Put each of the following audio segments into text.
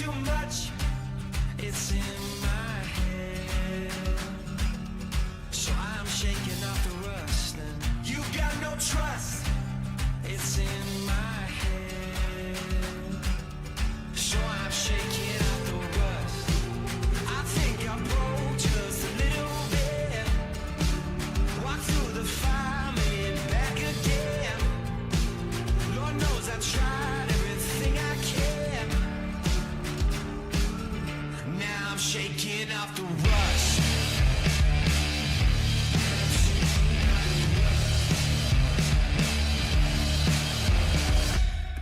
too much, it's in my head. So I'm shaking off the rust, and you got no trust, it's in my head. So I'm shaking off the rust. I think I broke just a little bit. Walk through the fire, made it back again. Lord knows I tried everything I can. Now I'm shaking off the rust.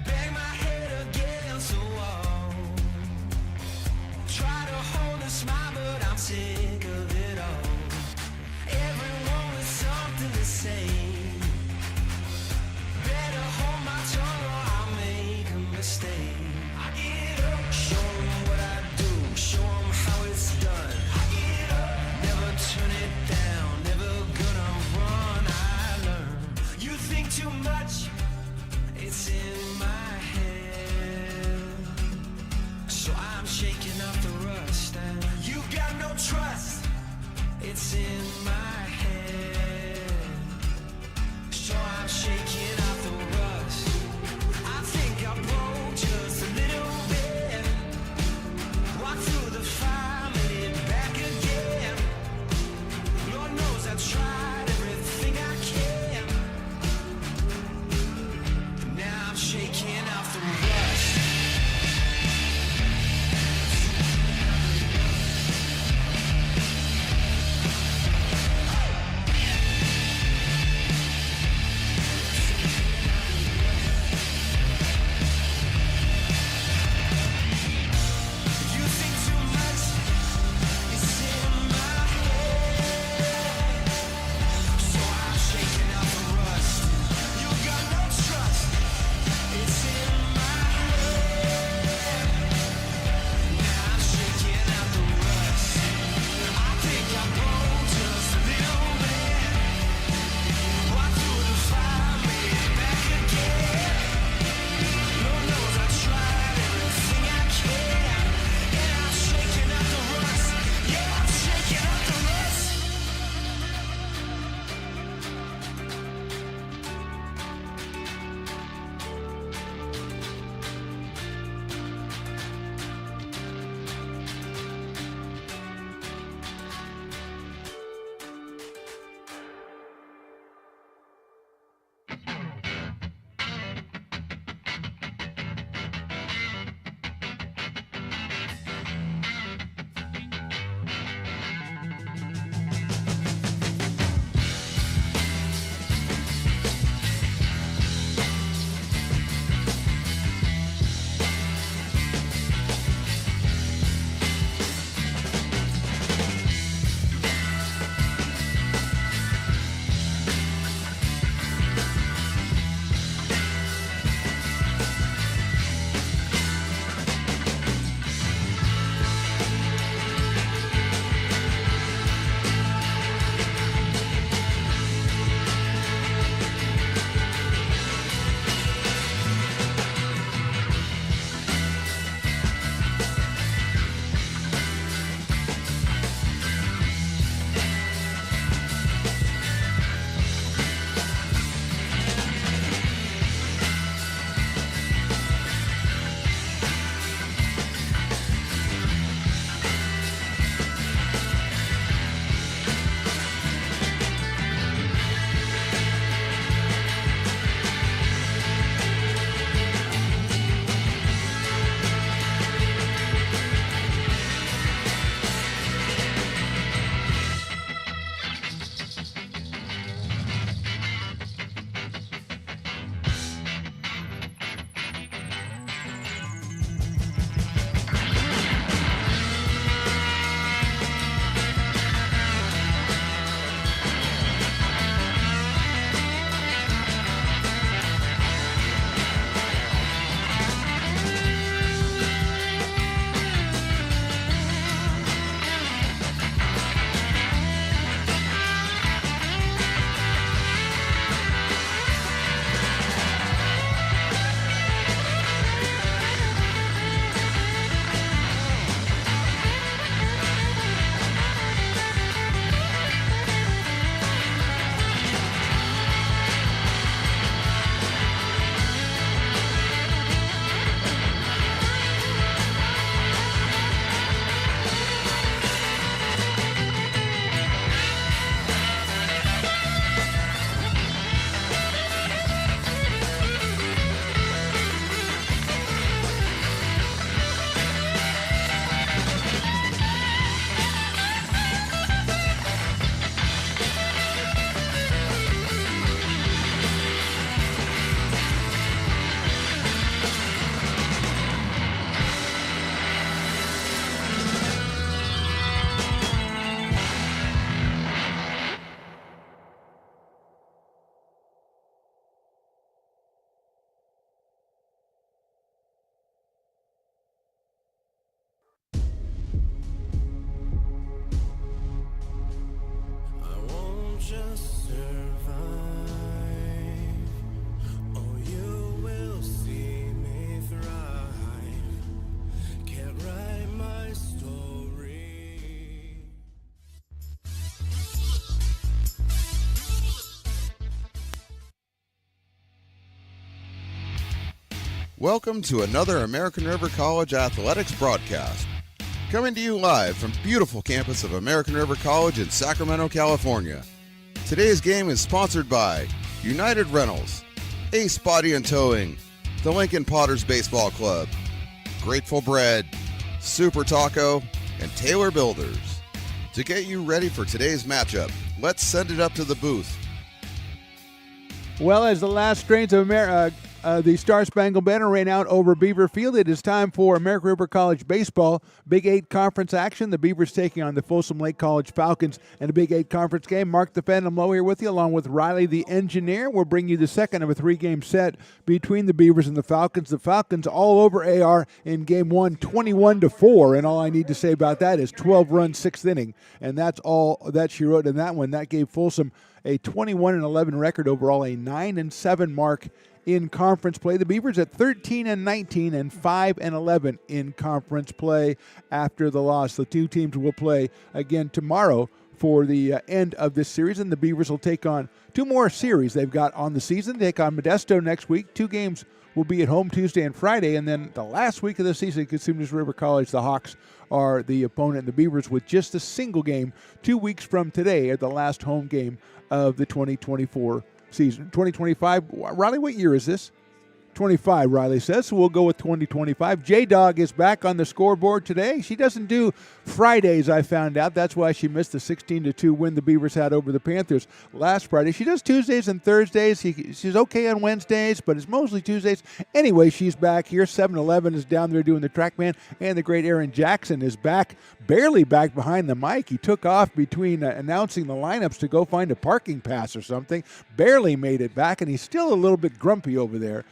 Bang my head against the wall. Try to hold a smile, but I'm sick of it all. Everyone with something to say. Better hold my tongue or I'll make a mistake. I get up, show 'em what I do, show 'em how it's done. I get up, never turn it down, never gonna run, I learn. You think too much, it's in my head. So I'm shaking off the rust, and you got no trust, it's in my head. So I'm shaking off the rust. I think I broke just a little bit. Walk through the fire, made it back again. Lord knows I tried everything I can. Now I'm shaking off the rust. Welcome to another American River College Athletics broadcast. Coming to you live from beautiful campus of American River College in Sacramento, California. Today's game is sponsored by United Rentals, Ace Body and Towing, the Lincoln Potters Baseball Club, Grateful Bread, Super Taco, and Taylor Builders. To get you ready for today's matchup, let's send it up to the booth. Well, as the last strains of the Star Spangled Banner ran out over Beaver Field, it is time for American River College baseball. Big 8 conference action. The Beavers taking on the Folsom Lake College Falcons in a Big 8 conference game. Mark the Phantom Low here with you, along with Riley the Engineer. We'll bring you the second of a 3-game set between the Beavers and the Falcons. The Falcons all over AR in Game 1, 21-4, and all I need to say about that is 12 runs, 6th inning, and that's all that she wrote in that one. That gave Folsom a 21-11 record overall, a 9-7 mark in conference play. The Beavers at 13-19 and 5-11 in conference play after the loss. The two teams will play again tomorrow for the end of this series, and the Beavers will take on 2 more series they've got on the season. They take on Modesto next week. 2 games will be at home Tuesday and Friday, and then the last week of the season, Consumers River College, the Hawks are the opponent. The Beavers with just a single game 2 weeks from today at the last home game of the 2024 season. 2025, Riley, what year is this? 25, Riley says, so we'll go with 2025. J-Dog is back on the scoreboard today. She doesn't do Fridays, I found out. That's why she missed the 16-2 win the Beavers had over the Panthers last Friday. She does Tuesdays and Thursdays. She's okay on Wednesdays, but it's mostly Tuesdays. Anyway, she's back here. 7-Eleven is down there doing the track man, and the great Aaron Jackson is back, barely back behind the mic. He took off between announcing the lineups to go find a parking pass or something, barely made it back, and he's still a little bit grumpy over there.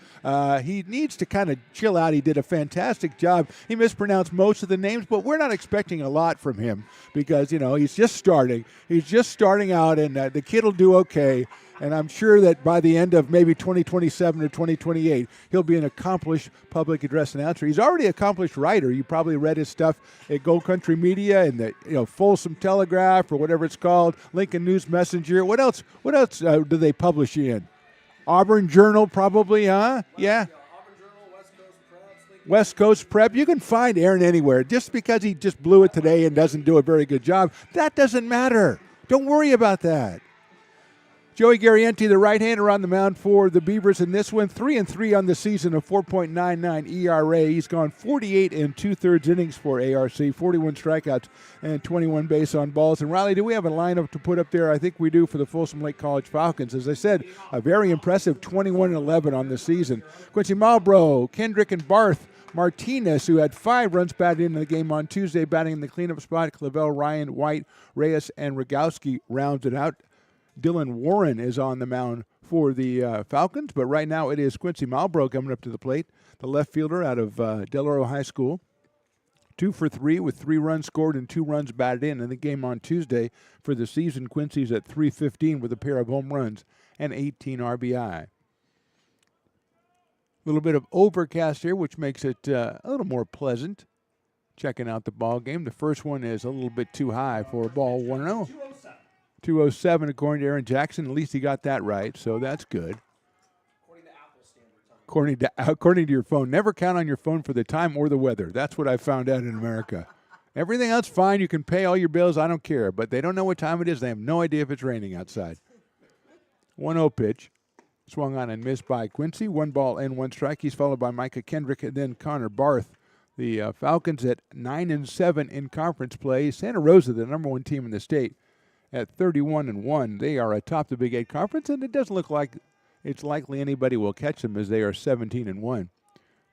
He needs to kind of chill out. He did a fantastic job. He mispronounced most of the names, but we're not expecting a lot from him because, you know, he's just starting. He's just starting out, and the kid will do okay. And I'm sure that by the end of maybe 2027 or 2028, he'll be an accomplished public address announcer. He's already an accomplished writer. You probably read his stuff at Gold Country Media and the Folsom Telegraph or whatever it's called, Lincoln News Messenger. What else do they publish you in? Auburn Journal, probably, huh? Yeah. Auburn Journal, West Coast Prep. You can find Aaron anywhere. Just because he just blew it today and doesn't do a very good job, that doesn't matter. Don't worry about that. Joey Garrienti, the right-hander on the mound for the Beavers in this one. 3-3 on the season, a 4.99 ERA. He's gone 48 2/3 innings for ARC, 41 strikeouts and 21 base on balls. And Riley, do we have a lineup to put up there? I think we do for the Folsom Lake College Falcons. As I said, a very impressive 21-11 on the season. Quincy Malbrough, Kendrick, and Barth Martinez, who had 5 runs batted in the game on Tuesday, batting in the cleanup spot. Clavel, Ryan, White, Reyes, and Rogowski rounds it out. Dylan Warren is on the mound for the Falcons, but right now it is Quincy Malbrough coming up to the plate, the left fielder out of Del Oro High School. 2 for 3 with 3 runs scored and 2 runs batted in the game on Tuesday. For the season, Quincy's at .315 with a pair of home runs and 18 RBI. A little bit of overcast here, which makes it a little more pleasant. Checking out the ball game. The first one is a little bit too high for a ball 1-0. 207 according to Aaron Jackson. At least he got that right, so that's good. According to Apple standard time. According to your phone. Never count on your phone for the time or the weather. That's what I found out in America. Everything else fine. You can pay all your bills. I don't care. But they don't know what time it is. They have no idea if it's raining outside. 1-0 pitch. Swung on and missed by Quincy. 1 ball and 1 strike. He's followed by Micah Kendrick and then Connor Barth. The Falcons at 9-7 in conference play. Santa Rosa, the number 1 team in the state, at 31-1. They are atop the Big 8 conference, and it doesn't look like it's likely anybody will catch them as they are 17-1.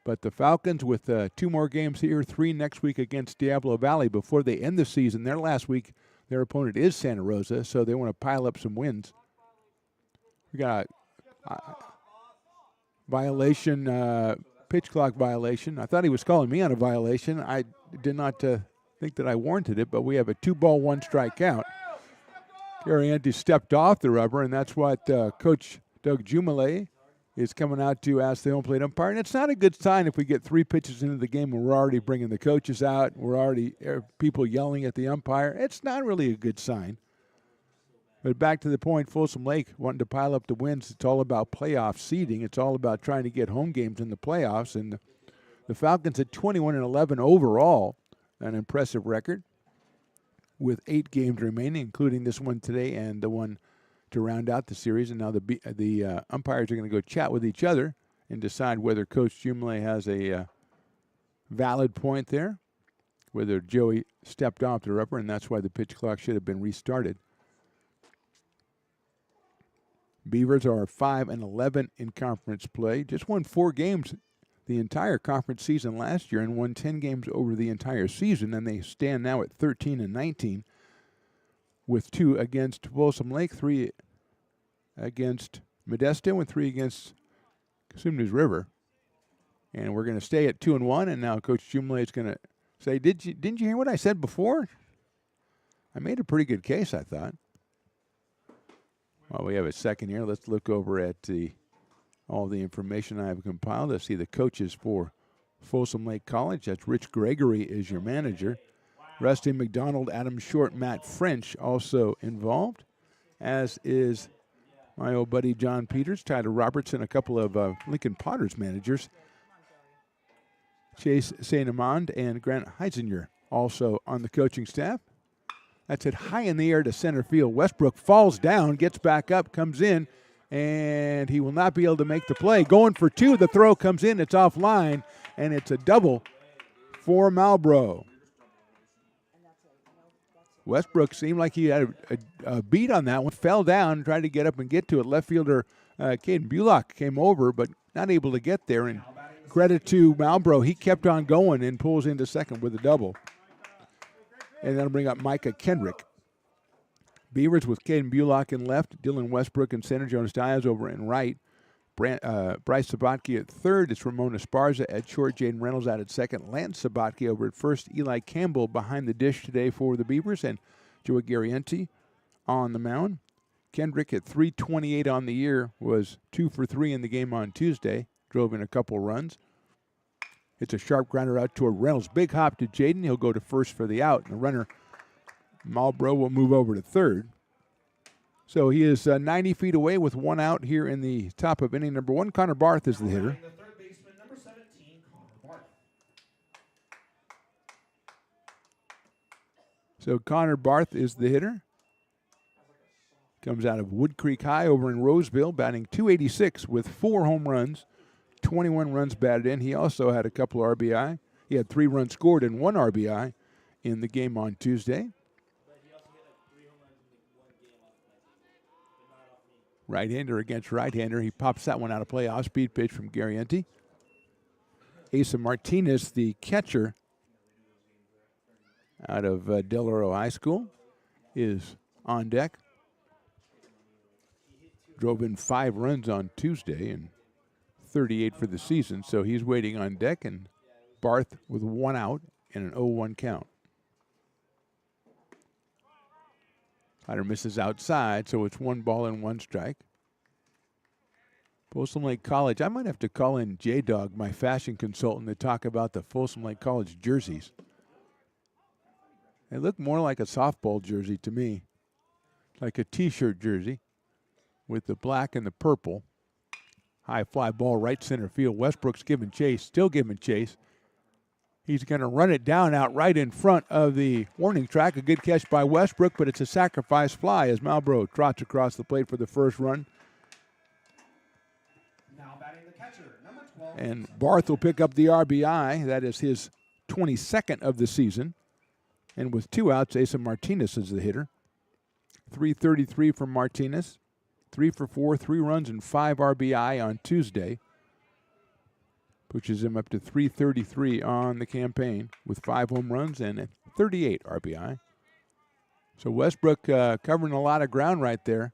But the Falcons with 2 more games here, 3 next week against Diablo Valley before they end the season. Their last week, their opponent is Santa Rosa, so they want to pile up some wins. We got a violation, pitch clock violation. I thought he was calling me on a violation. I did not think that I warranted it, but we have a 2-ball, 1-strike count. Garrienti stepped off the rubber, and that's what Coach Doug Jumale is coming out to ask the home plate umpire. And it's not a good sign if we get 3 pitches into the game and we're already bringing the coaches out. We're already people yelling at the umpire. It's not really a good sign. But back to the point, Folsom Lake wanting to pile up the wins. It's all about playoff seeding. It's all about trying to get home games in the playoffs. And the Falcons at 21-11 overall, an impressive record with 8 games remaining, including this one today and the one to round out the series. And now the umpires are going to go chat with each other and decide whether Coach Jumley has a valid point there, whether Joey stepped off the rubber, and that's why the pitch clock should have been restarted. Beavers are 5-11 in conference play. Just won 4 games the entire conference season last year and won 10 games over the entire season, and they stand now at 13-19 with 2 against Folsom Lake, 3 against Modesto, and 3 against Cosumnes News River. And we're going to stay at 2-1, and now Coach Jumley is going to say, didn't you hear what I said before? I made a pretty good case, I thought. Well, we have a second here. Let's look over at all the information I have compiled. Let's see the coaches for Folsom Lake College. That's Rich Gregory is your manager. Rusty McDonald, Adam Short, Matt French also involved, as is my old buddy John Peters, Tyler Robertson, a couple of Lincoln Potters managers. Chase St. Amand and Grant Heisinger also on the coaching staff. That's it high in the air to center field. Westbrook falls down, gets back up, comes in, and he will not be able to make the play. Going for 2, the throw comes in, it's offline, and it's a double for Malbrough. Westbrook seemed like he had a beat on that one, fell down, tried to get up and get to it. Left fielder Caden Bullock came over, but not able to get there. And credit to Malbrough, he kept on going and pulls into second with a double. And that'll bring up Micah Kendrick. Beavers with Caden Bullock in left, Dylan Westbrook in center, Jonas Diaz over in right. Bryce Sabatke at third. It's Ramon Esparza at short, Jaden Reynolds out at second. Lance Sabatke over at first. Eli Campbell behind the dish today for the Beavers. And Joey Garrienti on the mound. Kendrick at 328 on the year was 2 for 3 in the game on Tuesday. Drove in a couple runs. It's a sharp grounder out toward Reynolds. Big hop to Jaden. He'll go to first for the out. And the runner, Malbrough, will move over to third. So he is 90 feet away with 1 out here in the top of inning number 1. Connor Barth is the hitter. The third baseman, number 17, Connor Barth. So Connor Barth is the hitter. Comes out of Wood Creek High over in Roseville, batting .286 with 4 home runs, 21 runs batted in. He also had a couple of RBI. He had 3 runs scored and 1 RBI in the game on Tuesday. Right-hander against right-hander. He pops that one out of play. Off-speed pitch from Garrienti. Asa Martinez, the catcher out of Del Oro High School, is on deck. Drove in 5 runs on Tuesday and 38 for the season, so he's waiting on deck, and Barth with 1 out and an 0-1 count. Hider misses outside, so it's 1 ball and 1 strike. Folsom Lake College, I might have to call in J-Dog, my fashion consultant, to talk about the Folsom Lake College jerseys. They look more like a softball jersey to me, like a T-shirt jersey with the black and the purple. High fly ball right center field. Westbrook's giving chase, still giving chase. He's going to run it down out right in front of the warning track. A good catch by Westbrook, but it's a sacrifice fly as Malbrough trots across the plate for the first run. Now batting the catcher, number 12. And Barth will pick up the RBI. That is his 22nd of the season. And with 2 outs, Asa Martinez is the hitter. 333 from Martinez. 3 for 4, 3 runs and 5 RBI on Tuesday. Pushes him up to 333 on the campaign with 5 home runs and 38 RBI. So Westbrook covering a lot of ground right there,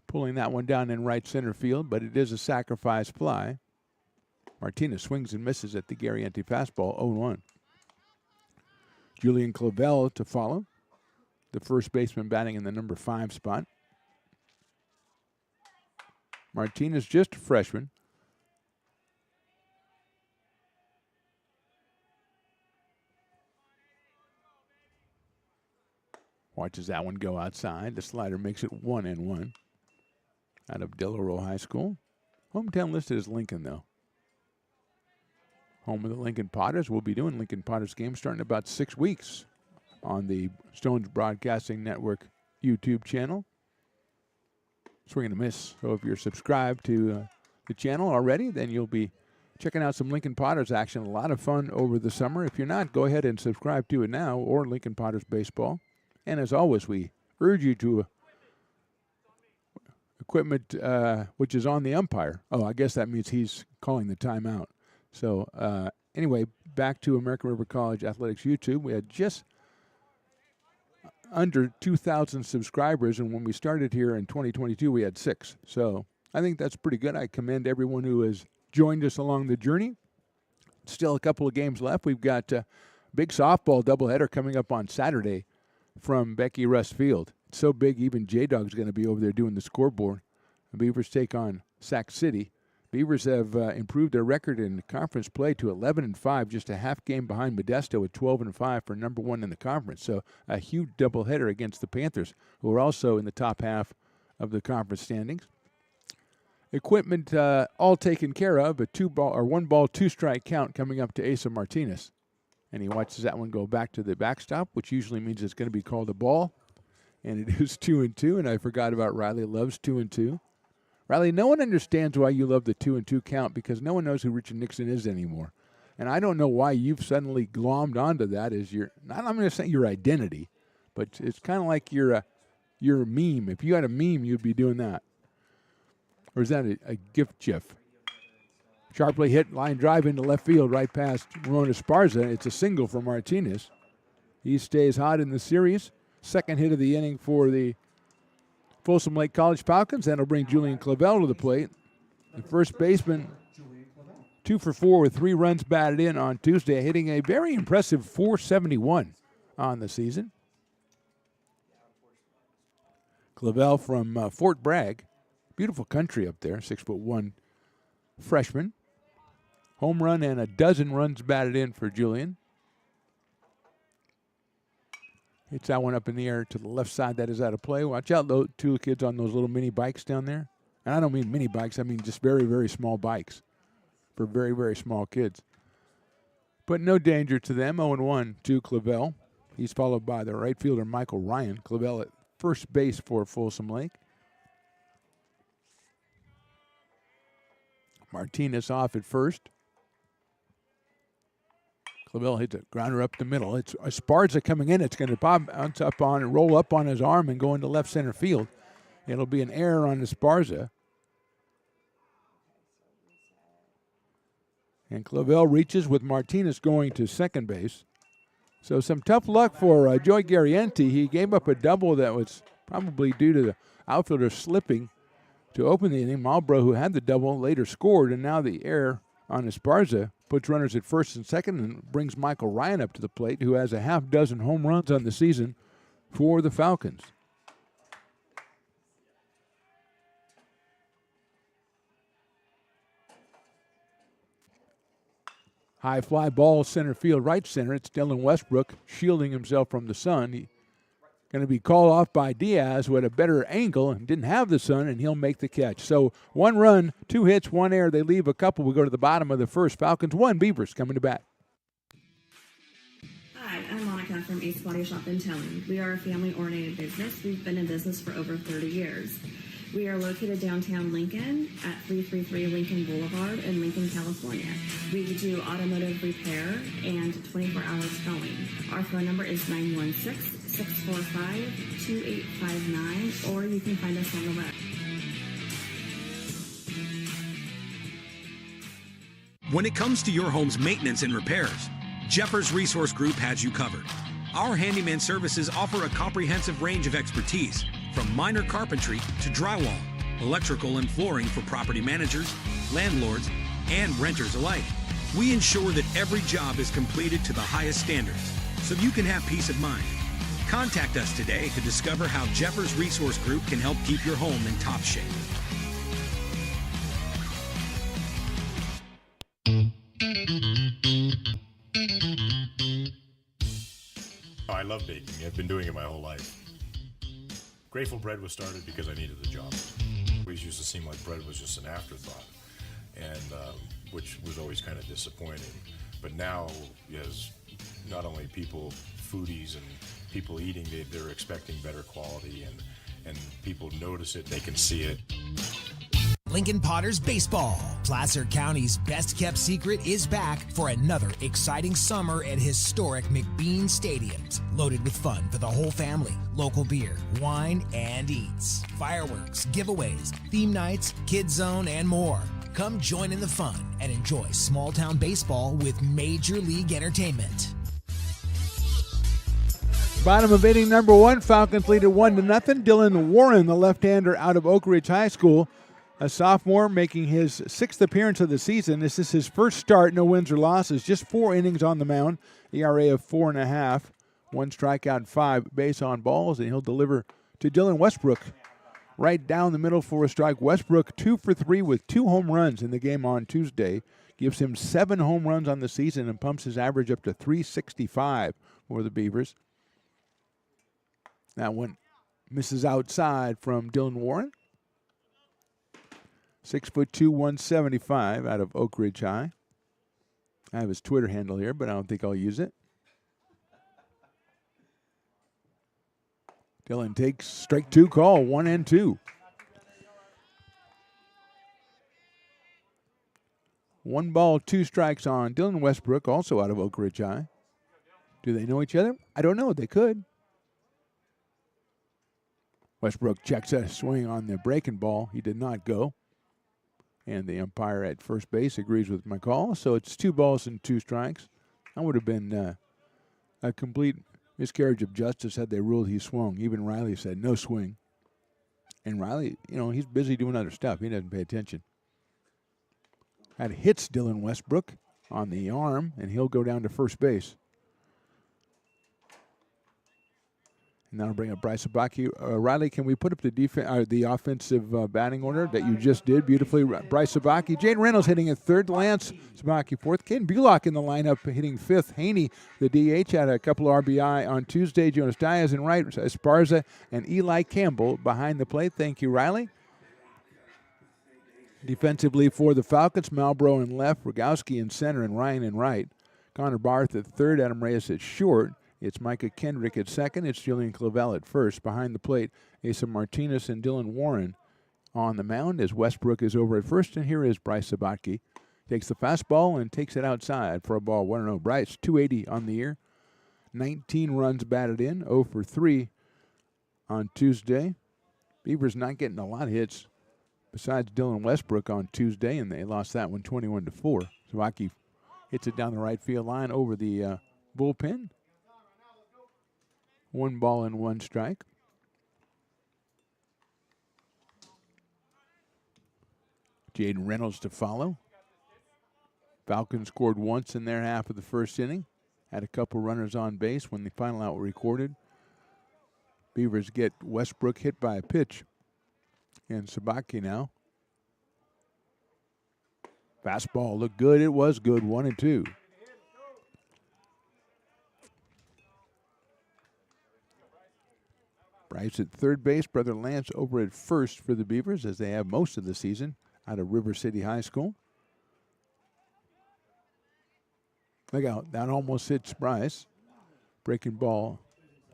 pulling that one down in right center field, but it is a sacrifice fly. Martinez swings and misses at the Garrienti fastball, 0-1. Julian Clavel to follow, the first baseman batting in the number 5 spot. Martinez just a freshman. Watches that one go outside. The slider makes it 1-1 out of Delaware High School. Hometown listed as Lincoln, though. Home of the Lincoln Potters. We'll be doing Lincoln Potters games starting in about 6 weeks on the Stones Broadcasting Network YouTube channel. Swing and a miss. So if you're subscribed to the channel already, then you'll be checking out some Lincoln Potters action. A lot of fun over the summer. If you're not, go ahead and subscribe to it now, or Lincoln Potters Baseball. And as always, we urge you to equipment which is on the umpire. Oh, I guess that means he's calling the timeout. So anyway, back to American River College Athletics YouTube. We had just under 2,000 subscribers, and when we started here in 2022, we had 6. So I think that's pretty good. I commend everyone who has joined us along the journey. Still a couple of games left. We've got a big softball doubleheader coming up on Saturday from Becky Russ Field. It's so big, even J-Dog's going to be over there doing the scoreboard. The Beavers take on Sac City. Beavers have improved their record in conference play to 11-5, just a half game behind Modesto at 12-5 for number 1 in the conference. So a huge doubleheader against the Panthers, who are also in the top half of the conference standings. Equipment all taken care of. A 1-ball, 2-strike count coming up to Asa Martinez. And he watches that one go back to the backstop, which usually means it's going to be called a ball. And it is 2-2, and I forgot about Riley loves 2-2. Riley, no one understands why you love the 2-2 count, because no one knows who Richard Nixon is anymore. And I don't know why you've suddenly glommed onto that as your, not I'm going to say your identity, but it's kind of like your meme. If you had a meme, you'd be doing that. Or is that a gift gif? Sharply hit, line drive into left field right past Rona Esparza. It's a single for Martinez. He stays hot in the series. Second hit of the inning for the Folsom Lake College Falcons. That'll bring Julian Clavel to the plate. The first baseman, 2 for 4 with 3 runs batted in on Tuesday, hitting a very impressive .471 on the season. Clavel from Fort Bragg. Beautiful country up there, 6'1" freshman. Home run and a dozen runs batted in for Julian. Hits that one up in the air to the left side. That is out of play. Watch out, those 2 kids on those little mini bikes down there. And I don't mean mini bikes. I mean just very, very small bikes for very, very small kids. But no danger to them. 0-1 to Clavel. He's followed by the right fielder, Michael Ryan. Clavel at first base for Folsom Lake. Martinez off at first. Clavel hits a grounder up the middle. It's Esparza coming in. It's going to bounce up on and roll up on his arm and go into left center field. It'll be an error on Esparza. And Clavel reaches with Martinez going to second base. So some tough luck for Joey Garrienti. He gave up a double that was probably due to the outfielder slipping to open the inning. Marlboro, who had the double, later scored, and now the error on Esparza puts runners at first and second and brings Michael Ryan up to the plate, who has a half dozen home runs on the season for the Falcons. High fly ball, center field, right center. It's Dylan Westbrook shielding himself from the sun. He going to be called off by Diaz, who had a better angle and didn't have the sun, and he'll make the catch. So 1 run, 2 hits, 1 error. They leave a couple. We go to the bottom of the first. Falcons 1, Beavers coming to bat. Hi, I'm Monica from Ace Body Shop in Towing. We are a family-oriented business. We've been in business for over 30 years. We are located downtown Lincoln at 333 Lincoln Boulevard in Lincoln, California. We do automotive repair and 24-hour towing. Our phone number is 916-645-2859, or you can find us on the web. When it comes to your home's maintenance and repairs, Jeffers Resource Group has you covered. Our handyman services offer a comprehensive range of expertise, from minor carpentry to drywall, electrical and flooring for property managers, landlords, and renters alike. We ensure that every job is completed to the highest standards, so you can have peace of mind. Contact us today to discover how Jeffers Resource Group can help keep your home in top shape. I love baking. I've been doing it my whole life. Grateful Bread was started because I needed the job. It always used to seem like bread was just an afterthought, and which was always kind of disappointing. But now, as not only people, foodies and people eating, they're expecting better quality, and people notice it, they can see it. Lincoln Potters Baseball. Placer County's best-kept secret is back for another exciting summer at historic McBean Stadiums. Loaded with fun for the whole family, local beer, wine, and eats. Fireworks, giveaways, theme nights, kids zone, and more. Come join in the fun and enjoy small-town baseball with Major League Entertainment. Bottom of inning number 1, Falcons lead it 1-0. Dylan Warren, the left-hander out of Oak Ridge High School, a sophomore making his 6th appearance of the season. This is his first start, no wins or losses, just 4 innings on the mound, ERA of 4.5, 1 strikeout, 5 base on balls, and he'll deliver to Dylan Westbrook right down the middle for a strike. Westbrook 2 for 3 with 2 home runs in the game on Tuesday, gives him 7 home runs on the season and pumps his average up to 365 for the Beavers. That one misses outside from Dylan Warren. 6'2", 175 out of Oak Ridge High. I have his Twitter handle here, but I don't think I'll use it. Dylan takes strike 2 call, 1-2. 1 ball, 2 strikes on Dylan Westbrook, also out of Oak Ridge High. Do they know each other? I don't know. They could. Westbrook checks a swing on the breaking ball. He did not go. And the umpire at first base agrees with my call. So it's 2 balls and 2 strikes. That would have been a complete miscarriage of justice had they ruled he swung. Even Riley said no swing. And Riley, he's busy doing other stuff. He doesn't pay attention. That hits Dylan Westbrook on the arm, and he'll go down to first base. And that'll bring up Bryce Sabaki. Riley, can we put up the offensive batting order that you just did beautifully? Bryce Sabaki, Jaden Reynolds hitting at third, Lance Sabaki fourth, Caden Bulock in the lineup hitting fifth, Haney, the DH, had a couple of RBI on Tuesday, Jonas Diaz in right, Esparza and Eli Campbell behind the plate. Thank you, Riley. Defensively for the Falcons, Malbrough in left, Rogowski in center, and Ryan in right. Connor Barth at third, Adam Reyes at short. It's Micah Kendrick at second. It's Julian Clavel at first. Behind the plate, Asa Martinez and Dylan Warren on the mound as Westbrook is over at first. And here is Bryce Sabaki. Takes the fastball and takes it outside for a ball 1-0. Bryce, 280 on the year. 19 runs batted in, 0 for 3 on Tuesday. Beavers not getting a lot of hits besides Dylan Westbrook on Tuesday, and they lost that one 21-4. Sabaki hits it down the right field line over the bullpen. 1 ball and 1 strike. Jaden Reynolds to follow. Falcons scored once in their half of the first inning. Had a couple runners on base when the final out recorded. Beavers get Westbrook hit by a pitch. And Sabaki now. Fastball looked good. It was good. 1-2. Bryce at third base, brother Lance over at first for the Beavers, as they have most of the season out of River City High School. Look out, that almost hits Bryce. Breaking ball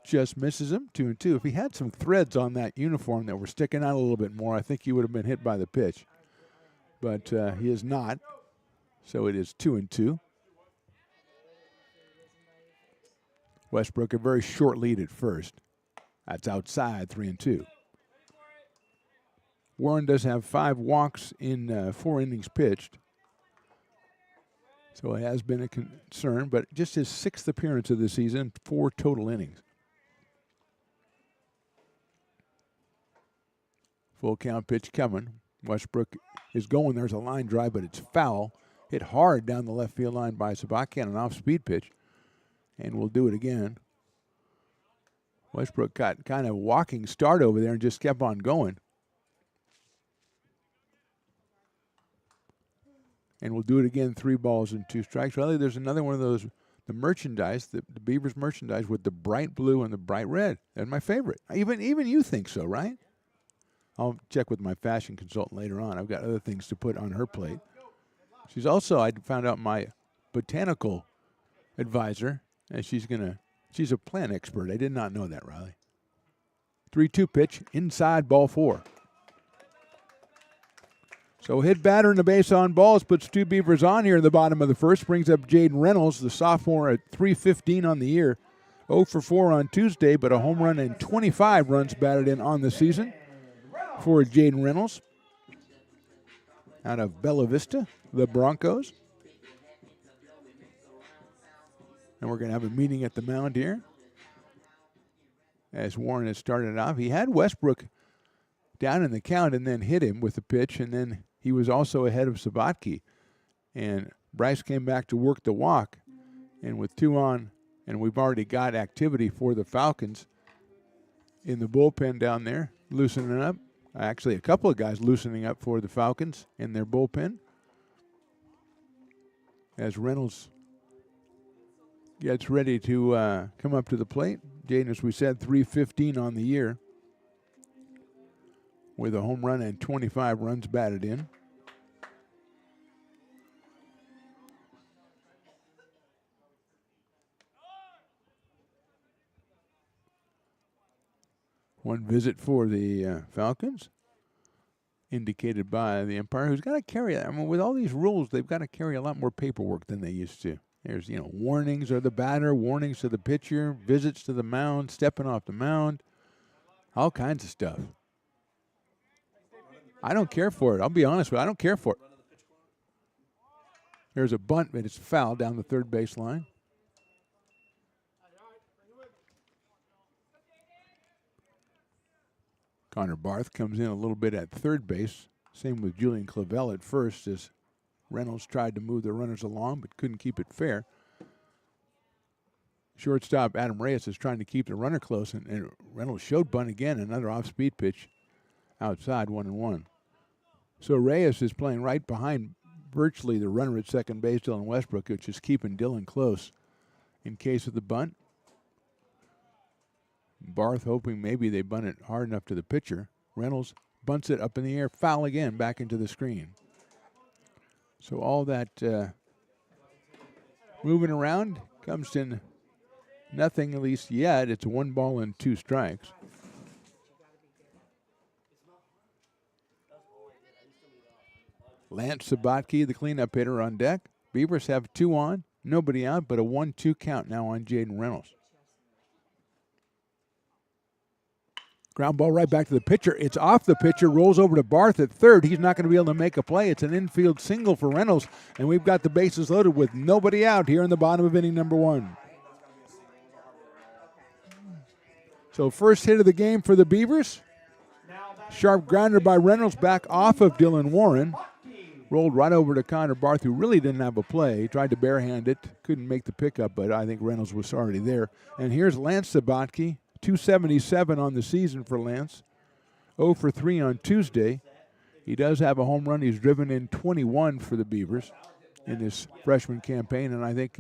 just misses him, 2-2. If he had some threads on that uniform that were sticking out a little bit more, I think he would have been hit by the pitch. But he is not, so it is 2-2. Westbrook a very short lead at first. That's outside, 3-2. Warren does have 5 walks in 4 innings pitched. So it has been a concern, but just his 6th appearance of the season, 4 total innings. Full count pitch coming. Westbrook is going. There's a line drive, but it's foul. Hit hard down the left field line by Sabaki on an off-speed pitch. And we'll do it again. Westbrook got kind of a walking start over there and just kept on going. And we'll do it again, 3 balls and 2 strikes. Really, there's another one of those the merchandise, the Beavers merchandise with the bright blue and the bright red. That's my favorite. Even you think so, right? I'll check with my fashion consultant later on. I've got other things to put on her plate. She's also, I found out, my botanical advisor, and she's a plant expert. I did not know that, Riley. 3-2 pitch, inside, ball 4. So hit batter in the base on balls, puts 2 Beavers on here in the bottom of the first, brings up Jaden Reynolds, the sophomore, at .315 on the year. 0 for 4 on Tuesday, but a home run and 25 runs batted in on the season for Jaden Reynolds out of Bella Vista, the Broncos. And we're going to have a meeting at the mound here as Warren has started off. He had Westbrook down in the count and then hit him with the pitch, and then he was also ahead of Sabatke. And Bryce came back to work the walk, and with 2 on, and we've already got activity for the Falcons in the bullpen down there, loosening up. Actually, a couple of guys loosening up for the Falcons in their bullpen as Reynolds gets ready to come up to the plate. Jaden, as we said, .315 on the year with a home run and 25 runs batted in. One visit for the Falcons, indicated by the umpire, who's got to carry, I mean, with all these rules, they've got to carry a lot more paperwork than they used to. There's, warnings of the batter, warnings to the pitcher, visits to the mound, stepping off the mound, all kinds of stuff. I don't care for it. I'll be honest with you. I don't care for it. There's a bunt, but it's foul down the third base line. Connor Barth comes in a little bit at third base. Same with Julian Clavel at first, as Reynolds tried to move the runners along but couldn't keep it fair. Shortstop Adam Reyes is trying to keep the runner close, and Reynolds showed bunt again, another off-speed pitch outside, 1-1. So Reyes is playing right behind virtually the runner at second base, Dylan Westbrook, which is keeping Dylan close in case of the bunt. Barth hoping maybe they bunt it hard enough to the pitcher. Reynolds bunts it up in the air, foul again, back into the screen. So all that moving around comes to nothing, at least yet. It's 1 ball and 2 strikes. Lance Sabatke, the cleanup hitter, on deck. Beavers have 2 on, nobody out, but a 1-2 count now on Jaden Reynolds. Ground ball right back to the pitcher. It's off the pitcher, rolls over to Barth at third. He's not going to be able to make a play. It's an infield single for Reynolds, and we've got the bases loaded with nobody out here in the bottom of inning number 1. So first hit of the game for the Beavers. Sharp grounder by Reynolds back off of Dylan Warren. Rolled right over to Connor Barth, who really didn't have a play. He tried to barehand it, couldn't make the pickup, but I think Reynolds was already there. And here's Lance Sabatke. 277 on the season for Lance. 0 for 3 on Tuesday. He does have a home run. He's driven in 21 for the Beavers in his freshman campaign. And I think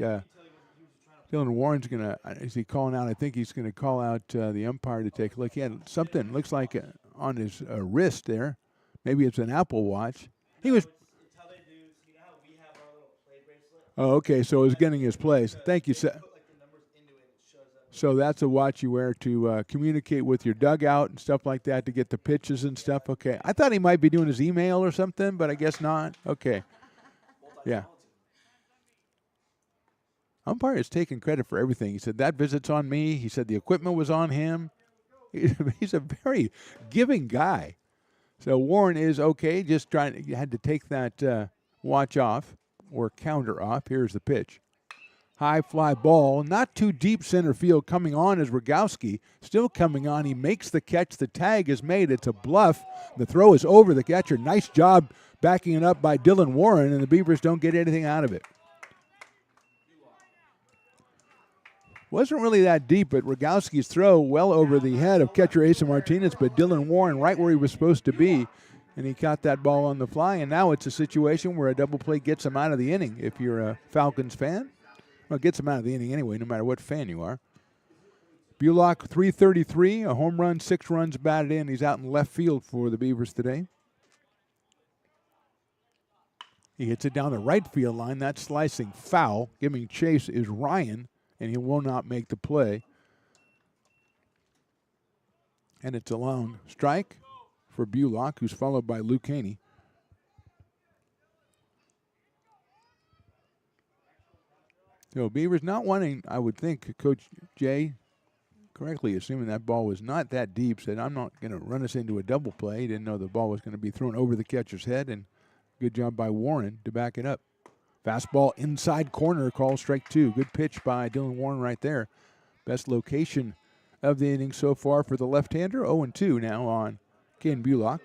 Dylan Warren's going to, is he calling out? I think he's going to call out the umpire to take a look. He had something, looks like on his wrist there. Maybe it's an Apple Watch. He was. Oh, okay. So he's getting his plays. Thank you, sir. So that's a watch you wear to communicate with your dugout and stuff like that, to get the pitches and stuff. Okay. I thought he might be doing his email or something, but I guess not. Okay. Yeah. Umpire is taking credit for everything. He said, that visit's on me. He said the equipment was on him. He's a very giving guy. So Warren is okay, just had to take that watch off or counter off. Here's the pitch. High fly ball, not too deep center field. Coming on is Rogowski, still coming on. He makes the catch. The tag is made. It's a bluff. The throw is over the catcher. Nice job backing it up by Dylan Warren, and the Beavers don't get anything out of it. Wasn't really that deep, but Rogowski's throw well over the head of catcher Asa Martinez, but Dylan Warren right where he was supposed to be, and he caught that ball on the fly, and now it's a situation where a double play gets him out of the inning if you're a Falcons fan. Well, it gets him out of the inning anyway, no matter what fan you are. Bullock, 333, a home run, 6 runs batted in. He's out in left field for the Beavers today. He hits it down the right field line. That's slicing foul. Giving chase is Ryan, and he will not make the play. And it's a lone strike for Bullock, who's followed by Luke Haney. So Beavers not wanting, I would think, Coach Jay, correctly assuming that ball was not that deep, said, I'm not going to run us into a double play. He didn't know the ball was going to be thrown over the catcher's head, and good job by Warren to back it up. Fastball inside corner, call strike 2. Good pitch by Dylan Warren right there. Best location of the inning so far for the left-hander. 0-2 now on Caden Bullock.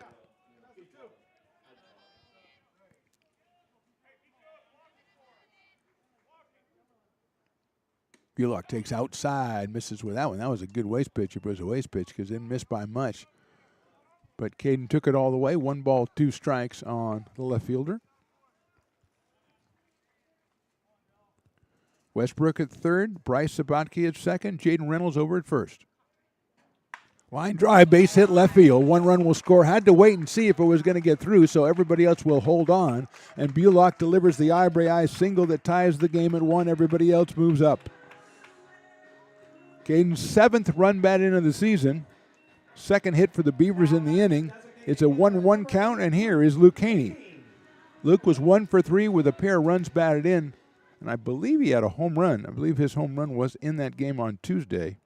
Bullock takes outside, misses with that one. That was a good waste pitch. It was a waste pitch because it didn't miss by much. But Caden took it all the way. 1 ball, 2 strikes on the left fielder. Westbrook at third. Bryce Sabatke at second. Jaden Reynolds over at first. Line drive, base hit left field. 1 run will score. Had to wait and see if it was going to get through, so everybody else will hold on. And Bullock delivers the Ivory single that ties the game at 1. Everybody else moves up. Caden's 7th run bat in of the season. 2nd hit for the Beavers in the inning. It's a 1-1 count, and here is Luke Haney. Luke was 1 for 3 with a pair of runs batted in, and I believe he had a home run. I believe his home run was in that game on Tuesday.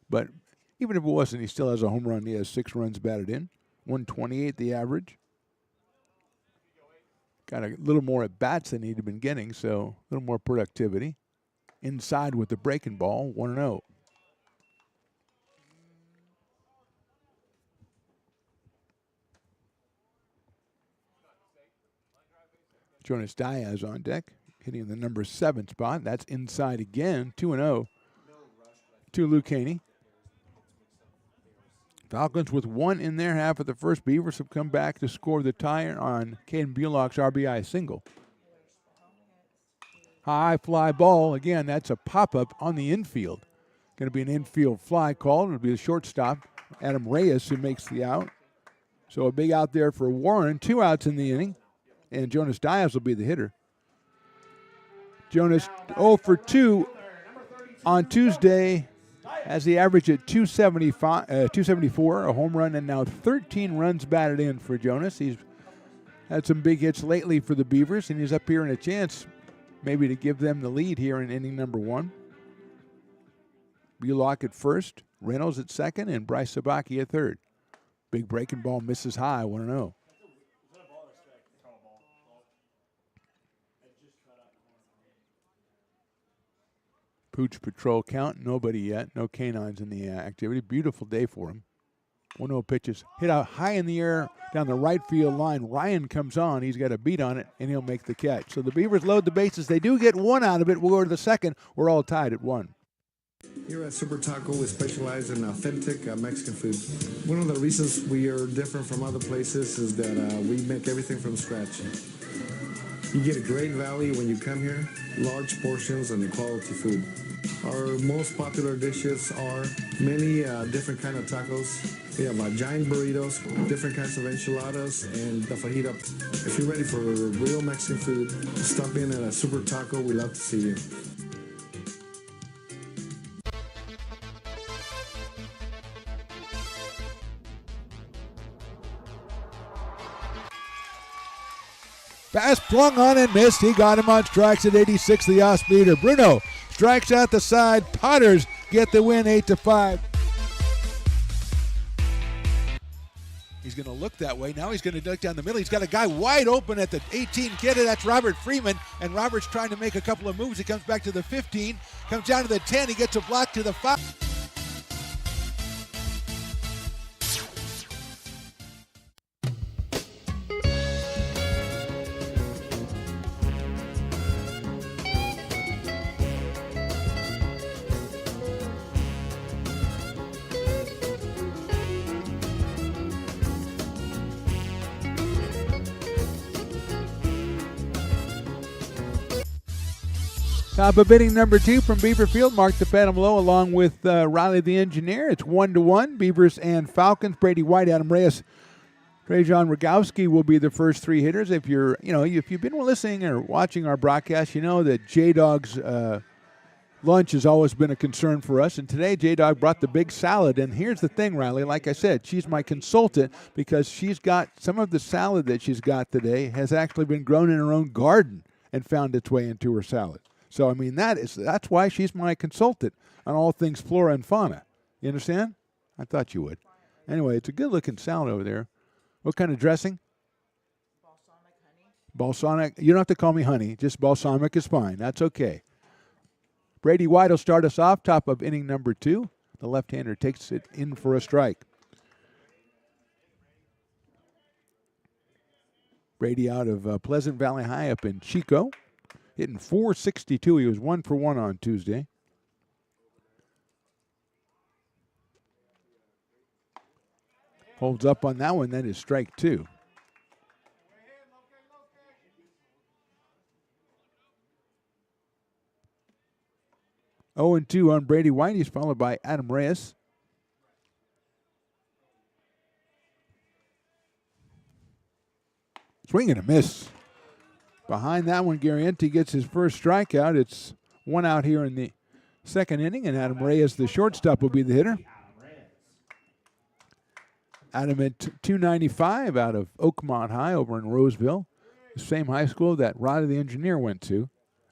But even if it wasn't, he still has a home run. He has 6 runs batted in, 128 the average. Got a little more at bats than he'd been getting, so a little more productivity. Inside with the breaking ball, 1-0. Jonas Diaz on deck, hitting the number 7 spot. That's inside again, 2-0 to Luke Haney. Falcons with 1 in their half of the first. Beavers have come back to score the tie on Caden Bullock's RBI single. High fly ball. Again, that's a pop-up on the infield. Going to be an infield fly called. It'll be the shortstop, Adam Reyes, who makes the out. So a big out there for Warren. 2 outs in the inning. And Jonas Diaz will be the hitter. Jonas 0 for 2 on Tuesday has the average at 274, a home run, and now 13 runs batted in for Jonas. He's had some big hits lately for the Beavers, and he's up here in a chance maybe to give them the lead here in inning number 1. Bullock at first, Reynolds at second, and Bryce Sabaki at third. Big breaking ball misses high, 1-0. Pooch Patrol count, nobody yet. No canines in the activity. Beautiful day for him. 1-0 pitches hit out high in the air down the right field line. Ryan comes on. He's got a beat on it, and he'll make the catch. So the Beavers load the bases. They do get 1 out of it. We'll go to the second. We're all tied at 1. Here at Super Taco, we specialize in authentic Mexican food. One of the reasons we are different from other places is that we make everything from scratch. You get a great value when you come here, large portions and quality food. Our most popular dishes are many different kind of tacos. We have giant burritos, different kinds of enchiladas, and the fajita. If you're ready for real Mexican food, stop in at a Super Taco. We love to see you. Pass flung on and missed. He got him on strikes at 86, the off-speeder. Bruno strikes out the side. Potters get the win 8-5. He's going to look that way. Now he's going to duck down the middle. He's got a guy wide open at the 18 kid. That's Robert Freeman. And Robert's trying to make a couple of moves. He comes back to the 15, comes down to the 10. He gets a block to the 5. Top of inning number 2 from Beaver Field. Mark the Phantom Low along with Riley the Engineer. It's 1-1. Beavers and Falcons. Brady White, Adam Reyes, Trajan Rogowski will be the first 3 hitters. If you've been listening or watching our broadcast, you know that J-Dog's lunch has always been a concern for us. And today, J-Dog brought the big salad. And here's the thing, Riley. Like I said, she's my consultant because she's got some of the salad that she's got today has actually been grown in her own garden and found its way into her salad. So, I mean, that's why she's my consultant on all things flora and fauna. You understand? I thought you would. Anyway, it's a good-looking salad over there. What kind of dressing? Balsamic honey. Balsamic. You don't have to call me honey. Just balsamic is fine. That's okay. Brady White will start us off, top of inning number 2. The left-hander takes it in for a strike. Brady out of Pleasant Valley High up in Chico. Hitting .462. He was 1 for 1 on Tuesday. Holds up on that one. That is strike 2. Oh and 2 on Brady White. He's followed by Adam Reyes. Swing and a miss. Behind that one, Garrienti gets his first strikeout. It's 1 out here in the second inning, and Adam Reyes, the shortstop, will be the hitter. Adam at 295 out of Oakmont High over in Roseville, the same high school that Riley the Engineer went to.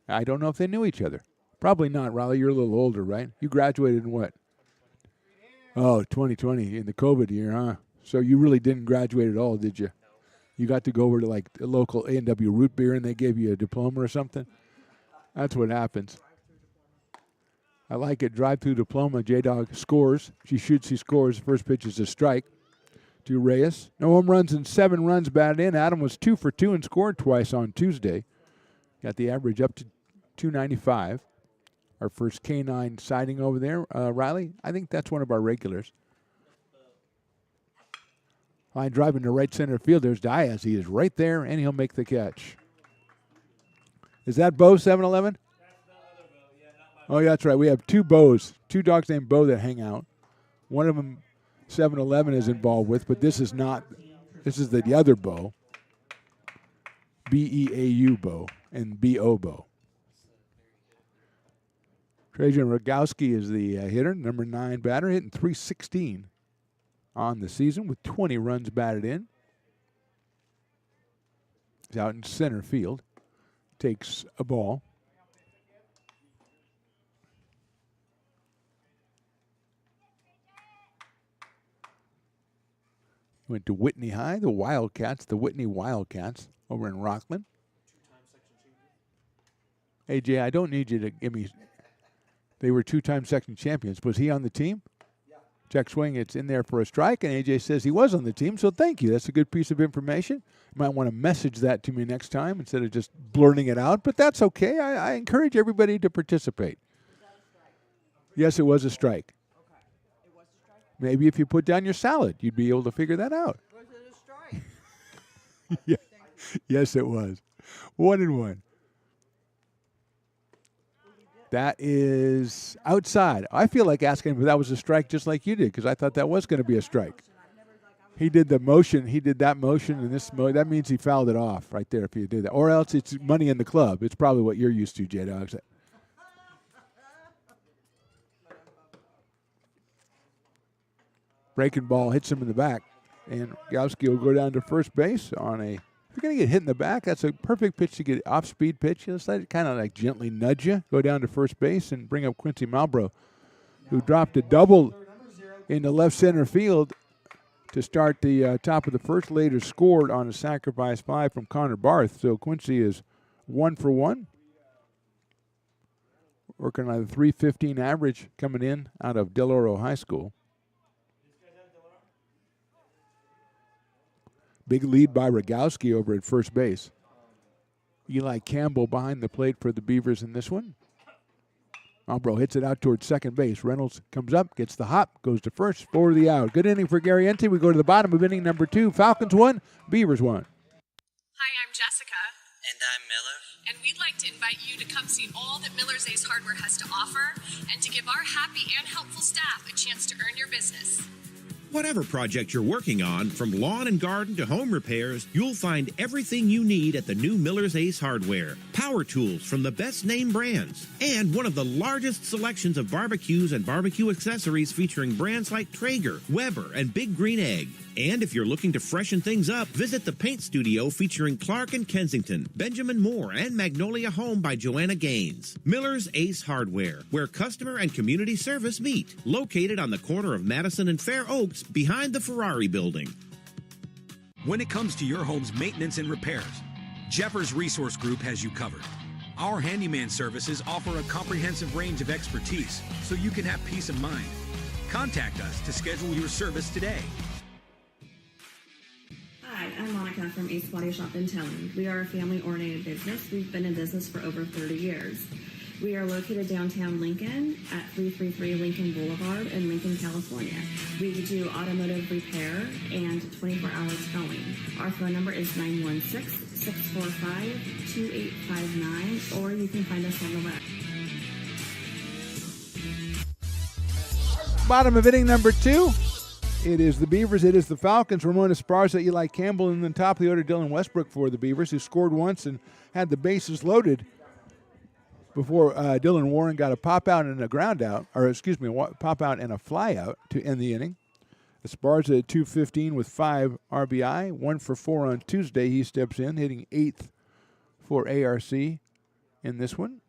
I don't know if they knew each other. Probably not, Riley. You're a little older, right? You graduated in what? Oh, 2020, in the COVID year, huh? So you really didn't graduate at all, did you? You got to go over to like a local A&W root beer and they gave you a diploma or something? That's what happens. I like it. Drive-through diploma. J-Dog scores. She shoots, he scores. First pitch is a strike to Reyes. No home runs and 7 runs batted in. Adam was 2 for 2 and scored twice on Tuesday. Got the average up to 295. Our first K9 sighting over there. Riley, I think that's one of our regulars. Line driving to right center field. There's Diaz. He is right there, and he'll make the catch. Is that Bo 7-Eleven? Oh, yeah, that's right. We have 2 Bo's, 2 dogs named Bo that hang out. One of them 7-Eleven is involved with, but this is not. This is the other Bo. B-E-A-U Bo and B-O Bo. Trajan Rogowski is the hitter, number 9 batter, hitting .316 on the season with 20 runs batted in. He's out in center field. Takes a ball. Went to Whitney High, the Wildcats, the Whitney Wildcats over in Rockland. Hey, Jay, I don't need you to give me. They were 2-time section champions. Was he on the team? Check swing, it's in there for a strike, and AJ says he was on the team, so thank you. That's a good piece of information. You might want to message that to me next time instead of just blurting it out, but that's okay. I encourage everybody to participate. Yes, it was a strike. Okay. It was a strike? Maybe if you put down your salad, you'd be able to figure that out. Was it a strike? Yeah. Yes, it was. 1-1. That is outside. I feel like asking if that was a strike just like you did because I thought that was going to be a strike. He did the motion. He did that motion, and that means he fouled it off right there if he did that. Or else it's money in the club. It's probably what you're used to, J-Dogs. Breaking ball hits him in the back, and Gowski will go down to first base on a. If you're going to get hit in the back, that's a perfect pitch to get off-speed pitch. Just let it kind of like gently nudge you, go down to first base, and bring up Quincy Malbrough, who dropped a double in the left center field to start the top of the first. Later scored on a sacrifice fly from Connor Barth. So Quincy is 1 for 1. Working on a .315 average coming in out of Del Oro High School. Big lead by Rogowski over at first base. Eli Campbell behind the plate for the Beavers in this one. Malbrough hits it out towards second base. Reynolds comes up, gets the hop, goes to first for the out. Good inning for Garrienti. We go to the bottom of inning number 2. Falcons 1, Beavers 1. Hi, I'm Jessica. And I'm Miller. And we'd like to invite you to come see all that Miller's Ace Hardware has to offer and to give our happy and helpful staff a chance to earn your business. Whatever project you're working on, from lawn and garden to home repairs, you'll find everything you need at the new Miller's Ace Hardware. Power tools from the best name brands, and one of the largest selections of barbecues and barbecue accessories featuring brands like Traeger, Weber, and Big Green Egg. And if you're looking to freshen things up, visit the paint studio featuring Clark and Kensington, Benjamin Moore, and Magnolia Home by Joanna Gaines. Miller's Ace Hardware, where customer and community service meet. Located on the corner of Madison and Fair Oaks, behind the Ferrari building. When it comes to your home's maintenance and repairs, Jeffers Resource Group has you covered. Our handyman services offer a comprehensive range of expertise so you can have peace of mind. Contact us to schedule your service today. Hi, I'm Monica from Ace Body Shop in Telling. We are a family-oriented business. We've been in business for over 30 years. We are located downtown Lincoln at 333 Lincoln Boulevard in Lincoln, California. We do automotive repair and 24-hour towing. Our phone number is 916-645-2859, or you can find us on the web. Bottom of inning number 2. It is the Beavers. It is the Falcons. Ramon Esparza, Eli Campbell, and then top of the order, Dylan Westbrook for the Beavers, who scored once and had the bases loaded before Dylan Warren got a pop out and a ground out, pop out and a fly out to end the inning. Esparza at 215 with 5 RBI, 1 for 4 on Tuesday. He steps in, hitting 8th for ARC in this one.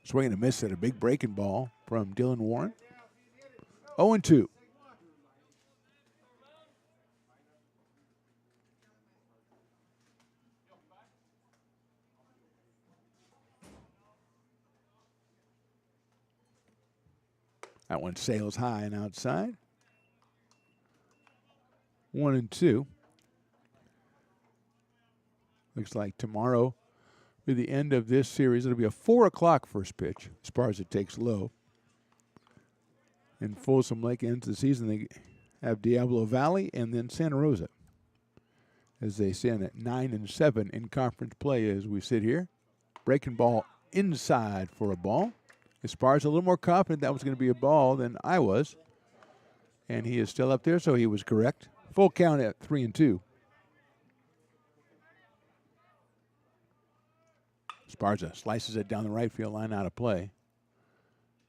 Swinging a miss at a big breaking ball from Dylan Warren. 0-2. That one sails high and outside. 1-2. Looks like tomorrow, with the end of this series, it'll be a 4 o'clock first pitch, as far as it takes low. And Folsom Lake ends the season. They have Diablo Valley and then Santa Rosa, as they stand at 9-7 in conference play as we sit here. Breaking ball inside for a ball. Esparza a little more confident that was going to be a ball than I was. And he is still up there, so he was correct. Full count at 3-2. Esparza slices it down the right field line, out of play.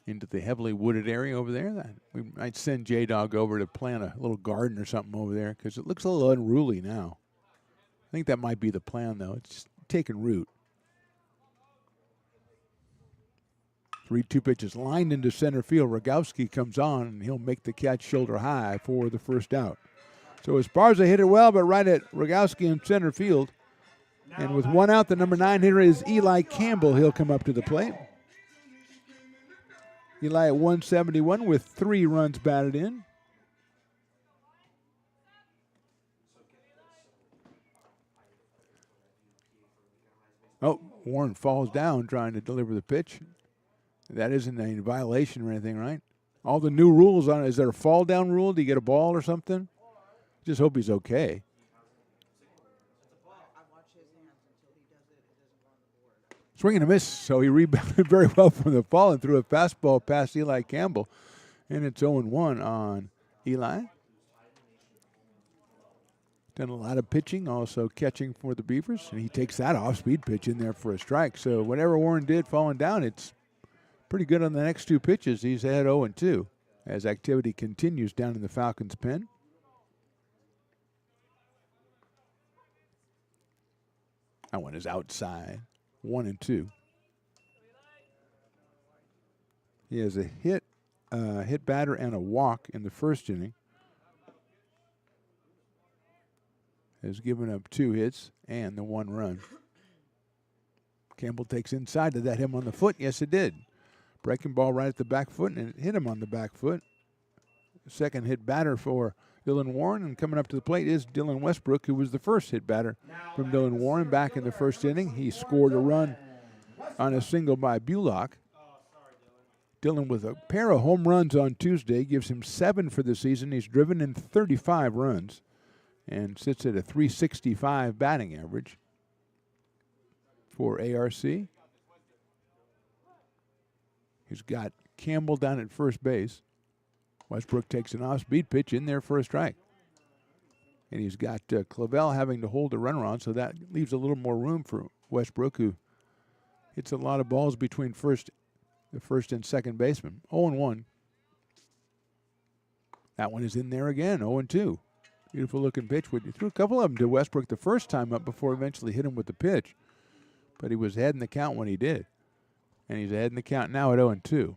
Into the heavily wooded area over there. We might send J-Dog over to plant a little garden or something over there, because it looks a little unruly now. I think that might be the plan, though. It's taking root. 3-2 pitches lined into center field. Rogowski comes on, and he'll make the catch shoulder high for the first out. So Esparza hit it well, but right at Rogowski in center field. And with 1 out, the number 9 hitter is Eli Campbell. He'll come up to the plate. Eli at 171 with 3 runs batted in. Oh, Warren falls down trying to deliver the pitch. That isn't a violation or anything, right? All the new rules on it. Is there a fall down rule? Do you get a ball or something? Just hope he's okay. Swing and a miss, so he rebounded very well from the fall and threw a fastball past Eli Campbell. And it's 0-1 on Eli. Done a lot of pitching, also catching for the Beavers. And he takes that off-speed pitch in there for a strike. So whatever Warren did falling down, it's pretty good on the next 2 pitches. He's ahead 0-2 as activity continues down in the Falcons' pen. That one is outside. 1-2. He has a hit batter and a walk in the first inning. Has given up 2 hits and the 1 run. Campbell takes inside. Did that hit him on the foot? Yes, it did. Breaking ball right at the back foot, and it hit him on the back foot. Second hit batter for Dylan Warren, and coming up to the plate is Dylan Westbrook, who was the first hit batter from Dylan Warren back in the first inning. He scored a run on a single by Bullock. Dylan with a pair of home runs on Tuesday gives him 7 for the season. He's driven in 35 runs and sits at a .365 batting average. for ARC. He's got Campbell down at first base. Westbrook takes an off-speed pitch in there for a strike. And he's got Clavel having to hold the runner on, so that leaves a little more room for Westbrook, who hits a lot of balls between the first and second baseman. 0-1. That one is in there again, 0-2. Beautiful looking pitch. He threw a couple of them to Westbrook the first time up before eventually hit him with the pitch. But he was ahead in the count when he did. And he's ahead in the count now at 0-2.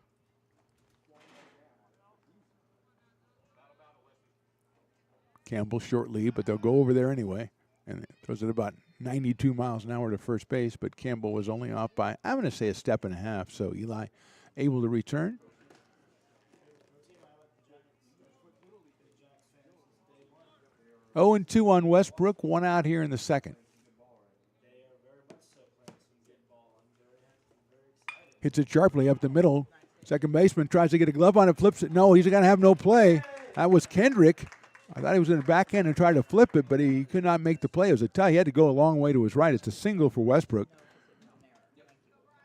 Campbell short lead, but they'll go over there anyway. And it throws it about 92 miles an hour to first base, but Campbell was only off by, I'm going to say, a step and a half. So Eli able to return. 0-2 on Westbrook, one out here in the second. Hits it sharply up the middle. Second baseman tries to get a glove on it, flips it. No, he's going to have no play. That was Kendrick. I thought he was going to backhand and try to flip it, but he could not make the play. It was a tie. He had to go a long way to his right. It's a single for Westbrook.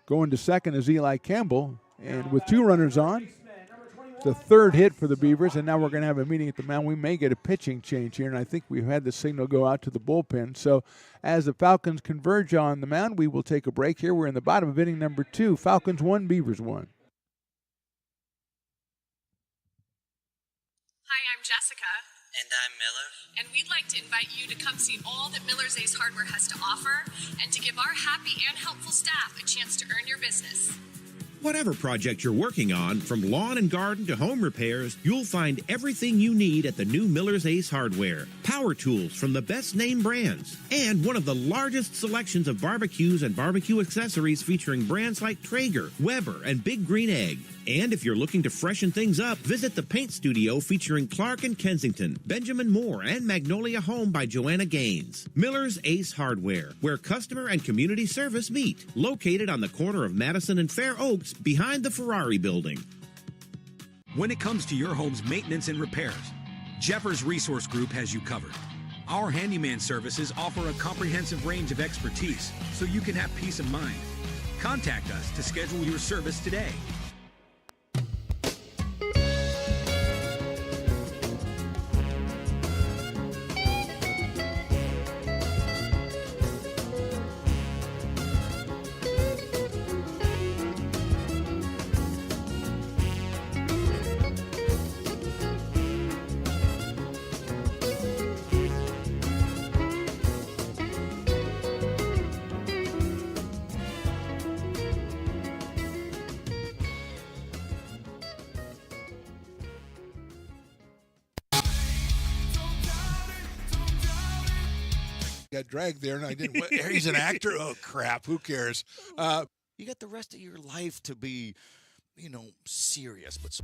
Going to second is Eli Campbell. And with two runners on, it's the third hit for the Beavers, and now we're going to have a meeting at the mound. We may get a pitching change here, and I think we've had the signal go out to the bullpen. So as the Falcons converge on the mound, we will take a break here. We're in the bottom of inning number 2. Falcons 1, Beavers 1. Hi, I'm Jessica. And I'm Miller. And we'd like to invite you to come see all that Miller's Ace Hardware has to offer and to give our happy and helpful staff a chance to earn your business. Whatever project you're working on, from lawn and garden to home repairs, you'll find everything you need at the new Miller's Ace Hardware. Power tools from the best name brands, and one of the largest selections of barbecues and barbecue accessories featuring brands like Traeger, Weber, and Big Green Egg. And if you're looking to freshen things up, visit the paint studio featuring Clark and Kensington, Benjamin Moore, and Magnolia Home by Joanna Gaines. Miller's Ace Hardware, where customer and community service meet. Located on the corner of Madison and Fair Oaks, behind the Ferrari building. When it comes to your home's maintenance and repairs, Jeffers Resource Group has you covered. Our handyman services offer a comprehensive range of expertise, so you can have peace of mind. Contact us to schedule your service today. Got dragged there, and I didn't. He's an actor. Oh crap! Who cares? You got the rest of your life to be, serious. But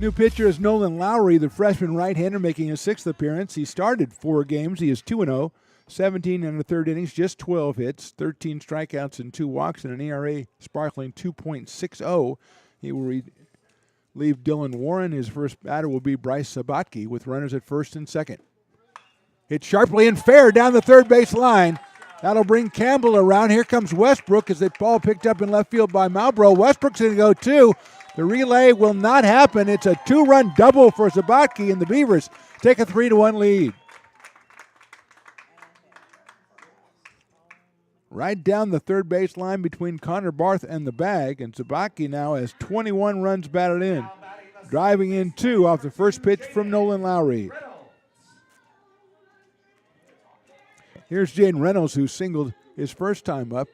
New pitcher is Nolan Lowry, the freshman right-hander, making his 6th appearance. He started 4 games. He is 2-0, 17 and a third innings, just 12 hits, 13 strikeouts and 2 walks, and an ERA sparkling 2.60. He will leave Dylan Warren. His first batter will be Bryce Sabatke with runners at first and second. Hit sharply and fair down the third base line. That'll bring Campbell around. Here comes Westbrook as the ball picked up in left field by Malbrough. Westbrook's going to go 2. The relay will not happen. It's a 2-run double for Sabatke, and the Beavers take a 3-1 lead. Right down the third base line between Connor Barth and the bag, and Sabatke now has 21 runs batted in. Driving in 2 off the first pitch from Nolan Lowry. Here's Jaden Reynolds, who singled his first time up.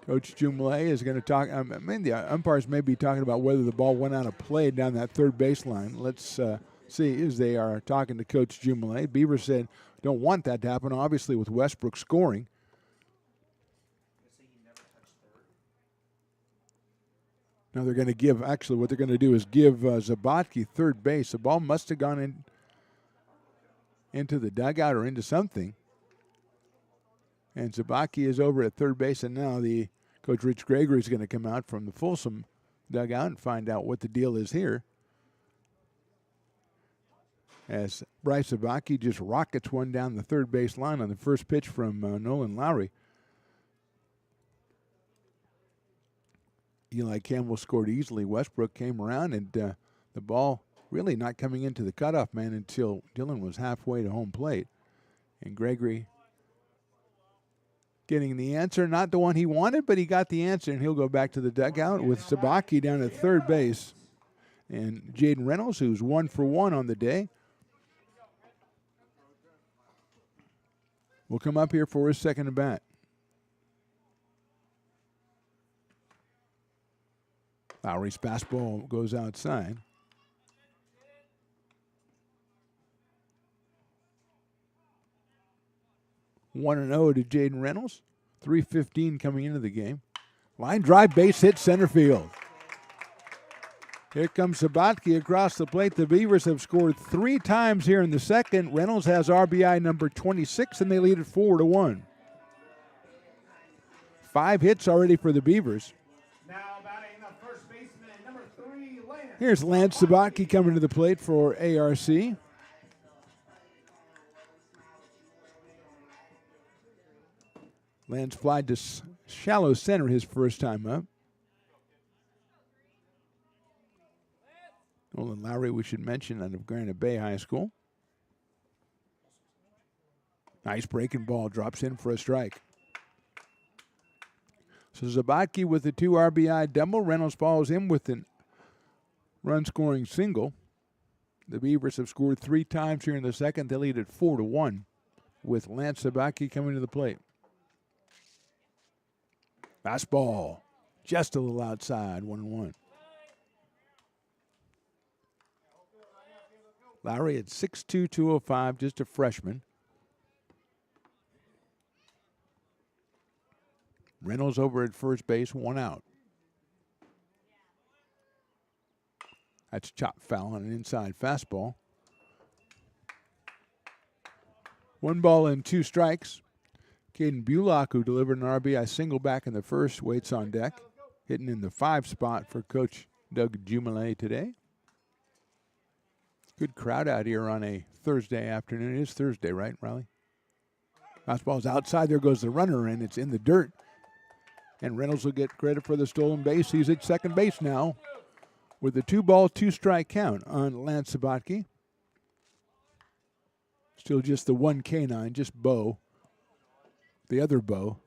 Coach Jumley is going to talk. The umpires may be talking about whether the ball went out of play down that third baseline. Let's see as they are talking to Coach Jumley. Beavers said don't want that to happen, obviously, with Westbrook scoring. Now they're going to give, actually what they're going to do is give Sabatke third base. The ball must have gone into the dugout or into something. And Sabatke is over at third base, and now the Coach Rich Gregory is going to come out from the Folsom dugout and find out what the deal is here. as Bryce Zabaki just rockets one down the third base line on the first pitch from Nolan Lowry. Eli Campbell scored easily. Westbrook came around, and the ball really not coming into the cutoff man until Dillon was halfway to home plate. And Gregory getting the answer, not the one he wanted, but he got the answer, and he'll go back to the dugout with Zabaki down at third base. And Jaden Reynolds, who's 1 for 1 on the day, will come up here for his second at bat. Lowry's fastball goes outside. 1-0 to Jaden Reynolds. 3:15 coming into the game. Line drive, base hit, center field. Here comes Sabatke across the plate. The Beavers have scored 3 times here in the second. Reynolds has RBI number 26, and they lead it 4-1. 5 hits already for the Beavers. Now batting the first baseman, number 3, Lance. Here's Lance Sabatke coming to the plate for ARC. Lance flied to shallow center his first time up. Nolan Lowry, we should mention, out of Granite Bay High School. Nice breaking ball, drops in for a strike. So Zabaki with the 2 RBI double. Reynolds follows him with a run-scoring single. The Beavers have scored 3 times here in the second. They lead at 4-1 with Lance Zabaki coming to the plate. Fastball, just a little outside, 1-1. Lowry at 6'2", 205, just a freshman. Reynolds over at first base, 1 out. That's chopped foul on an inside fastball. 1 ball and 2 strikes. Caden Bullock, who delivered an RBI single back in the first, waits on deck. Hitting in the 5 spot for Coach Doug Jumelet today. Good crowd out here on a Thursday afternoon. It is Thursday, right, Riley? Fastball's outside. There goes the runner, and it's in the dirt. And Reynolds will get credit for the stolen base. He's at second base now with a 2-ball, 2-strike count on Lance Sabatke. Still just the 1 canine, just Bo. The other Bo.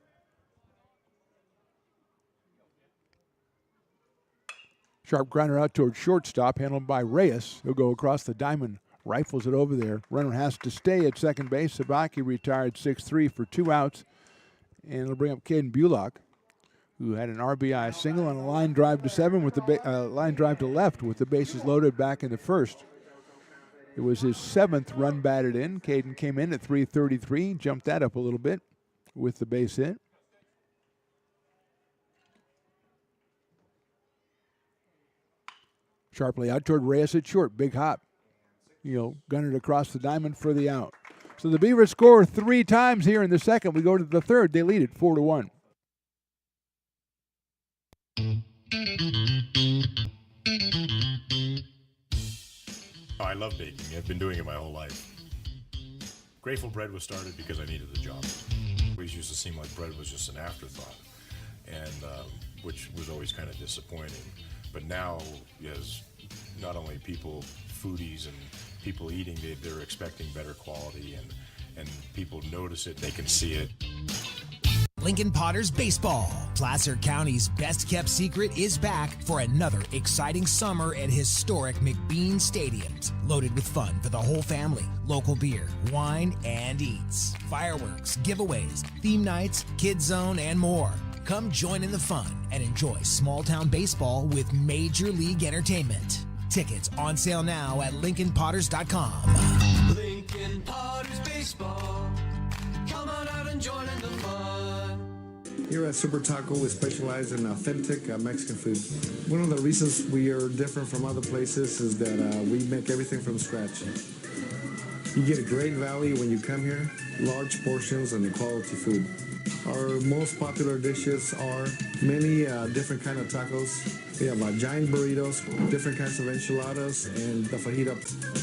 Sharp grinder out towards shortstop, handled by Reyes. He'll go across the diamond, rifles it over there. Runner has to stay at second base. Sabaki retired 6-3 for 2 outs. And it'll bring up Caden Bullock, who had an RBI single on a line drive to 7 with the line drive to left with the bases loaded back in the first. It was his 7th run batted in. Caden came in at 333, jumped that up a little bit with the base hit. Sharply out toward Reyes at short. Big hop. Gunnered across the diamond for the out. So the Beavers score 3 times here in the second. We go to the third. They lead it 4-1. Oh, I love baking. I've been doing it my whole life. Grateful Bread was started because I needed the job. It always used to seem like bread was just an afterthought, and which was always kind of disappointing. But now, as not only people, foodies and people eating, they're expecting better quality, and people notice it, they can see it. Lincoln Potters Baseball. Placer County's best-kept secret is back for another exciting summer at historic McBean Stadiums. Loaded with fun for the whole family, local beer, wine, and eats. Fireworks, giveaways, theme nights, kids zone, and more. Come join in the fun and enjoy small-town baseball with Major League Entertainment. Tickets on sale now at LincolnPotters.com. Lincoln Potters Baseball. Come on out and join in the fun. Here at Super Taco, we specialize in authentic Mexican food. One of the reasons we are different from other places is that we make everything from scratch. You get a great value when you come here, large portions and quality food. Our most popular dishes are many different kind of tacos. We have giant burritos, different kinds of enchiladas, and the fajita.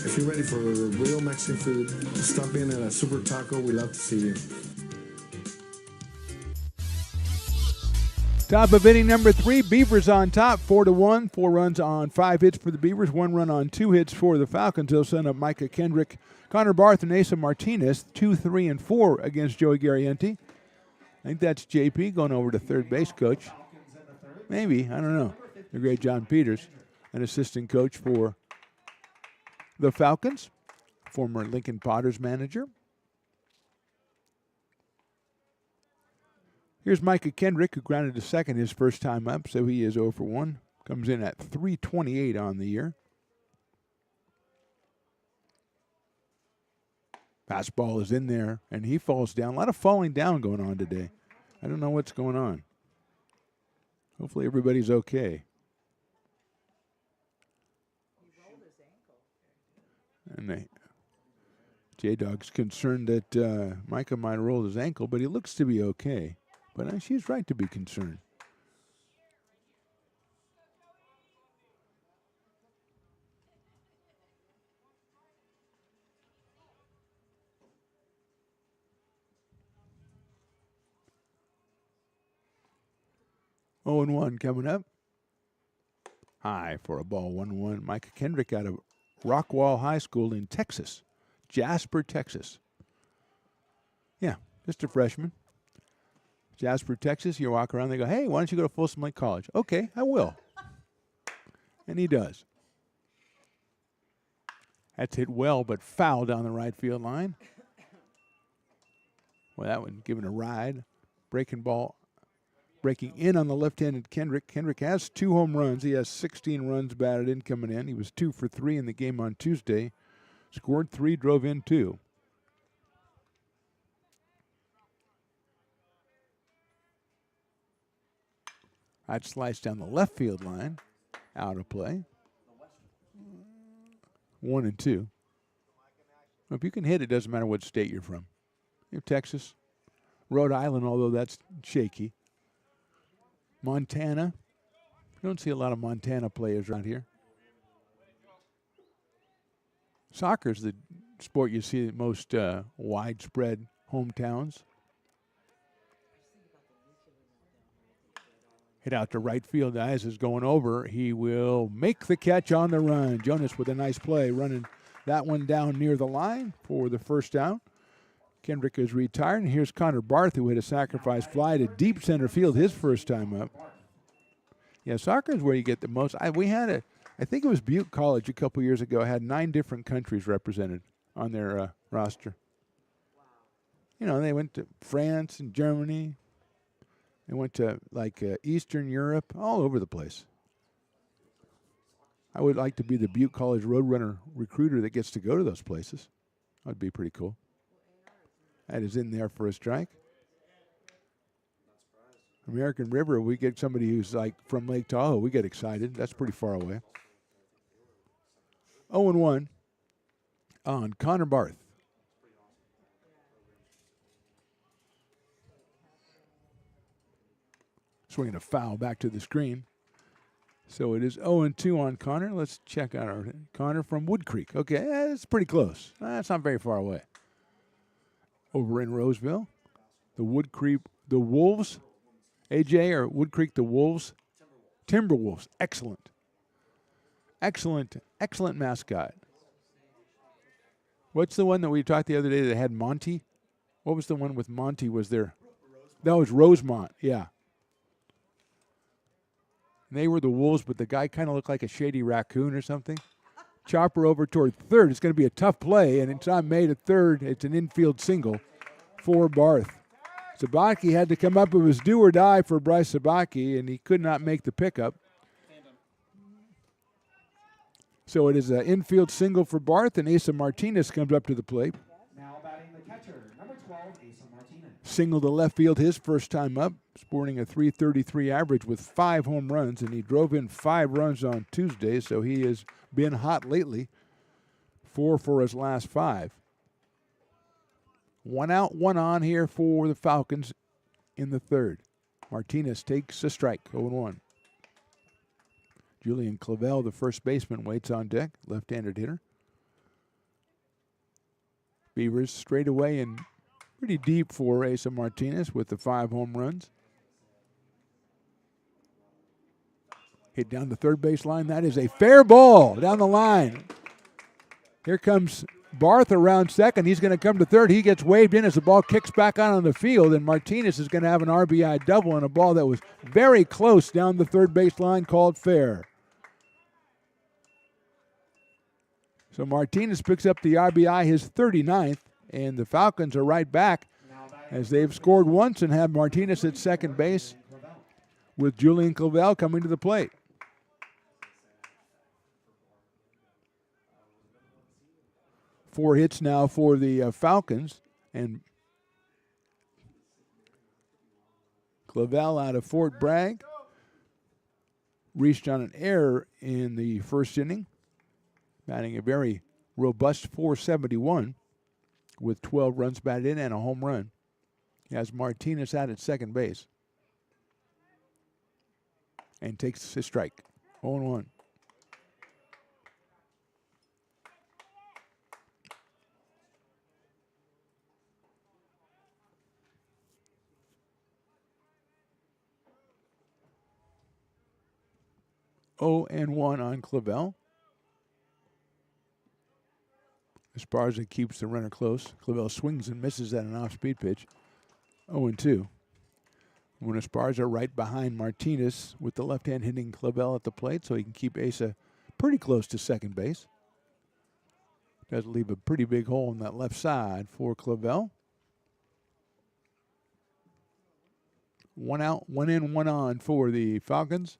If you're ready for real Mexican food, stop in at a Super Taco. We love to see you. Top of inning number 3, Beavers on top, 4-1. 4 runs on 5 hits for the Beavers, 1 run on 2 hits for the Falcons. They'll send up Micah Kendrick, Connor Barth, and Asa Martinez, 2, 3, and 4 against Joey Garrienti. I think that's JP going over to third base coach. Maybe, I don't know. The great John Peters, an assistant coach for the Falcons, former Lincoln Potters manager. Here's Micah Kendrick, who grounded to second his first time up, so he is 0 for 1. Comes in at 328 on the year. Fastball is in there, and he falls down. A lot of falling down going on today. I don't know what's going on. Hopefully everybody's okay. And J-Dog's concerned that Micah might have rolled his ankle, but he looks to be okay. But she's right to be concerned. Oh and 1 coming up. High for a ball, 1-1. Micah Kendrick out of Rockwall High School in Texas, Jasper, Texas. Yeah, just a freshman. Jasper, Texas, you walk around, they go, hey, why don't you go to Folsom Lake College? Okay, I will. And he does. That's hit well, but foul down the right field line. Well, that one given a ride. Breaking in on the left-handed Kendrick. Kendrick has 2 home runs. He has 16 runs batted in coming in. He was 2 for 3 in the game on Tuesday. Scored 3, drove in 2. I'd slice down the left field line. Out of play. 1 and 2. If you can hit, it doesn't matter what state you're from. You're Texas, Rhode Island, although that's shaky. Montana. You don't see a lot of Montana players around here. Soccer is the sport you see at most widespread hometowns. Hit out to right field. As is going over. He will make the catch on the run. Jonas with a nice play, running that one down near the line for the first down. Kendrick is retired. And here's Connor Barth, who hit a sacrifice fly to deep center field his first time up. Yeah, soccer is where you get the most. I think it was Butte College a couple years ago, had 9 different countries represented on their roster. You know, they went to France and Germany. They went to, Eastern Europe, all over the place. I would like to be the Butte College Roadrunner recruiter that gets to go to those places. That would be pretty cool. That is in there for a strike. American River, we get somebody who's from Lake Tahoe, we get excited. That's pretty far away. 0-1 on Connor Barth. Swinging a foul back to the screen. So it is 0-2 on Connor. Let's check out our Connor from Wood Creek. Okay, that's pretty close. That's not very far away. Over in Roseville, the Wolves, AJ, or Wood Creek, the Wolves? Timberwolves. Excellent. Excellent mascot. What's the one that we talked the other day that had Monty? What was the one with Monty was there? That was Rosemont, yeah. And they were the Wolves, but the guy kind of looked like a shady raccoon or something. Chopper over toward third. It's going to be a tough play, and it's not made at third. It's an infield single for Barth. Sabaki had to come up. It was do or die for Bryce Sabaki, and he could not make the pickup. So it is an infield single for Barth, and Asa Martinez comes up to the plate. Now batting the catcher, number 12, Asa Martinez. Single to left field his first time up, sporting a .333 average with 5 home runs, and he drove in 5 runs on Tuesday, so he has been hot lately. 4 for his last 5. 1 out, 1 on here for the Falcons in the third. Martinez takes a strike, 0-1. Julian Clavel, the first baseman, waits on deck, left-handed hitter. Beavers straight away and pretty deep for Asa Martinez with the 5 home runs. Hit down the third base line. That is a fair ball down the line. Here comes Barth around second. He's going to come to third. He gets waved in as the ball kicks back out on the field, and Martinez is going to have an RBI double on a ball that was very close down the third base line, called fair. So Martinez picks up the RBI, his 39th, and the Falcons are right back as they've scored once and have Martinez at second base with Julian Clavel coming to the plate. Four hits now for the Falcons, and Clavel out of Fort Bragg reached on an error in the first inning, batting a very robust .471 with 12 runs batted in and a home run. He has Martinez out at second base and takes his strike, 0-1. On Clavel. Esparza keeps the runner close. Clavel swings and misses at an off-speed pitch. 0-2. When Esparza right behind Martinez with the left hand hitting Clavel at the plate so he can keep Asa pretty close to second base. Does leave a pretty big hole in that left side for Clavel. 1 out, 1 in, 1 on for the Falcons.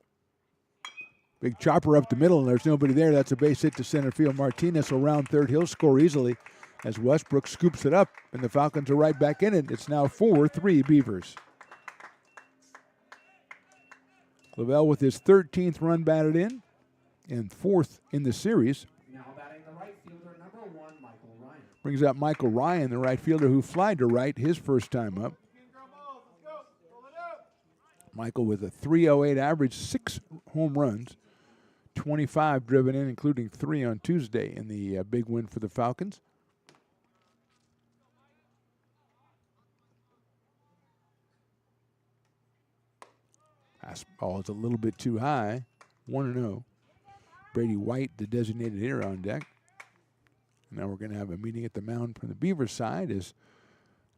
Big chopper up the middle, and there's nobody there. That's a base hit to center field. Martinez will round third. He'll score easily as Westbrook scoops it up, and the Falcons are right back in it. It's now 4-3 Beavers. Clavel with his 13th run batted in and 4th in the series. Now batting the right fielder, number 1, Michael Ryan. Brings up Michael Ryan, the right fielder who flied to right his first time up. Michael with a .308 average, 6 home runs, 25 driven in, including 3 on Tuesday in the big win for the Falcons. Fastball is a little bit too high, 1-0. Brady White, the designated hitter, on deck. Now we're going to have a meeting at the mound from the Beavers side as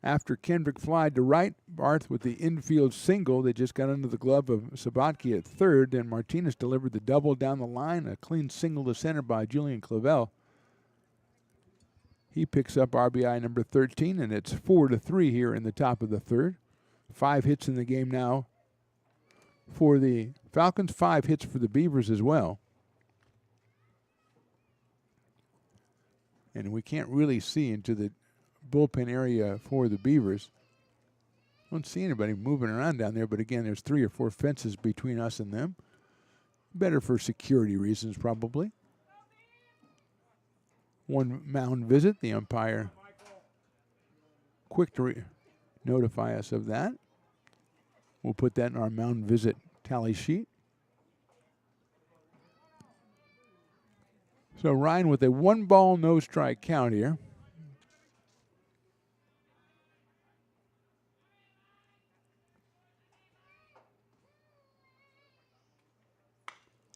after Kendrick flied to right, Barth with the infield single that just got under the glove of Sabatke at third. Then Martinez delivered the double down the line, a clean single to center by Julian Clavel. He picks up RBI number 13, and it's 4-3 here in the top of the third. 5 hits in the game now for the Falcons, 5 hits for the Beavers as well. And we can't really see into the bullpen area for the Beavers. Don't see anybody moving around down there, but again, there's 3 or 4 fences between us and them. Better for security reasons, probably. One mound visit, the umpire quick to notify us of that. We'll put that in our mound visit tally sheet. So Ryan with a 1-ball, no strike count here.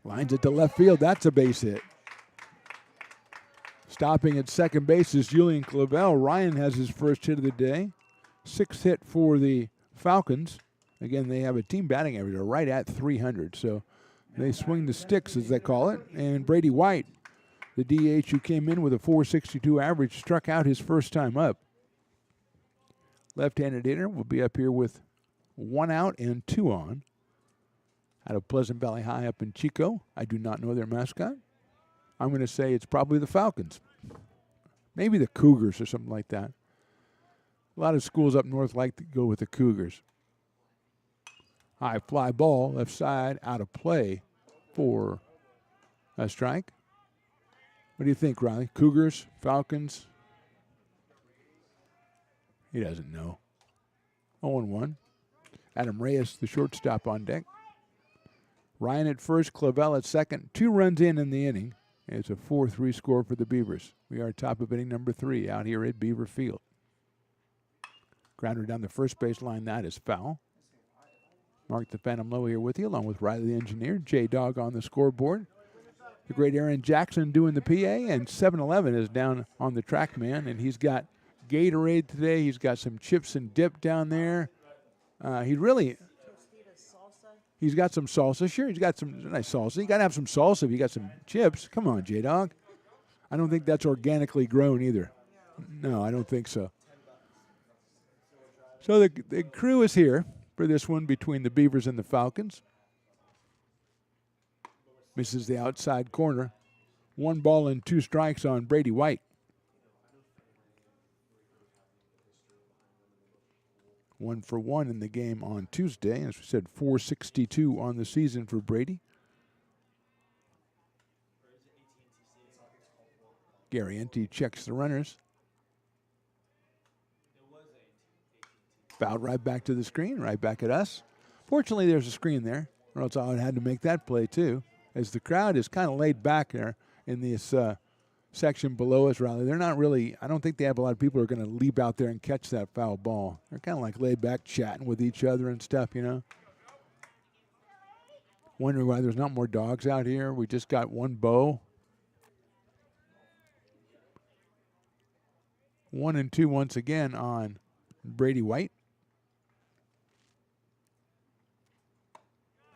Lines it to left field. That's a base hit. Stopping at second base is Julian Clavel. Ryan has his first hit of the day. 6th hit for the Falcons. Again, they have a team batting average right at 300. So they swing the sticks, as they call it. And Brady White, the DH who came in with a .462 average, struck out his first time up. Left-handed hitter will be up here with 1 out and 2 on. Out of Pleasant Valley High up in Chico. I do not know their mascot. I'm going to say it's probably the Falcons. Maybe the Cougars or something like that. A lot of schools up north like to go with the Cougars. High fly ball, left side, out of play for a strike. What do you think, Riley? Cougars, Falcons? He doesn't know. 0-1. Adam Reyes, the shortstop, on deck. Ryan at first, Clavel at second. 2 runs in the inning. It's a 4-3 score for the Beavers. We are top of inning number 3 out here at Beaver Field. Grounder down the first base line. That is foul. Mark the Phantom Low here with you, along with Riley the Engineer. J-Dog on the scoreboard. The great Aaron Jackson doing the PA, and 7-Eleven is down on the track man, and he's got Gatorade today. He's got some chips and dip down there. He's got some salsa. Sure, he's got some nice salsa. You got to have some salsa if you got some chips. Come on, J-Dog. I don't think that's organically grown either. No, I don't think so. So the crew is here for this one between the Beavers and the Falcons. Misses the outside corner. 1 ball and 2 strikes on Brady White. 1 for 1 in the game on Tuesday. As we said, 462 on the season for Brady. Garrienti checks the runners. Fouled right back to the screen, right back at us. Fortunately, there's a screen there, or else I would have had to make that play too, as the crowd is kind of laid back there in this section below us, Riley. They're not really, I don't think they have a lot of people who are going to leap out there and catch that foul ball. They're kind of like laid back chatting with each other and stuff, you know. Wondering why there's not more dogs out here. We just got 1 bow. 1-2 once again on Brady White.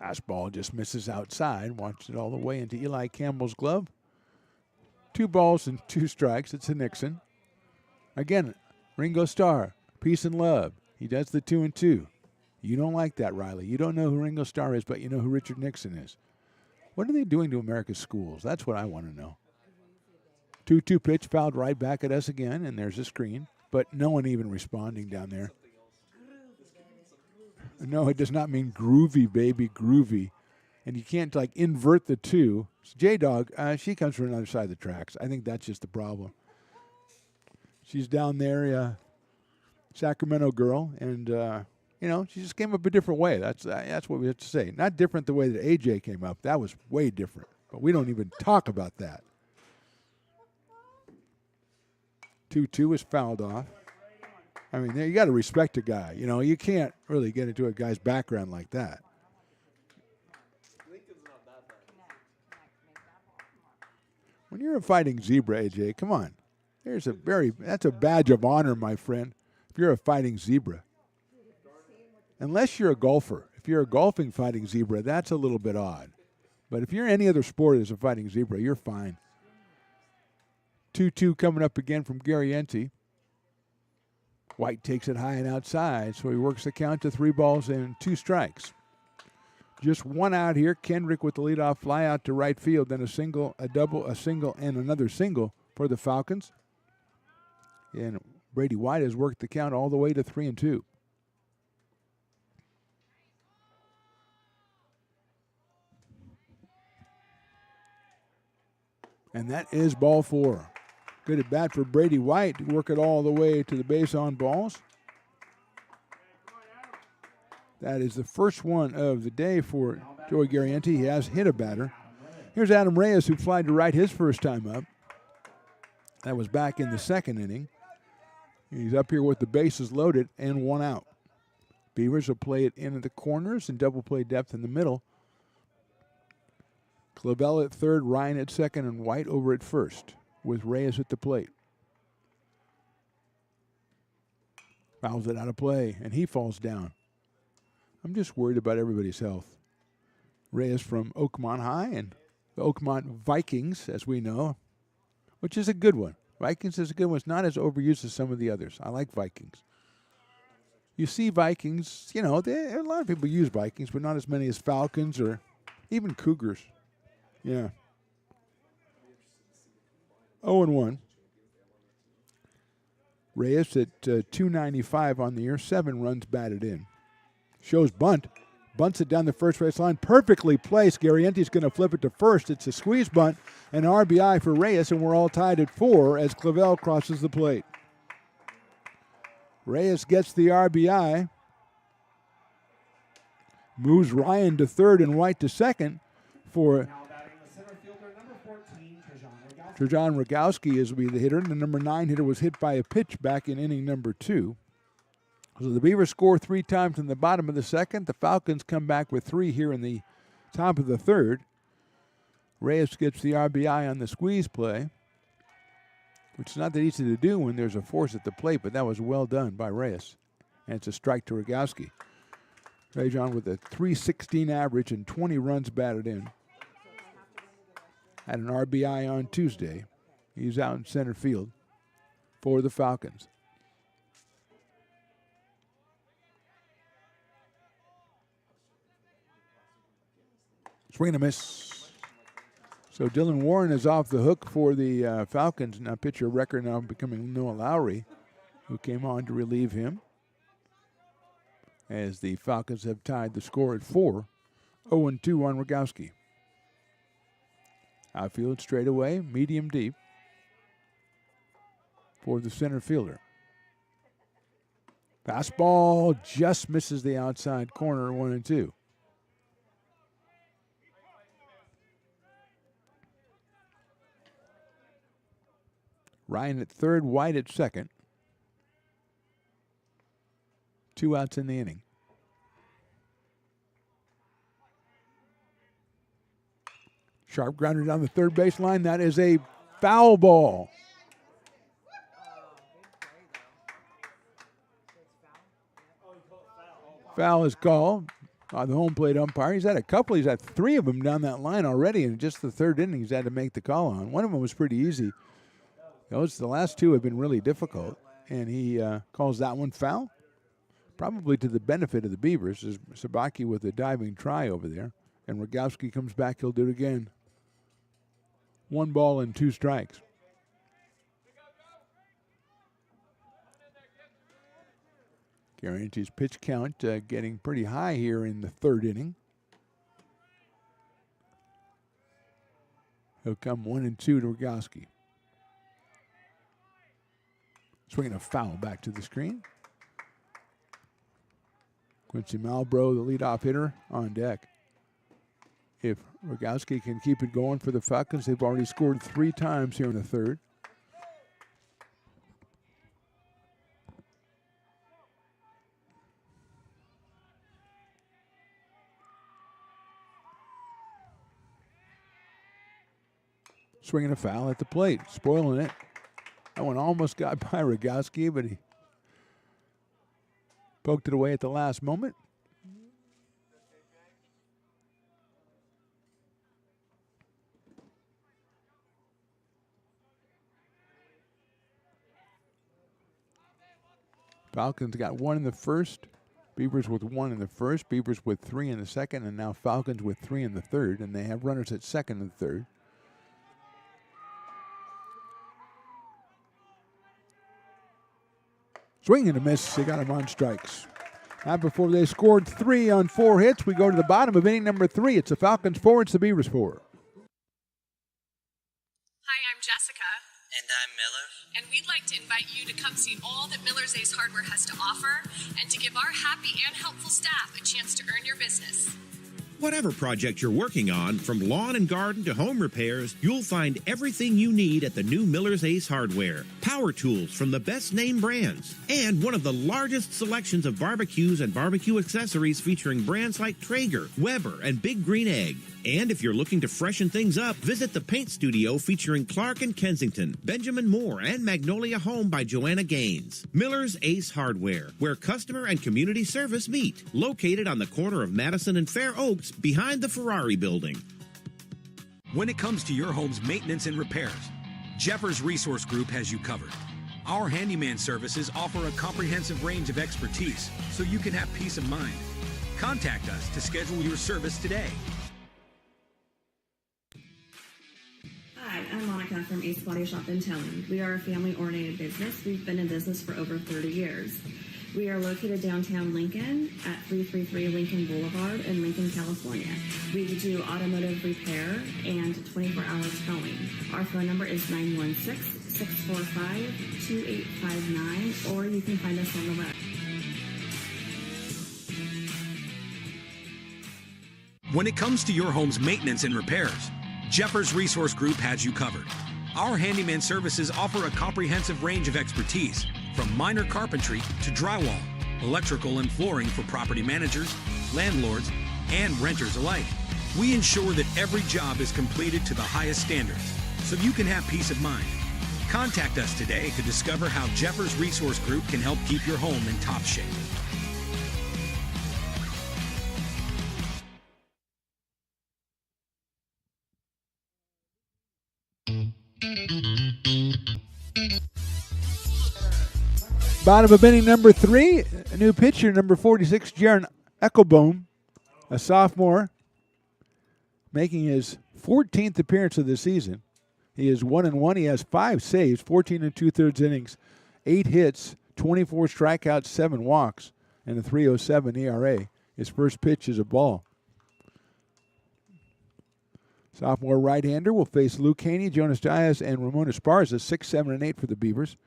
Fastball just misses outside. Watched it all the way into Eli Campbell's glove. 2 balls and 2 strikes. It's a Nixon. Again, Ringo Starr, peace and love. He does the 2-2. You don't like that, Riley. You don't know who Ringo Starr is, but you know who Richard Nixon is. What are they doing to America's schools? That's what I want to know. 2-2 pitch fouled right back at us again, and there's a screen, but no one even responding down there. No, it does not mean groovy, baby, groovy. And you can't, like, invert the 2. J-Dog, she comes from another side of the tracks. I think that's just the problem. She's down there, Sacramento girl, and, you know, she just came up a different way. That's what we have to say. Not different the way that AJ came up. That was way different. But we don't even talk about that. 2-2 is fouled off. I mean, you got to respect a guy. You know, you can't really get into a guy's background like that. When you're a fighting zebra, AJ, come on. That's a badge of honor, my friend, if you're a fighting zebra. Unless you're a golfer. If you're a golfing fighting zebra, that's a little bit odd. But if you're any other sport as a fighting zebra, you're fine. 2-2 coming up again from Garrienti. White takes it high and outside, so he works the count to 3 balls and 2 strikes. Just 1 out here. Kendrick with the leadoff fly out to right field, then a single, a double, a single, and another single for the Falcons. And Brady White has worked the count all the way to 3-2. And that is ball 4. Good at bat for Brady White to work it all the way to the base on balls. That is the first one of the day for Joey Garrienti. He has hit a batter. Here's Adam Reyes, who flied to right his first time up. That was back in the 2nd inning. He's up here with the bases loaded and 1 out. Beavers will play it in at the corners and double play depth in the middle. Clavel at 3rd, Ryan at 2nd, and White over at 1st, with Reyes at the plate. Fouls it out of play, and he falls down. I'm just worried about everybody's health. Reyes from Oakmont High and the Oakmont Vikings, as we know, which is a good one. Vikings is a good one. It's not as overused as some of the others. I like Vikings. You see Vikings, you know, a lot of people use Vikings, but not as many as Falcons or even Cougars. Yeah. 0-1. Reyes at 295 on the year, 7 runs batted in. Shows bunt. Bunts it down the first base line. Perfectly placed. Garrienti's going to flip it to first. It's a squeeze bunt, an RBI for Reyes, and we're all tied at 4 as Clavel crosses the plate. Reyes gets the RBI. Moves Ryan to third and White to second for Now batting the center fielder, number 14, Trajan Rogowski. Trajan Rogowski is the hitter. The number 9 hitter was hit by a pitch back in inning number 2. So the Beavers score 3 times in the bottom of the second. The Falcons come back with 3 here in the top of the third. Reyes gets the RBI on the squeeze play, which is not that easy to do when there's a force at the plate, but that was well done by Reyes. And it's a strike to Rogowski. Trajan with a .316 average and 20 runs batted in. Had an RBI on Tuesday. He's out in center field for the Falcons. Swing and a miss. So Dylan Warren is off the hook for the Falcons. Now pitcher record now becoming Noah Lowry, who came on to relieve him, as the Falcons have tied the score at 4. 0-2 on Rogowski. Outfield straight away, medium deep for the center fielder. Fastball just misses the outside corner, 1-2. Ryan at third, White at second. 2 outs in the inning. Sharp grounder down the third baseline. That is a foul ball. Foul is called by the home plate umpire. He's had a couple. He's had 3 of them down that line already, and just the third inning he's had to make the call on. One of them was pretty easy. The last 2 have been really difficult, and he calls that one foul. Probably to the benefit of the Beavers, is Sabaki with a diving try over there. And Rogowski comes back, he'll do it again. 1 ball and 2 strikes. Guarantees pitch count getting pretty high here in the third inning. He'll come 1-2 to Rogowski. Swinging a foul back to the screen. Quincy Malbrough, the leadoff hitter, on deck. If Rogowski can keep it going for the Falcons, they've already scored 3 times here in the third. Swinging a foul at the plate, spoiling it. That one almost got by Rogowski, but he poked it away at the last moment. Falcons got 1 in the first. Beavers with 1 in the first. Beavers with 3 in the second. And now Falcons with 3 in the third. And they have runners at second and third. Swing and a miss. They got him on strikes. Now before they scored 3 on 4 hits, we go to the bottom of inning number 3. It's the Falcons 4, it's the Beavers 4. Hi, I'm Jessica. And I'm Miller. And we'd like to invite you to come see all that Miller's Ace Hardware has to offer and to give our happy and helpful staff a chance to earn your business. Whatever project you're working on, from lawn and garden to home repairs, you'll find everything you need at the new Miller's Ace Hardware. Power tools from the best name brands, and one of the largest selections of barbecues and barbecue accessories featuring brands like Traeger, Weber, and Big Green Egg. And if you're looking to freshen things up, visit the paint studio featuring Clark and Kensington, Benjamin Moore, and Magnolia Home by Joanna Gaines. Miller's Ace Hardware, where customer and community service meet. Located on the corner of Madison and Fair Oaks, behind the Ferrari building. When it comes to your home's maintenance and repairs, Jeffers Resource Group has you covered. Our handyman services offer a comprehensive range of expertise, so you can have peace of mind. Contact us to schedule your service today. Hi, I'm Monica from Ace Body Shop and Towing. We are a family-oriented business. We've been in business for over 30 years. We are located downtown Lincoln at 333 Lincoln Boulevard in Lincoln, California. We do automotive repair and 24-hour towing. Our phone number is 645-2859, or you can find us on the web. When it comes to your home's maintenance and repairs, Jeffers Resource Group has you covered. Our handyman services offer a comprehensive range of expertise, from minor carpentry to drywall, electrical and flooring for property managers, landlords, and renters alike. We ensure that every job is completed to the highest standards, so you can have peace of mind. Contact us today to discover how Jeffers Resource Group can help keep your home in top shape. Bottom of inning number 3, a new pitcher, number 46, Jaron Eckelboom, a sophomore, making his 14th appearance of the season. He is 1-1. He has 5 saves, 14 2/3 innings, 8 hits, 24 strikeouts, 7 walks, and a 3.07 ERA. His first pitch is a ball. Sophomore right-hander will face Luke Haney, Jonas Diaz, and Ramon Esparza, 6, 7, and 8 for the Beavers.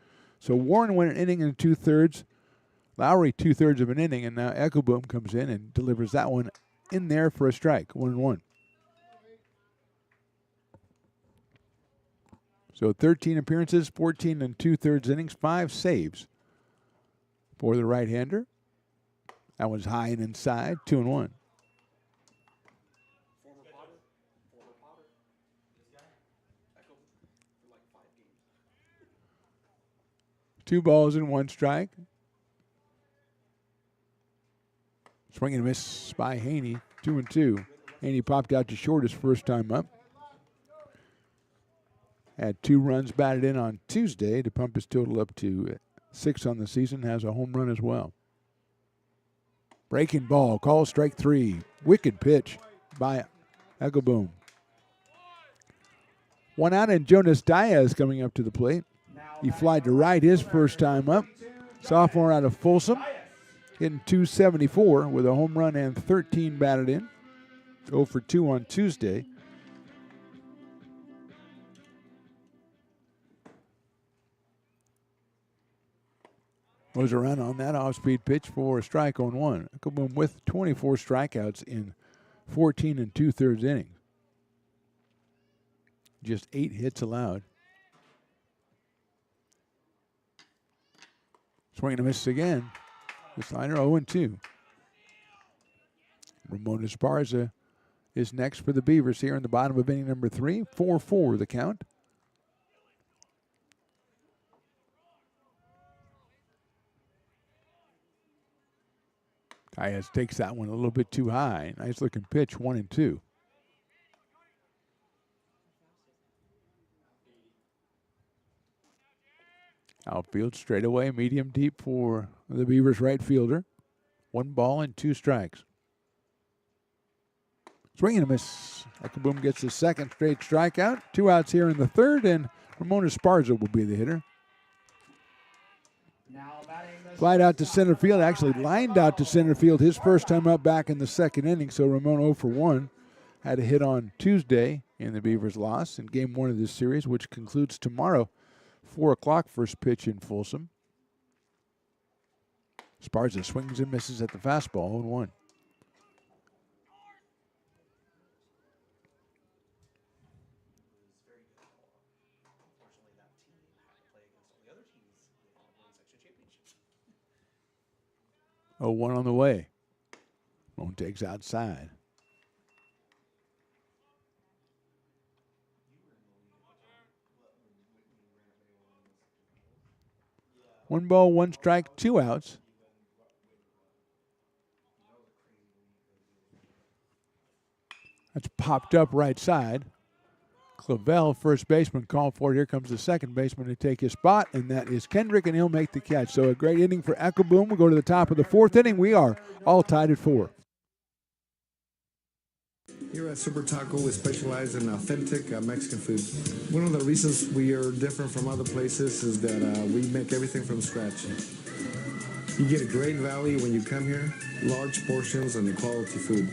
So Warren went an inning and 2/3. Lowry 2/3 of an inning, and now Eckelboom comes in and delivers that one in there for a strike, 1-1. So 13 appearances, 14 2/3 innings, 5 saves for the right-hander. That one's high and inside, 2-1. Two balls and 1 strike. Swing and miss by Haney, 2-2. Haney popped out to short his first time up. Had 2 runs batted in on Tuesday to pump his total up to 6 on the season. Has a home run as well. Breaking ball, call strike 3. Wicked pitch by Eckelboom. 1 out, and Jonas Diaz coming up to the plate. He flied to right his first time up. Sophomore out of Folsom, hitting .274 with a home run and 13 batted in. 0 for 2 on Tuesday. Was a run on that off-speed pitch for a strike on 1. Eckelboom with 24 strikeouts in 14 2/3 innings. Just 8 hits allowed. Swing and a miss again. The slider 0-2. Ramon Esparza is next for the Beavers here in the bottom of inning number 3. 4-4 the count. Diaz takes that one a little bit too high. Nice looking pitch, 1-2. Outfield straightaway, medium deep for the Beavers right fielder. 1 ball and 2 strikes. Swing and a miss. Eckelboom gets his second straight strikeout. 2 outs here in the third, and Ramon Esparza will be the hitter. Flied out to center field, actually lined out to center field his first time up back in the second inning, so Ramon 0 for 1. Had a hit on Tuesday in the Beavers' loss in game 1 of this series, which concludes tomorrow. 4 o'clock first pitch in Folsom. Esparza swings and misses at the fastball, 0-1. Oh, 1 on the way. Lone takes outside. One ball, 1 strike, 2 outs. That's popped up right side. Clavel, first baseman, called for it. Here comes the second baseman to take his spot, and that is Kendrick, and he'll make the catch. So a great inning for Eckelboom. We go to the top of the 4th inning. We are all tied at 4. Here at Super Taco, we specialize in authentic Mexican food. One of the reasons we are different from other places is that we make everything from scratch. You get a great value when you come here, large portions and quality food.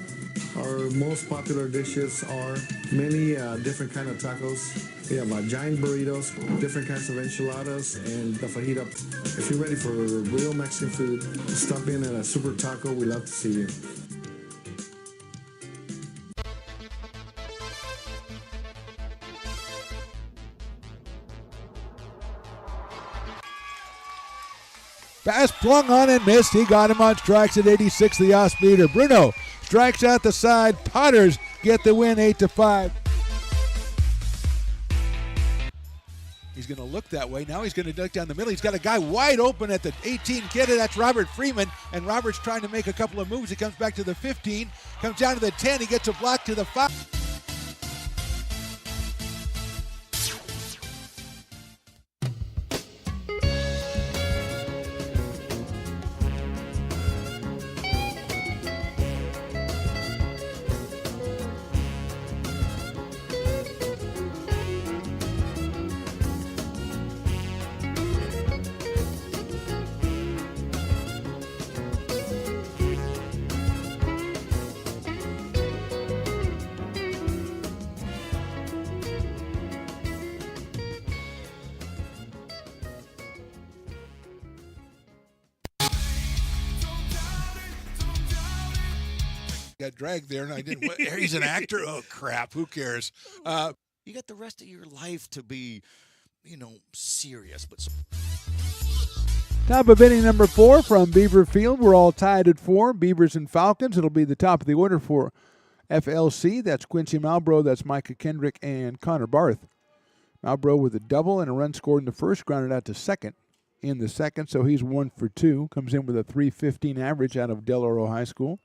Our most popular dishes are many different kind of tacos. We have giant burritos, different kinds of enchiladas, and the fajita. If you're ready for real Mexican food, stop in at a Super Taco. We love to see you. Pass flung on and missed. He got him on strikes at 86, the off-speeder. Bruno strikes out the side. Potters get the win 8-5. He's going to look that way. Now he's going to duck down the middle. He's got a guy wide open at the 18 kid. That's Robert Freeman. And Robert's trying to make a couple of moves. He comes back to the 15, comes down to the 10. He gets a block to the 5. Got dragged there, and I didn't. He's an actor. Oh crap! Who cares? You got the rest of your life to be, serious. But Top of inning number 4 from Beaver Field. We're all tied at 4. Beavers and Falcons. It'll be the top of the order for FLC. That's Quincy Malbrough. That's Micah Kendrick and Connor Barth. Malbrough with a double and a run scored in the first, grounded out to second in the second, so he's 1 for 2. Comes in with a .315 average out of Del Oro High School.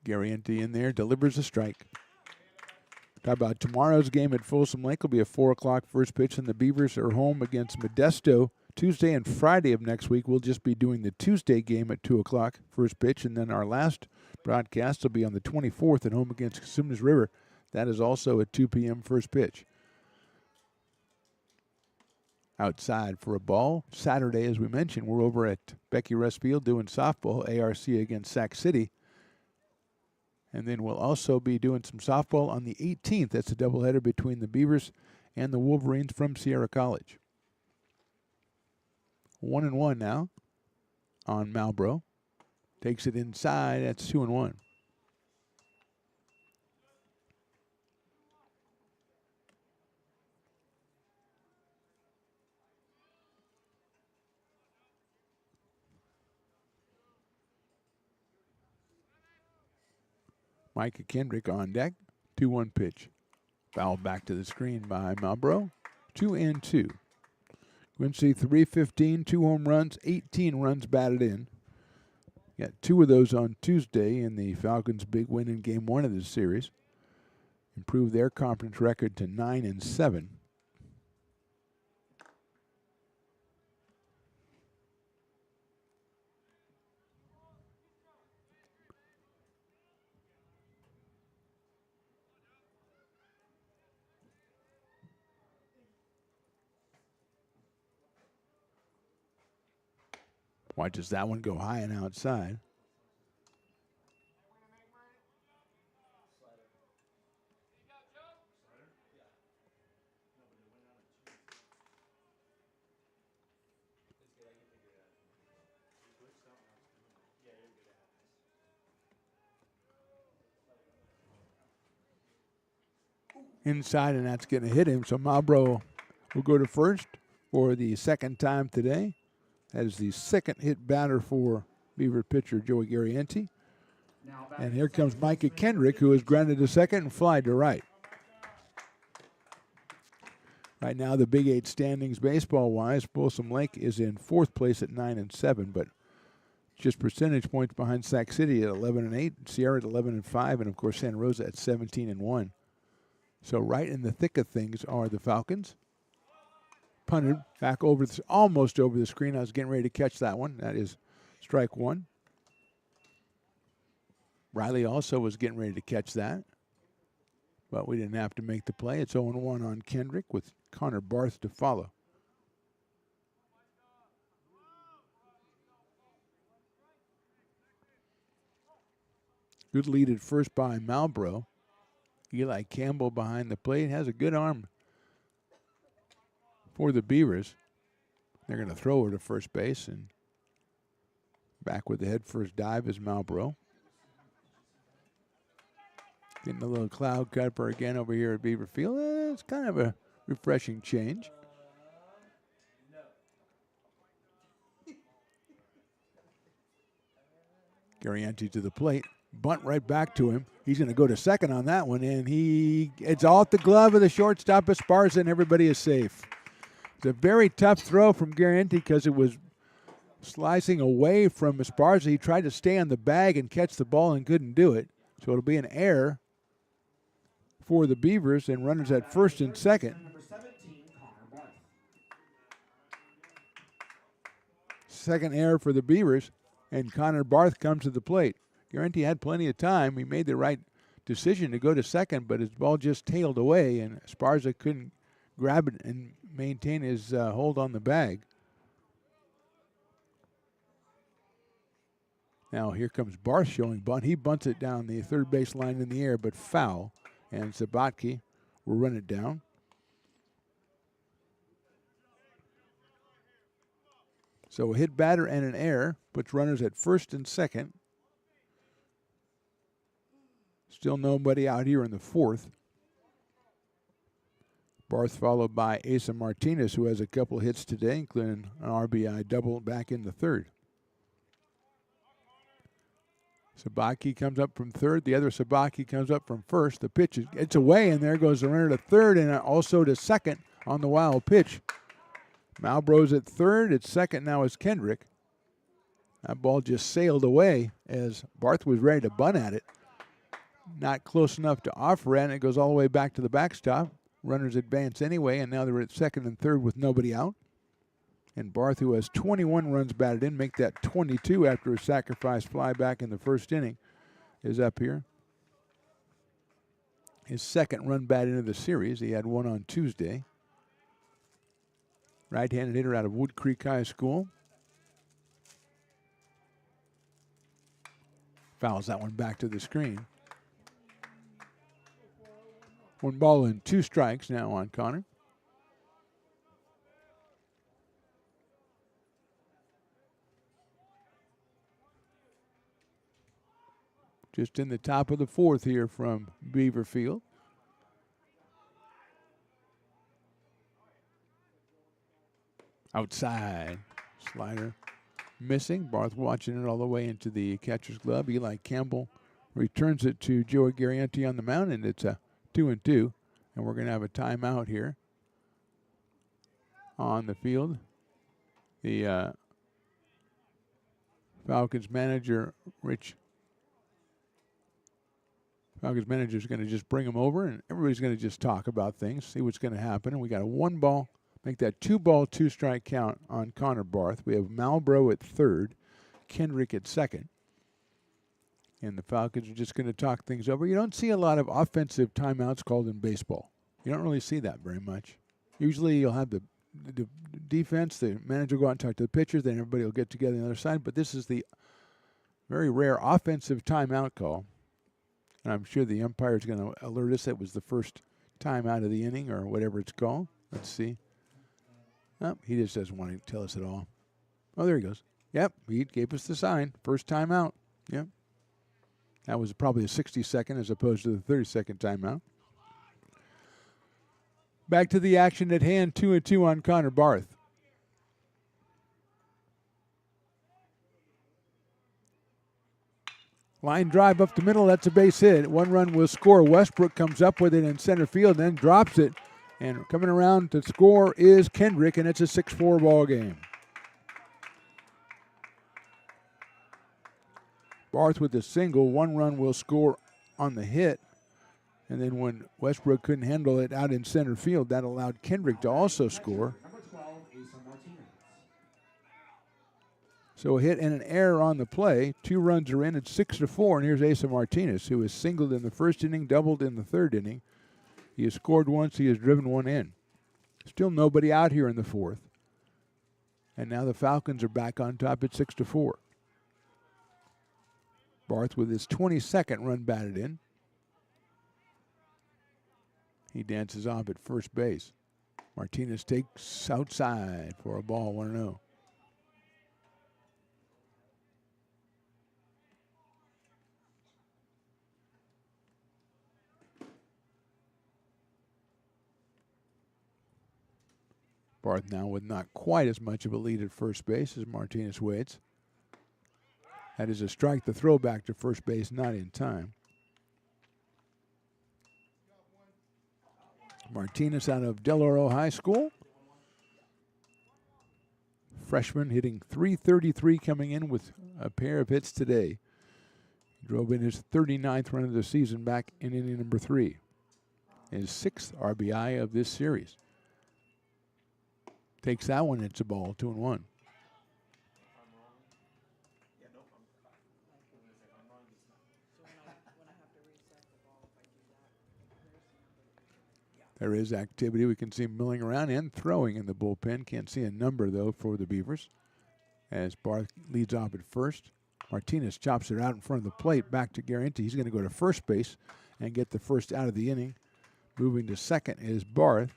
Garriente in there, delivers a strike. Talk about tomorrow's game at Folsom Lake. Will be a 4 o'clock first pitch, and the Beavers are home against Modesto Tuesday and Friday of next week. We'll just be doing the Tuesday game at 2 o'clock first pitch, and then our last broadcast will be on the 24th at home against Cosumnes River. That is also at 2 p.m. first pitch. Outside for a ball. Saturday, as we mentioned, we're over at Becky Russ Field doing softball, ARC against Sac City. And then we'll also be doing some softball on the 18th. That's a doubleheader between the Beavers and the Wolverines from Sierra College. 1-1 now on Malbrough. Takes it inside. That's 2-1. Micah Kendrick on deck. 2-1 pitch. Foul back to the screen by Malbrough. 2-2. Quincy 315, 2 home runs, 18 runs batted in. Got 2 of those on Tuesday in the Falcons' big win in Game 1 of this series. Improved their conference record to 9-7. Watches that one go high and outside. Inside, and that's going to hit him. So Malbrough will go to first for the second time today. That is the second hit batter for Beaver pitcher Joey Garriente. And here comes Micah Kendrick, who has grounded to second and fly to right. Right now, the Big 8 standings baseball-wise, Folsom Lake is in 4th place at 9-7, but just percentage points behind Sac City at 11-8, Sierra at 11-5, and of course Santa Rosa at 17-1. So right in the thick of things are the Falcons. Punted back over, almost over the screen. I was getting ready to catch that one. That is strike 1. Riley also was getting ready to catch that. but we didn't have to make the play. It's 0-1 on Kendrick with Connor Barth to follow. Good lead at first by Malbrough. Eli Campbell behind the plate has a good arm for the Beavers. They're going to throw her to first base, and back with the head first dive is Malbrough. Getting a little cloud cover again over here at Beaver Field. It's kind of a refreshing change. Garrienti to the plate. Bunt right back to him. He's going to go to second on that one, and it's off the glove of the shortstop Esparza, and everybody is safe. It's a very tough throw from Garrienti because it was slicing away from Esparza. He tried to stay on the bag and catch the ball and couldn't do it. So it'll be an error for the Beavers, and runners at first and second. Second error for the Beavers, and Connor Barth comes to the plate. Garrienti had plenty of time. He made the right decision to go to second, but his ball just tailed away, and Esparza couldn't grab it and maintain his hold on the bag. Now here comes Barth showing bunt. He bunts it down the third base line in the air, but foul, and Sabatke will run it down. So a hit batter and an error puts runners at first and second. Still nobody out here in the fourth. Barth followed by Asa Martinez, who has a couple hits today, including an RBI double back in the third. Sabaki comes up from third. The other Sabaki comes up from first. The pitch it's away, and there goes the runner to third and also to second on the wild pitch. Malbrough's at third. At second now is Kendrick. That ball just sailed away as Barth was ready to bunt at it. Not close enough to offer it, and it goes all the way back to the backstop. Runners advance anyway, and now they're at second and third with nobody out. And Barth, who has 21 runs batted in, make that 22 after a sacrifice fly back in the first inning, is up here. His second run batted into the series. He had one on Tuesday. Right-handed hitter out of Wood Creek High School. Fouls that one back to the screen. 1 ball and 2 strikes now on Connor. Just in the top of the fourth here from Beaver Field. Outside. Slider missing. Barth watching it all the way into the catcher's glove. Eli Campbell returns it to Joey Garrienti on the mound, and it's a 2-2. And we're going to have a timeout here on the field. The Falcons manager, Falcons manager is going to just bring them over, and everybody's going to just talk about things, see what's going to happen. And we got a 1 ball, make that 2 ball, 2 strike count on Connor Barth. We have Malbrough at third, Kendrick at second. And the Falcons are just going to talk things over. You don't see a lot of offensive timeouts called in baseball. You don't really see that very much. Usually you'll have the defense, the manager will go out and talk to the pitchers, then everybody will get together on the other side. But this is the very rare offensive timeout call. And I'm sure the umpire is going to alert us that it was the first time out of the inning or whatever it's called. Let's see. Oh, he just doesn't want to tell us at all. Oh, there he goes. Yep, he gave us the sign. First time out. Yep. That was probably a 60-second as opposed to the 30-second timeout. Back to the action at hand, 2-2 on Connor Barth. Line drive up the middle, that's a base hit. 1 run will score. Westbrook comes up with it in center field, then drops it. And coming around to score is Kendrick, and it's a 6-4 ball game. Barth with a single. 1 run will score on the hit. And then when Westbrook couldn't handle it out in center field, that allowed Kendrick to also score. So a hit and an error on the play. 2 runs are in. It's 6-4, and here's Asa Martinez, who is singled in the first inning, doubled in the third inning. He has scored once. He has driven one in. Still nobody out here in the fourth. And now the Falcons are back on top at 6-4. Barth with his 22nd run batted in. He dances off at first base. Martinez takes outside for a ball, 1-0. Barth now with not quite as much of a lead at first base as Martinez waits. That is a strike. The throw back to first base, not in time. Martinez out of Del Oro High School. Freshman hitting .333, coming in with a pair of hits today. Drove in his 39th run of the season back in inning number 3. His 6th RBI of this series. Takes that one, it's a ball, 2-1. There is activity. We can see him milling around and throwing in the bullpen. Can't see a number, though, for the Beavers. As Barth leads off at first. Martinez chops it out in front of the plate. Back to Guarente. He's going to go to first base and get the first out of the inning. Moving to second is Barth.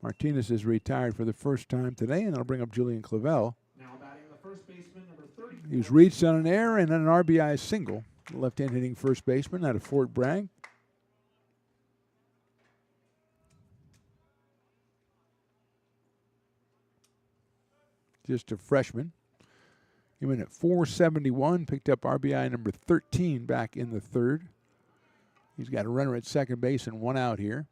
Martinez is retired for the first time today, and that'll bring up Julian Clavel. Now batting the first baseman, number 30. He was reached on an error and an RBI single. The left-hand hitting first baseman out of Fort Bragg. Just a freshman. He went at .471, picked up RBI number 13 back in the third. He's got a runner at second base and one out here.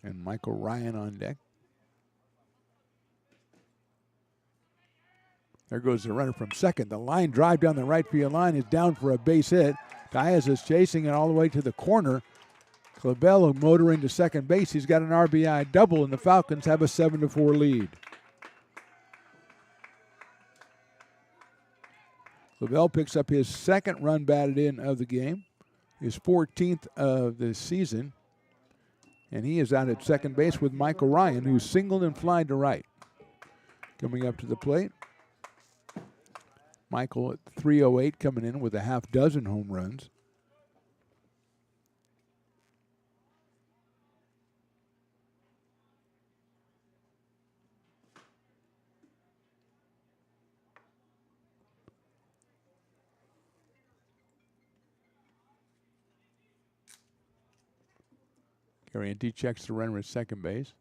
And Michael Ryan on deck. There goes the runner from second. The line drive down the right field line is down for a base hit. Diaz is chasing it all the way to the corner. Clavel motoring to second base. He's got an RBI double, and the Falcons have a 7-4 lead. Clavel picks up his second run batted in of the game, his 14th of the season, and he is out at second base with Michael Ryan, who's singled and flied to right. Coming up to the plate, Michael at .308 coming in with a half dozen home runs. Guarente checks the runner at second base.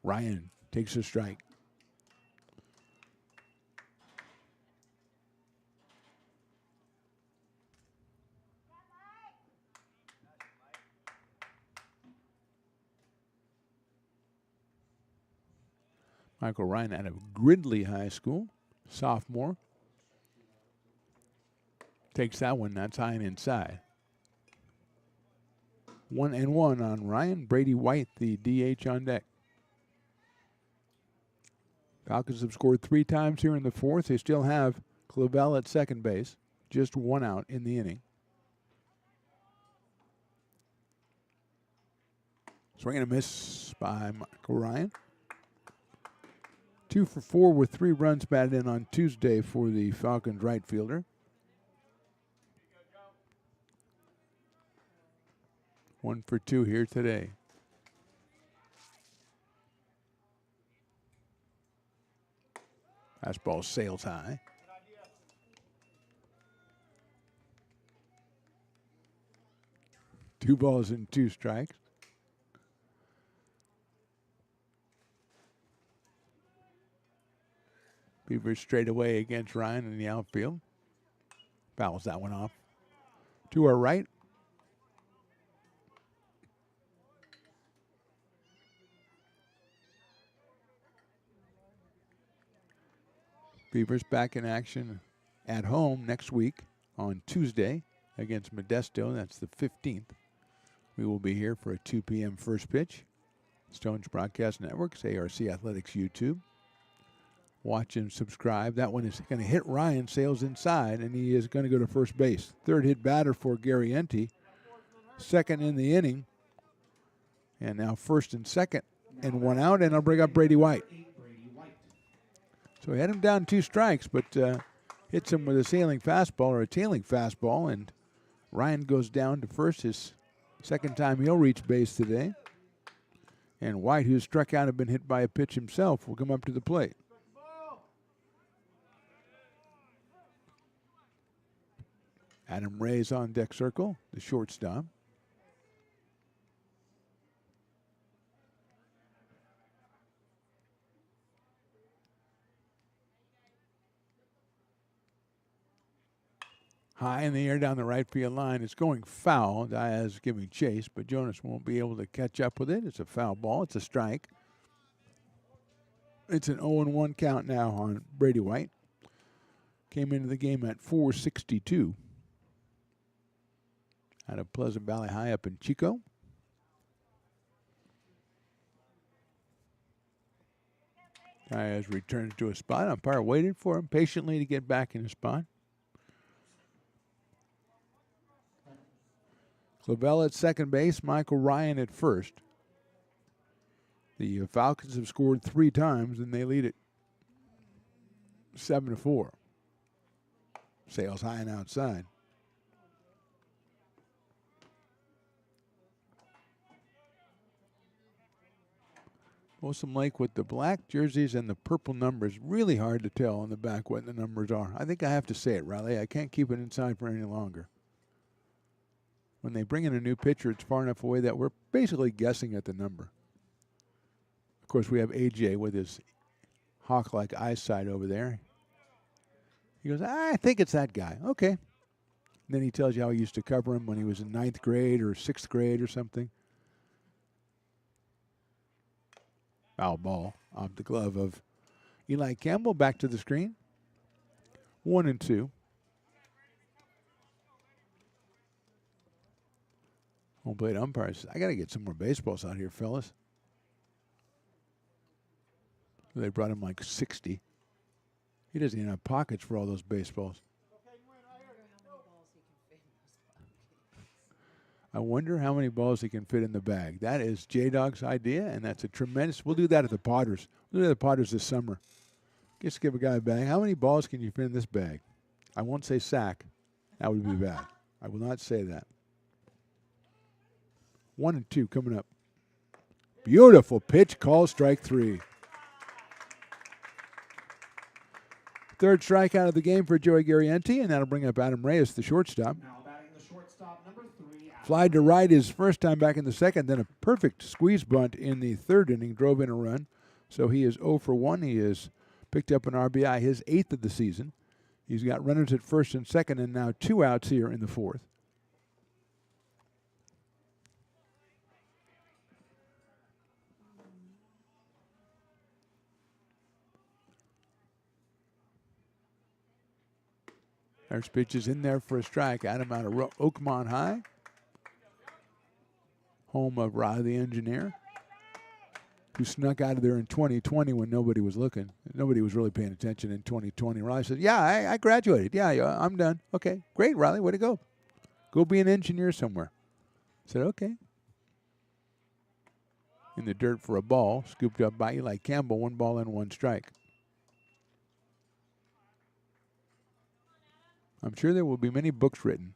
Ryan takes a strike. Michael Ryan out of Gridley High School, sophomore. Takes that one, that's high and inside. 1-1 on Ryan. Brady White, the DH, on deck. Falcons have scored 3 times here in the fourth. They still have Clavel at second base. Just one out in the inning. Swing and a miss by Michael Ryan. 2 for 4 with 3 runs batted in on Tuesday for the Falcons right fielder. 1 for 2 here today. Fastball sails high. Two balls and 2 strikes. Beavers straight away against Ryan in the outfield. Fouls that one off. To our right. Beavers back in action at home next week on Tuesday against Modesto. That's the 15th. We will be here for a 2 p.m. first pitch. Stones Broadcast Networks, ARC Athletics YouTube. Watch and subscribe. That one is going to hit Ryan, sails inside, and he is going to go to first base. Third hit batter for Guarente. second in the inning. And now first and second and one out, and I'll bring up Brady White. So he had him down 2 strikes, but hits him with a tailing fastball, and Ryan goes down to first, his second time he'll reach base today. And White, who's struck out and been hit by a pitch himself, will come up to the plate. Adam Ray's on deck circle, the shortstop. High in the air down the right field line. It's going foul. Diaz giving chase, but Jonas won't be able to catch up with it. It's a foul ball. It's a strike. It's an 0-1 count now on Brady White. Came into the game at 462. Out of Pleasant Valley High up in Chico. Diaz returns to a spot. Umpire waited for him patiently to get back in his spot. Clavel at second base, Michael Ryan at first. The Falcons have scored 3 times, and they lead it 7-4. Sails high and outside. Folsom Lake with the black jerseys and the purple numbers. Really hard to tell on the back what the numbers are. I think I have to say it, Riley. I can't keep it inside for any longer. When they bring in a new pitcher, it's far enough away that we're basically guessing at the number. Of course, we have AJ with his hawk-like eyesight over there. He goes, I think it's that guy. Okay. And then he tells you how he used to cover him when he was in 9th grade or 6th grade or something. Foul ball off the glove of Eli Campbell. Back to the screen. 1-2. Home plate umpires. I got to get some more baseballs out here, fellas. They brought him like 60. He doesn't even have pockets for all those baseballs. I wonder how many balls he can fit in the bag. That is J-Dog's idea, and that's a tremendous. We'll do that at the Potters. We'll do that at the Potters this summer. Just give a guy a bag. How many balls can you fit in this bag? I won't say sack. That would be bad. I will not say that. 1-2 coming up. Beautiful pitch, call, strike 3. Third strikeout of the game for Joey Garrienti, and that'll bring up Adam Reyes, the shortstop. Now batting the shortstop, number 3. Flied to right his first time back in the second, then a perfect squeeze bunt in the third inning, drove in a run. So he is 0 for 1. He has picked up an RBI, his 8th of the season. He's got runners at first and second, and now 2 outs here in the fourth. First pitch is in there for a strike. Adam out of Oakmont High. Home of Rod the Engineer, who snuck out of there in 2020 when nobody was looking. Nobody was really paying attention in 2020. Riley said, yeah, I graduated. Yeah, I'm done. Okay, great, Riley. Way to go. Go be an engineer somewhere. I said, okay. In the dirt for a ball, scooped up by Eli Campbell, 1 ball and 1 strike. I'm sure there will be many books written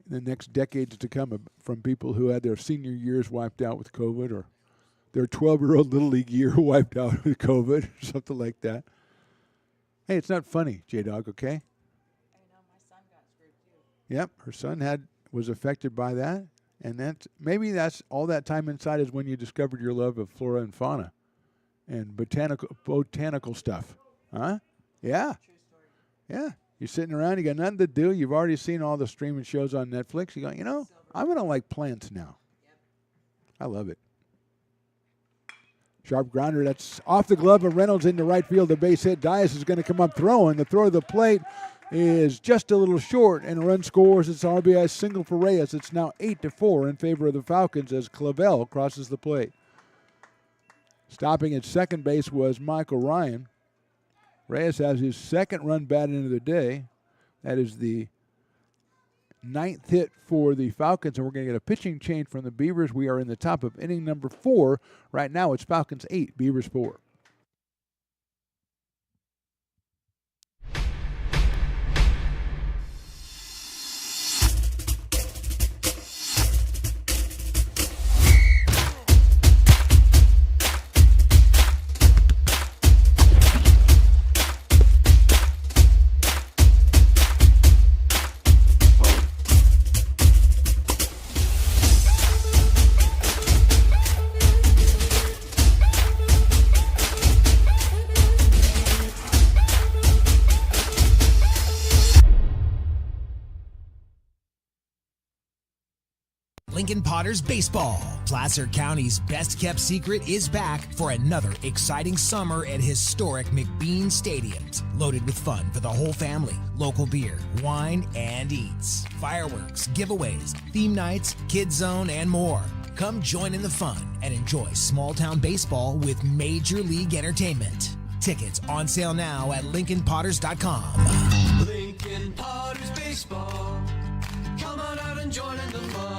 in the next decades to come from people who had their senior years wiped out with COVID, or their 12-year-old Little League year wiped out with COVID, or something like that. Hey, it's not funny, J-Dog, okay? I know, my son got screwed too. Yep, her son was affected by that, and maybe that's all that time inside is when you discovered your love of flora and fauna and botanical stuff. Huh? Yeah. True story. Yeah. You're sitting around, you got nothing to do. You've already seen all the streaming shows on Netflix. You go, I'm going to like plants now. I love it. Sharp grounder, that's off the glove of Reynolds into right field. The base hit. Dias is going to come up throwing. The throw to the plate is just a little short, and a run scores. It's RBI single for Reyes. It's now 8-4 in favor of the Falcons as Clavel crosses the plate. Stopping at second base was Michael Ryan. Reyes has his second run batted into the day. That is the ninth hit for the Falcons, and we're going to get a pitching change from the Beavers. We are in the top of inning number 4. Right now it's Falcons 8, Beavers 4. Lincoln Potters Baseball. Placer County's best-kept secret is back for another exciting summer at historic McBean Stadiums. Loaded with fun for the whole family. Local beer, wine, and eats. Fireworks, giveaways, theme nights, kids zone, and more. Come join in the fun and enjoy small-town baseball with Major League Entertainment. Tickets on sale now at LincolnPotters.com. Lincoln Potters Baseball. Come on out and join in the fun.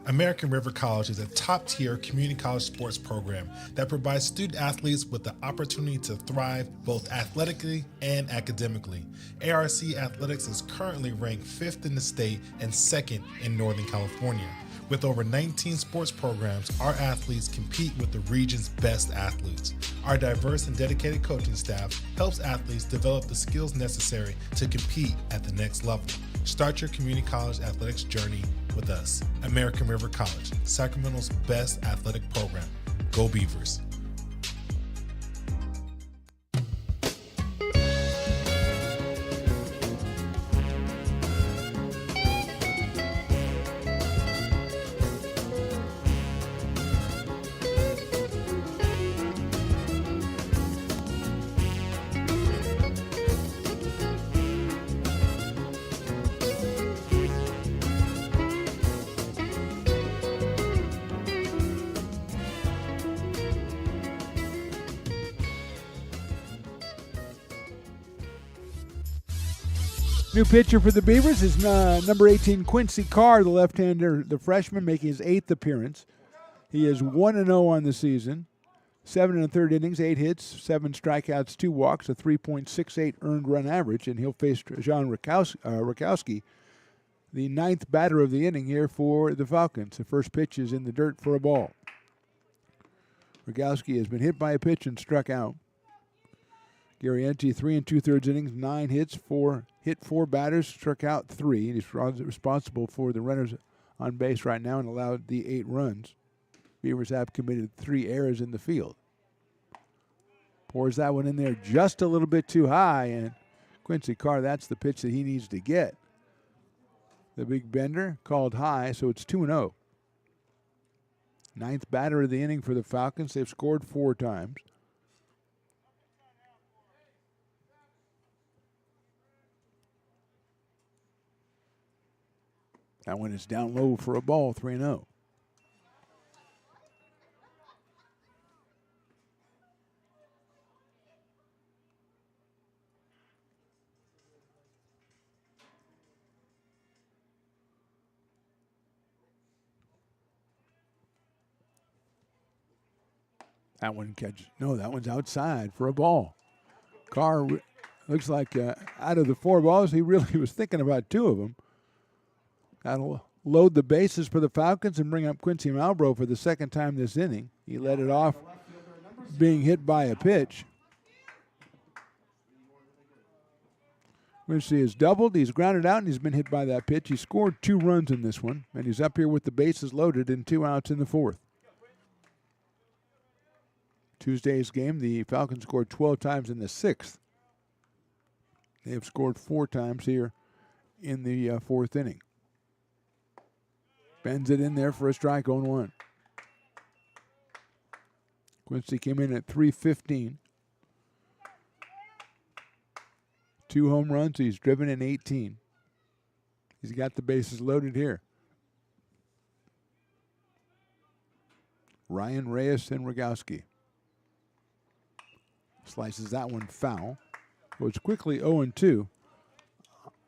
American River College is a top-tier community college sports program that provides student athletes with the opportunity to thrive both athletically and academically. ARC Athletics is currently ranked 5th in the state and 2nd in Northern California. With over 19 sports programs, our athletes compete with the region's best athletes. Our diverse and dedicated coaching staff helps athletes develop the skills necessary to compete at the next level. Start your community college athletics journey with us. American River College, Sacramento's best athletic program. Go Beavers. New pitcher for the Beavers is number 18, Quincy Carr, the left-hander, the freshman, making his 8th appearance. He is 1-0 on the season, 7 1/3 innings, 8 hits, 7 strikeouts, 2 walks, a 3.68 earned run average, and he'll face John Rakowski, the 9th batter of the inning here for the Falcons. The first pitch is in the dirt for a ball. Rakowski has been hit by a pitch and struck out. Garrienti, 3 2/3 innings, 9 hits, hit 4 batters, struck out 3. He's responsible for the runners on base right now and allowed the 8 runs. Beavers have committed 3 errors in the field. Pours that one in there just a little bit too high, and Quincy Carr, that's the pitch that he needs to get. The big bender called high, so it's 2-0. 9th batter of the inning for the Falcons. They've scored 4 times. That one is down low for a ball, 3-0. That one catches. No, that one's outside for a ball. Carr looks like out of the 4 balls, he really was thinking about 2 of them. That'll load the bases for the Falcons and bring up Quincy Malbrough for the 2nd time this inning. He led it off being hit by a pitch. Quincy has doubled, he's grounded out, and he's been hit by that pitch. He scored 2 runs in this one, and he's up here with the bases loaded and 2 outs in the 4th. Tuesday's game, the Falcons scored 12 times in the 6th. They have scored 4 times here in the 4th inning. Bends it in there for a strike, 0-1. Quincy came in at .315. 2 home runs. He's driven in 18. He's got the bases loaded here. Ryan, Reyes, and Rogowski. Slices that one foul. Goes quickly 0-2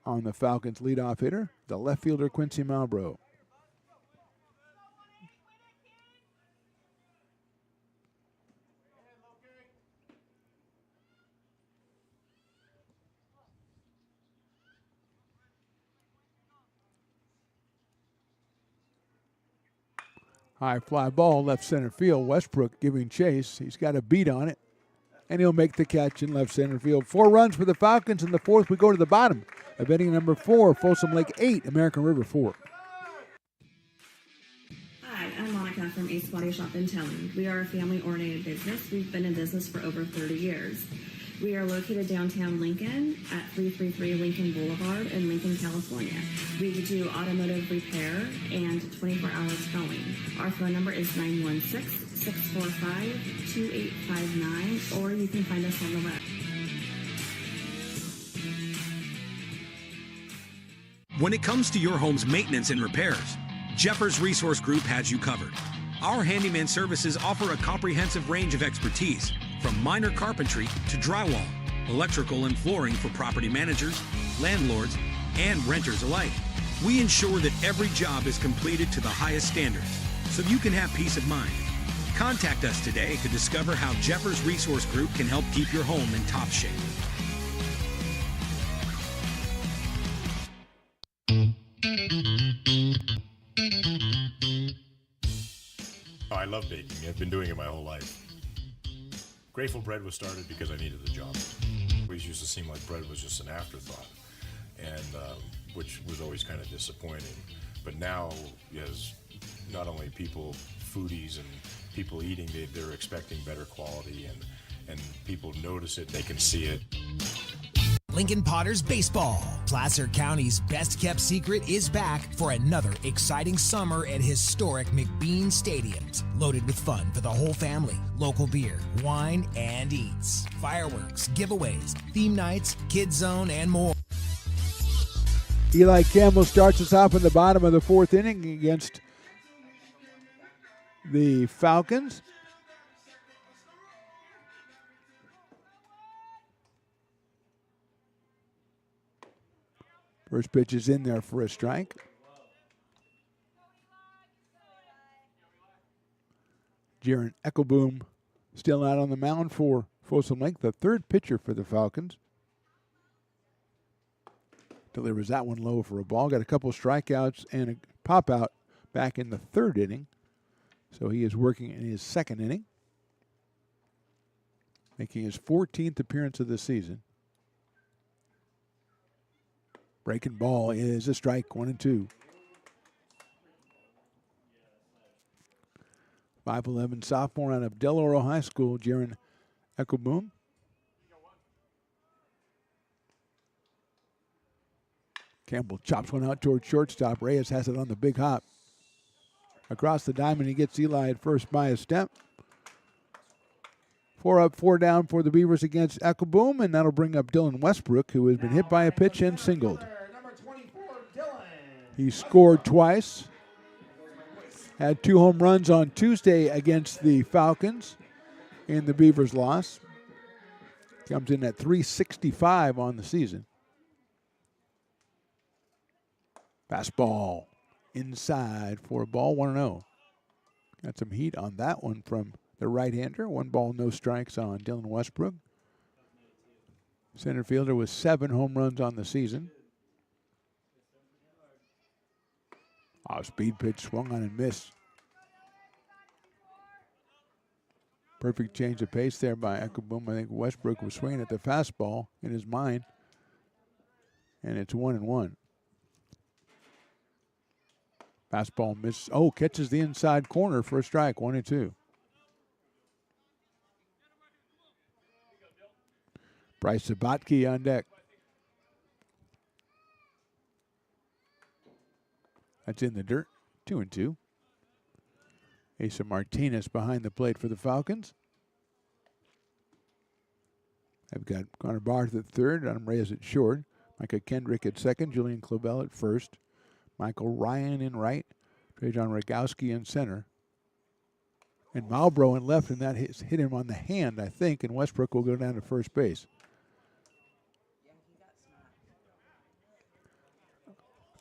on the Falcons' leadoff hitter, the left fielder Quincy Malbrough. High fly ball, left center field. Westbrook giving chase. He's got a beat on it, and he'll make the catch in left center field. 4 runs for the Falcons. In the fourth, we go to the bottom of inning number 4. Folsom Lake 8, American River 4. Hi, I'm Monica from Ace Body Shop and Towing. We are a family-oriented business. We've been in business for over 30 years. We are located downtown Lincoln at 333 Lincoln Boulevard in Lincoln, California. We do automotive repair and 24-hour towing. Our phone number is 916-645-2859, or you can find us on the web. When it comes to your home's maintenance and repairs, Jeffers Resource Group has you covered. Our handyman services offer a comprehensive range of expertise, from minor carpentry to drywall, electrical and flooring for property managers, landlords, and renters alike. We ensure that every job is completed to the highest standards, so you can have peace of mind. Contact us today to discover how Jeffers Resource Group can help keep your home in top shape. Oh, I love baking. I've been doing it my whole life. Grateful Bread was started because I needed the job. It always used to seem like bread was just an afterthought, and which was always kind of disappointing. But now, as not only people, foodies and people eating, they're expecting better quality, and people notice it, they can see it. Lincoln Potters Baseball. Placer County's best-kept secret is back for another exciting summer at historic McBean Stadiums. Loaded with fun for the whole family, local beer, wine, and eats. Fireworks, giveaways, theme nights, kids zone, and more. Eli Campbell starts us off in the bottom of the 4th inning against the Falcons. First pitch is in there for a strike. Jaron Eckelboom still out on the mound for Folsom Lake, the 3rd pitcher for the Falcons. Delivers that one low for a ball. Got a couple strikeouts and a pop out back in the 3rd inning. So he is working in his 2nd inning, making his 14th appearance of the season. Breaking ball is a strike, 1-2. 5'11" sophomore out of Del Oro High School, Jaron Eckelboom. Campbell chops one out towards shortstop. Reyes has it on the big hop. Across the diamond, he gets Eli at first by a step. 4 up, 4 down for the Beavers against Eckelboom, and that'll bring up Dylan Westbrook, who has been hit by a pitch and singled. He scored twice. Had 2 home runs on Tuesday against the Falcons in the Beavers' loss. Comes in at .365 on the season. Fastball inside for a ball, 1-0. Got some heat on that one from the right-hander. 1 ball, no strikes on Dylan Westbrook. Center fielder with 7 home runs on the season. Speed pitch swung on and missed. Perfect change of pace there by Eckelboom. I think Westbrook was swinging at the fastball in his mind. And it's 1-1. Fastball misses. Catches the inside corner for a strike. 1-2. Bryce Sabatke on deck. That's in the dirt. 2-2. Asa Martinez behind the plate for the Falcons. I've got Connor Barth at third, Adam Reyes at short, Micah Kendrick at second, Julian Clobell at first, Michael Ryan in right, Trajan Rogowski in center, and Malbrough in left, and that hit him on the hand, I think, and Westbrook will go down to first base.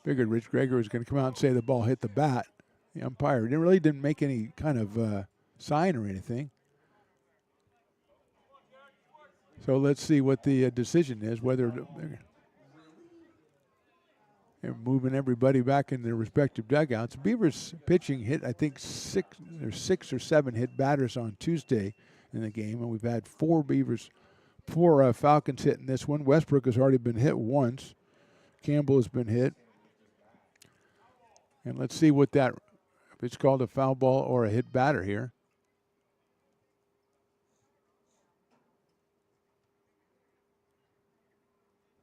Figured Rich Greger was going to come out and say the ball hit the bat. The umpire didn't make any kind of sign or anything. So let's see what the decision is, whether they're moving everybody back in their respective dugouts. Beavers pitching hit, I think, six or seven hit batters on Tuesday in the game, and we've had four Falcons hit in this one. Westbrook has already been hit once. Campbell has been hit. And let's see what if it's called a foul ball or a hit batter here.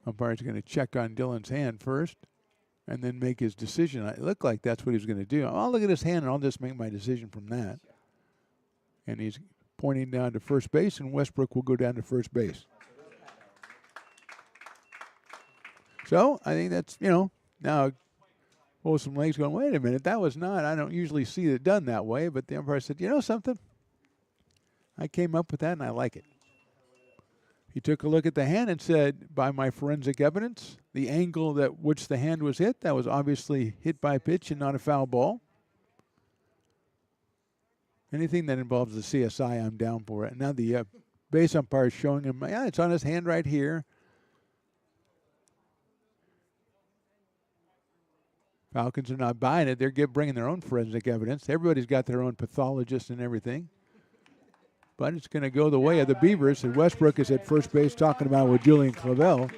Umpire's going to check on Dylan's hand first and then make his decision. It looked like that's what he was going to do. I'll look at his hand and I'll just make my decision from that. And he's pointing down to first base, and Westbrook will go down to first base. So I think that's, now Folsom Lake's going, wait a minute, that was not, I don't usually see it done that way, but the umpire said, you know something? I came up with that and I like it. He took a look at the hand and said, by my forensic evidence, the angle at which the hand was hit, that was obviously hit by pitch and not a foul ball. Anything that involves the CSI, I'm down for it. Now the base umpire is showing him, it's on his hand right here. Falcons are not buying it. They're bringing their own forensic evidence. Everybody's got their own pathologist and everything. But it's going to go the way of the Beavers. And Westbrook is at first base talking about with Julian Clavel.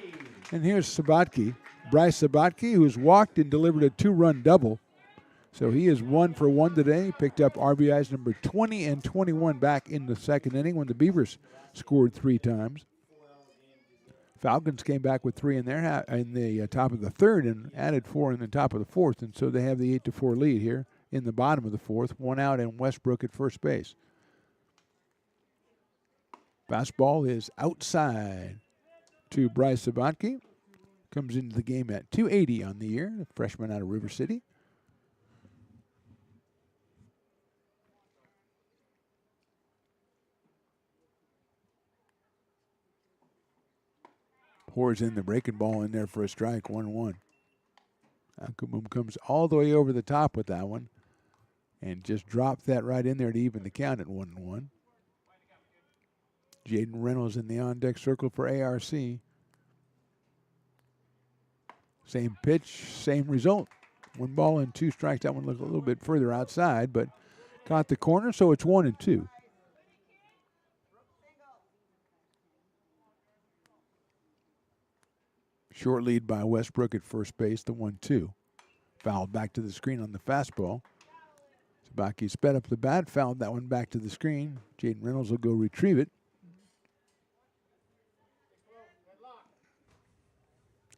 And here's Sabatke, Bryce Sabatke, who's walked and delivered a 2-run double. So he is 1 for 1 today. Picked up RBIs number 20 and 21 back in the second inning when the Beavers scored 3 times. Falcons came back with 3 in the top of the third and added 4 in the top of the fourth. And so they have the 8-4 lead here in the bottom of the fourth. 1 out and Westbrook at first base. Fastball is outside to Bryce Sabatke. Comes into the game at 280 on the year, the freshman out of River City. Pours in the breaking ball in there for a strike, 1-1. Alkaboom comes all the way over the top with that one and just dropped that right in there to even the count at 1-1. Jaden Reynolds in the on-deck circle for ARC. Same pitch, same result. 1 ball and 2 strikes. That one looked a little bit further outside, but caught the corner, so it's 1-2. Short lead by Westbrook at first base, the 1-2. Fouled back to the screen on the fastball. Sabaki sped up the bat, fouled that one back to the screen. Jaden Reynolds will go retrieve it.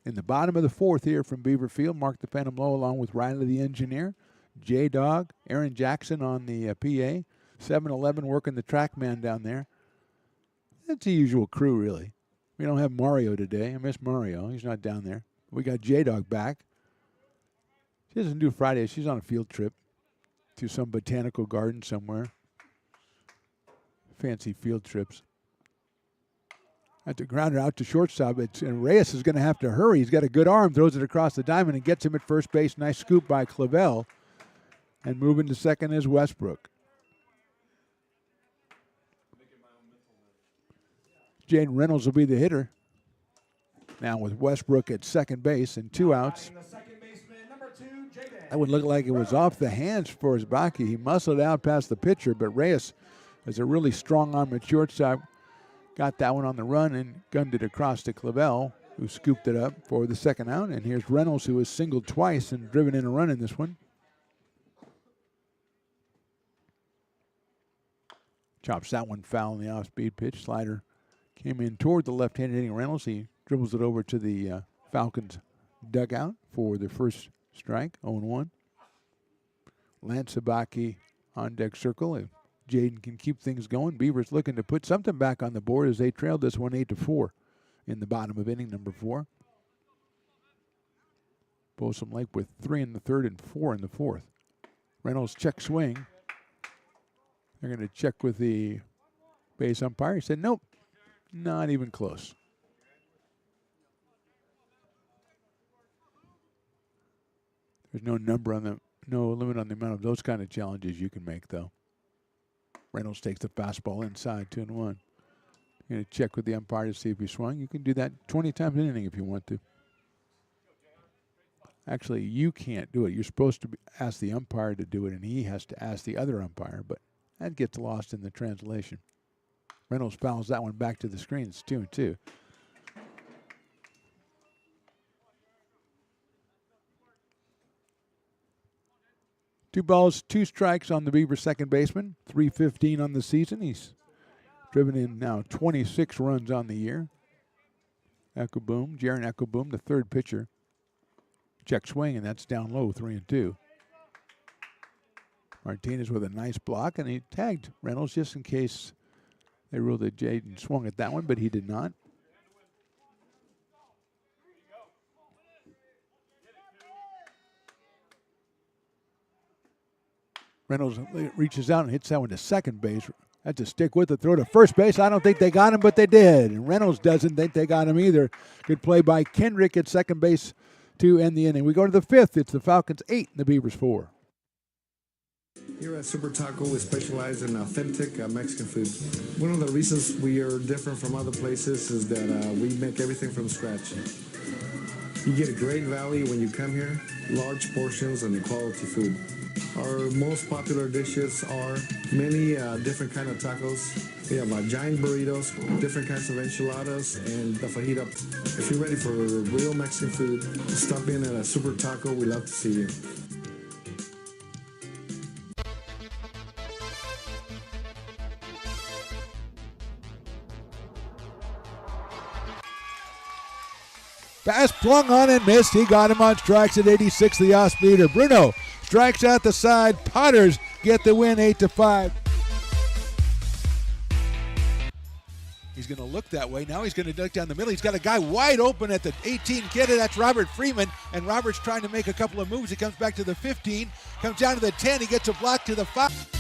In the bottom of the fourth here from Beaver Field, Mark the Phantom Low along with Riley the engineer, J-Dog, Aaron Jackson on the PA, 7-Eleven working the track man down there. That's the usual crew, really. We don't have Mario today. I miss Mario. He's not down there. We got J-Dog back. She doesn't do Fridays. She's on a field trip to some botanical garden somewhere. Fancy field trips. At the grounder out to shortstop, and Reyes is going to have to hurry. He's got a good arm, throws it across the diamond and gets him at first base. Nice scoop by Clavel. And moving to second is Westbrook. Jaden Reynolds will be the hitter. Now with Westbrook at second base and 2 outs. That would look like it was off the hands for Zabaki. He muscled out past the pitcher, but Reyes is a really strong arm at shortstop. Got that one on the run and gunned it across to Clavel, who scooped it up for the second out. And here's Reynolds, who has singled twice and driven in a run in this one. Chops that one foul in the off-speed pitch. Slider came in toward the left-handed hitting Reynolds. He dribbles it over to the Falcons dugout for the first strike, 0-1. Lance Sabaki on deck circle. If Jaden can keep things going, Beavers looking to put something back on the board as they trailed this one 8-4 in the bottom of inning number 4. Folsom Lake with 3 in the third and 4 in the fourth. Reynolds check swing. They're going to check with the base umpire. He said, nope, not even close. There's no number on no limit on the amount of those kind of challenges you can make, though. Reynolds takes the fastball inside, 2-1. You're going to check with the umpire to see if he swung. You can do that 20 times an inning if you want to. Actually, you can't do it. You're supposed to ask the umpire to do it, and he has to ask the other umpire, but that gets lost in the translation. Reynolds fouls that one back to the screen. It's 2-2. Two balls, two strikes on the Beavers second baseman. 315 on the season. He's driven in now 26 runs on the year. Jaron Eckelboom, the third pitcher. Check swing, and that's down low, 3-2. Martinez with a nice block, and he tagged Reynolds just in case they ruled that Jaden swung at that one, but he did not. Reynolds reaches out and hits that one to second base. That's a stick with the throw to first base. I don't think they got him, but they did. And Reynolds doesn't think they got him either. Good play by Kendrick at second base to end the inning. We go to the fifth. It's the Falcons 8 and the Beavers 4. Here at Super Taco, we specialize in authentic Mexican food. One of the reasons we are different from other places is that we make everything from scratch. You get a great value when you come here, large portions and quality food. Our most popular dishes are many different kind of tacos. We have giant burritos, different kinds of enchiladas, and the fajita. If you're ready for real Mexican food, stop in at a Super Taco. We'd love to see you. Pass flung on and missed. He got him on strikes at 86, the off-speeder. Bruno strikes out the side. Potters get the win 8-5. He's going to look that way. Now he's going to duck down the middle. He's got a guy wide open at the 18 kid. That's Robert Freeman. And Robert's trying to make a couple of moves. He comes back to the 15. Comes down to the 10. He gets a block to the 5.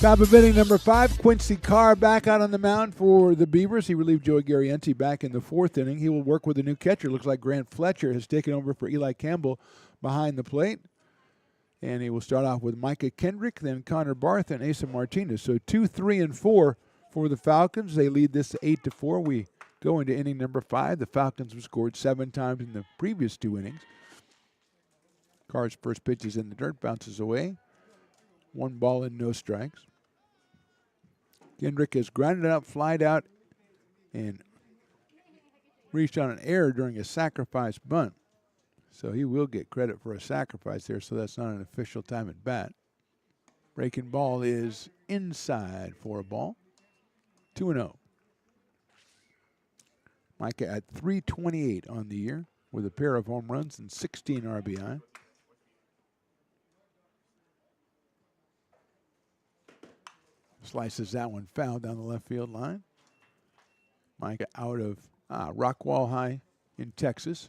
Top of inning number 5, Quincy Carr back out on the mound for the Beavers. He relieved Joey Garrienzi back in the 4th inning. He will work with a new catcher. Looks like Grant Fletcher has taken over for Eli Campbell behind the plate. And he will start off with Micah Kendrick, then Connor Barth, and Asa Martinez. So 2, 3, and 4 for the Falcons. They lead this 8-4. We go into inning number 5. The Falcons have scored 7 times in the previous 2 innings. Carr's first pitch is in the dirt, bounces away. 1 ball and no strikes. Kendrick has grounded out, flied out, and reached on an error during a sacrifice bunt. So he will get credit for a sacrifice there, so that's not an official time at bat. Breaking ball is inside for a ball. 2-0. Micah at .328 on the year with a pair of home runs and 16 RBI. Slices that one foul down the left field line. Micah out of Rockwall High in Texas.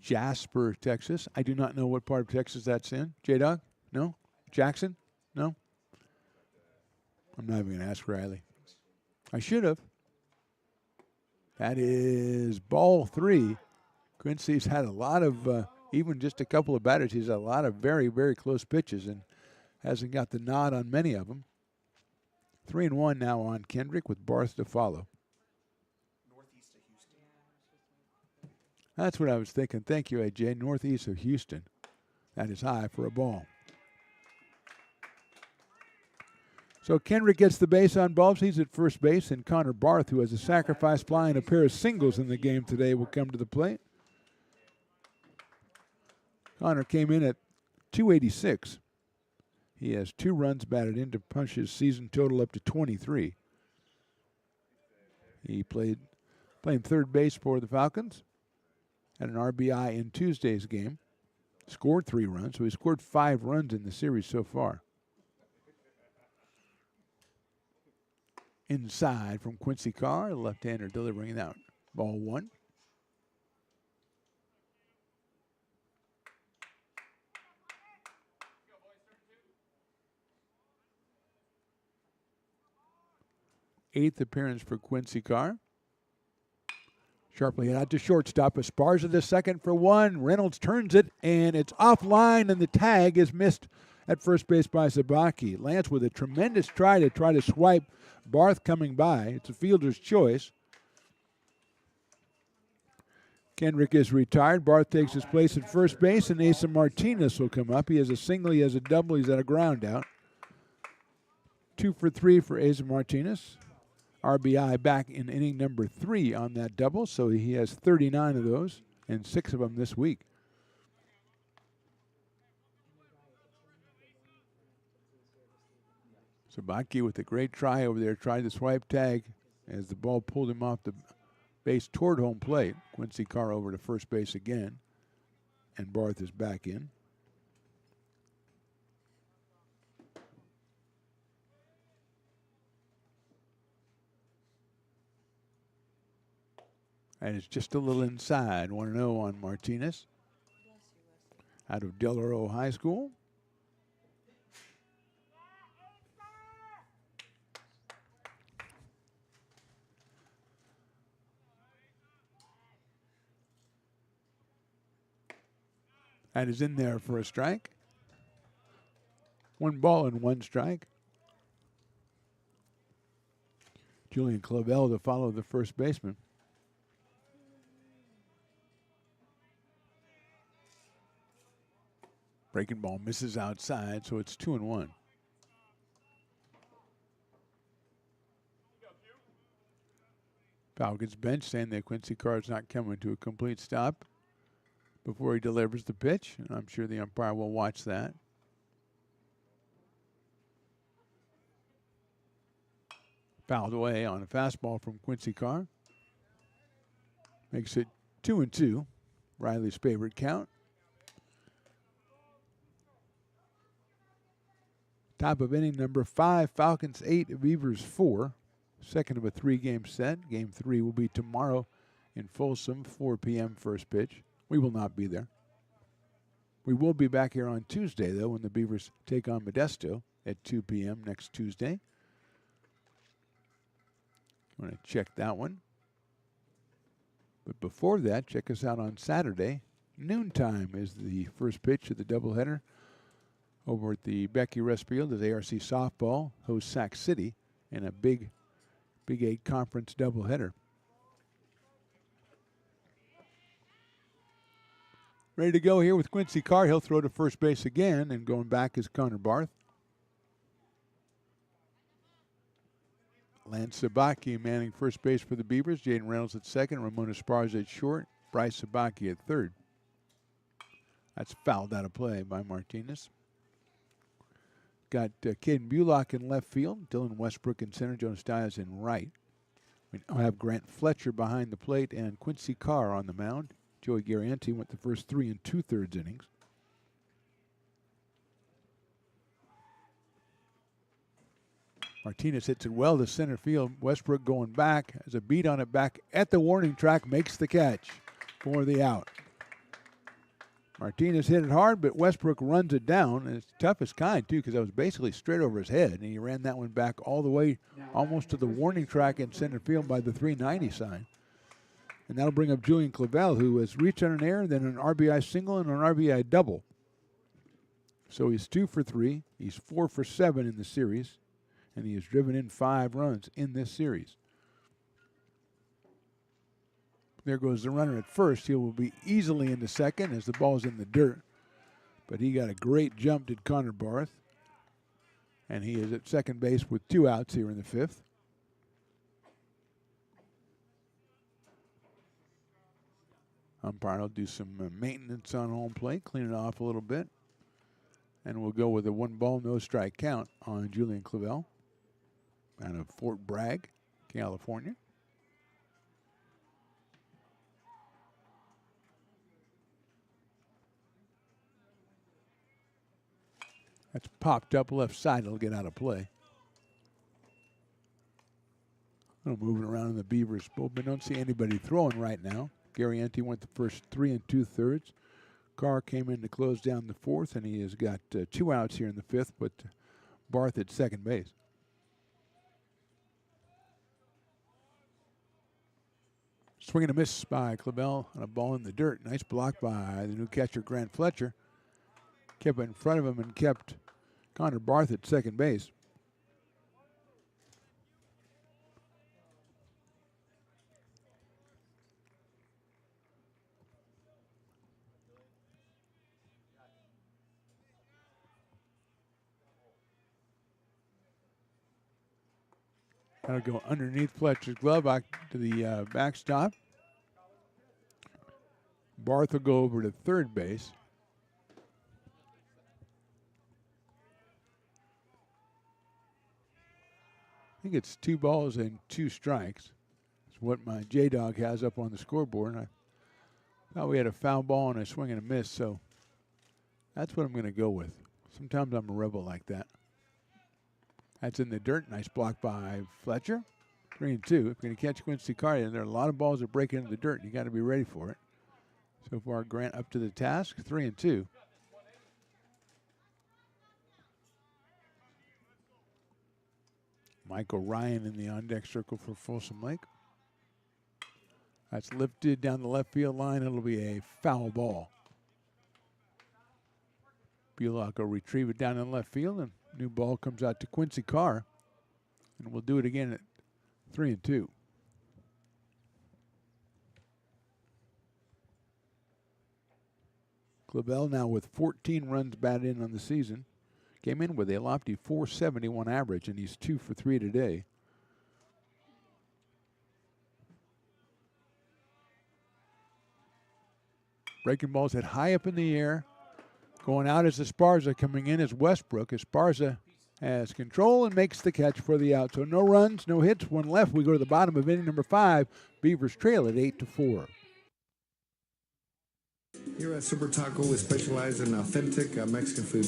Jasper, Texas. I do not know what part of Texas that's in. J-Dog? No? Jackson? No? I'm not even going to ask Riley. I should have. That is ball 3. Quincy's had a lot of, even just a couple of batters, he's had a lot of very, very close pitches and hasn't got the nod on many of them. 3-1 now on Kendrick with Barth to follow. Northeast of Houston. That's what I was thinking. Thank you, AJ. Northeast of Houston. That is high for a ball. So Kendrick gets the base on balls. He's at first base, and Connor Barth, who has a sacrifice fly and a pair of singles in the game today, will come to the plate. Connor came in at .286. He has 2 runs batted in to punch his season total up to 23. He playing third base for the Falcons. Had an RBI in Tuesday's game. Scored 3 runs, so he scored 5 runs in the series so far. Inside from Quincy Carr, the left-hander delivering it out. Ball 1. Eighth appearance for Quincy Carr. Sharply hit out to shortstop. Esparza the second for 1. Reynolds turns it, and it's offline, and the tag is missed at first base by Sabaki. Lance with a tremendous try to swipe. Barth coming by. It's a fielder's choice. Kendrick is retired. Barth takes his place at first base, and Asa Martinez will come up. He has a single, he has a double, he's at a ground out. 2 for 3 for Asa Martinez. RBI back in inning number 3 on that double, so he has 39 of those, and 6 of them this week. Sabaki with a great try over there, tried the swipe tag as the ball pulled him off the base toward home plate. Quincy Carr over to first base again, and Barth is back in. And it's just a little inside. 1-0 on Martinez out of Del Oro High School. That is in there for a strike. 1 ball and 1 strike. Julian Clavel to follow the first baseman. Breaking ball misses outside, so it's 2-1. Falcons bench saying that Quincy Carr is not coming to a complete stop before he delivers the pitch, and I'm sure the umpire will watch that. Fouled away on a fastball from Quincy Carr. Makes it 2-2. Riley's favorite count. Top of inning number 5, Falcons 8, Beavers 4. Second of a 3-game set. Game 3 will be tomorrow in Folsom, 4 p.m. first pitch. We will not be there. We will be back here on Tuesday, though, when the Beavers take on Modesto at 2 p.m. next Tuesday. I'm going to check that one. But before that, check us out on Saturday. Noontime is the first pitch of the doubleheader. Over at the Becky Rest Field as ARC Softball hosts Sac City in a Big 8 conference doubleheader. Ready to go here with Quincy Carr. He'll throw to first base again, and going back is Connor Barth. Lance Sabaki manning first base for the Beavers. Jaden Reynolds at second. Ramon Esparza at short. Bryce Sabaki at third. That's fouled out of play by Martinez. Got Caden Bulock in left field, Dylan Westbrook in center, Jonas Diaz in right. We now have Grant Fletcher behind the plate and Quincy Carr on the mound. Joey Garrienti went the first 3 2/3 innings. Martinez hits it well to center field. Westbrook going back, has a beat on it back at the warning track, makes the catch for the out. Martinez hit it hard, but Westbrook runs it down, and it's the toughest kind, too, because that was basically straight over his head, and he ran that one back all the way almost to the warning track in center field by the 390 sign. And that'll bring up Julian Clavel, who has reached on an error, then an RBI single and an RBI double. So he's 2 for 3. He's 4 for 7 in the series, and he has driven in 5 runs in this series. There goes the runner at first. He will be easily into second as the ball's in the dirt. But he got a great jump, did Connor Barth. And he is at second base with 2 outs here in the 5th. Umpire will do some maintenance on home plate, clean it off a little bit. And we'll go with a 1-ball, no strike count on Julian Clavel out of Fort Bragg, California. That's popped up left side. It'll get out of play. Moving around in the Beavers bullpen. Don't see anybody throwing right now. Gary Ente went the first 3 2/3. Carr came in to close down the fourth, and he has got 2 outs here in the fifth, but Barth at second base. Swing and a miss by Clavel on a ball in the dirt. Nice block by the new catcher, Grant Fletcher. Kept it in front of him and kept Connor Barth at second base. That'll go underneath Fletcher's glove back to the backstop. Barth will go over to third base. I think it's 2 balls and 2 strikes. It's what my J-Dog has up on the scoreboard. I thought we had a foul ball and a swing and a miss, so that's what I'm going to go with. Sometimes I'm a rebel like that. That's in the dirt. Nice block by Fletcher. 3-2. If you're going to catch Quincy Carr, there are a lot of balls that break into the dirt. You got to be ready for it. So far, Grant up to the task. 3-2. Michael Ryan in the on-deck circle for Folsom Lake. That's lifted down the left field line. It'll be a foul ball. Bullock will retrieve it down in left field, and new ball comes out to Quincy Carr. And we'll do it again at 3-2. Clavel now with 14 runs batted in on the season. Came in with a lofty 471 average, and he's 2 for 3 today. Breaking balls hit high up in the air. Going out is Esparza. Coming in is Westbrook. Esparza has control and makes the catch for the out. So no runs, no hits, 1 left. We go to the bottom of inning number 5. Beavers trail at 8-4. Here at Super Taco, we specialize in authentic Mexican food.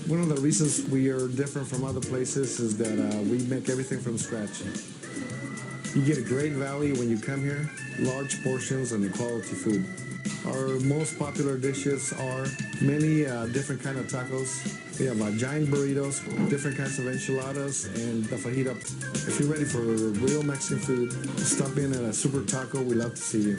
One of the reasons we are different from other places is that we make everything from scratch. You get a great value when you come here, large portions and quality food. Our most popular dishes are many different kind of tacos. We have giant burritos, different kinds of enchiladas, and the fajita. If you're ready for real Mexican food, stop in at a Super Taco. We love to see you.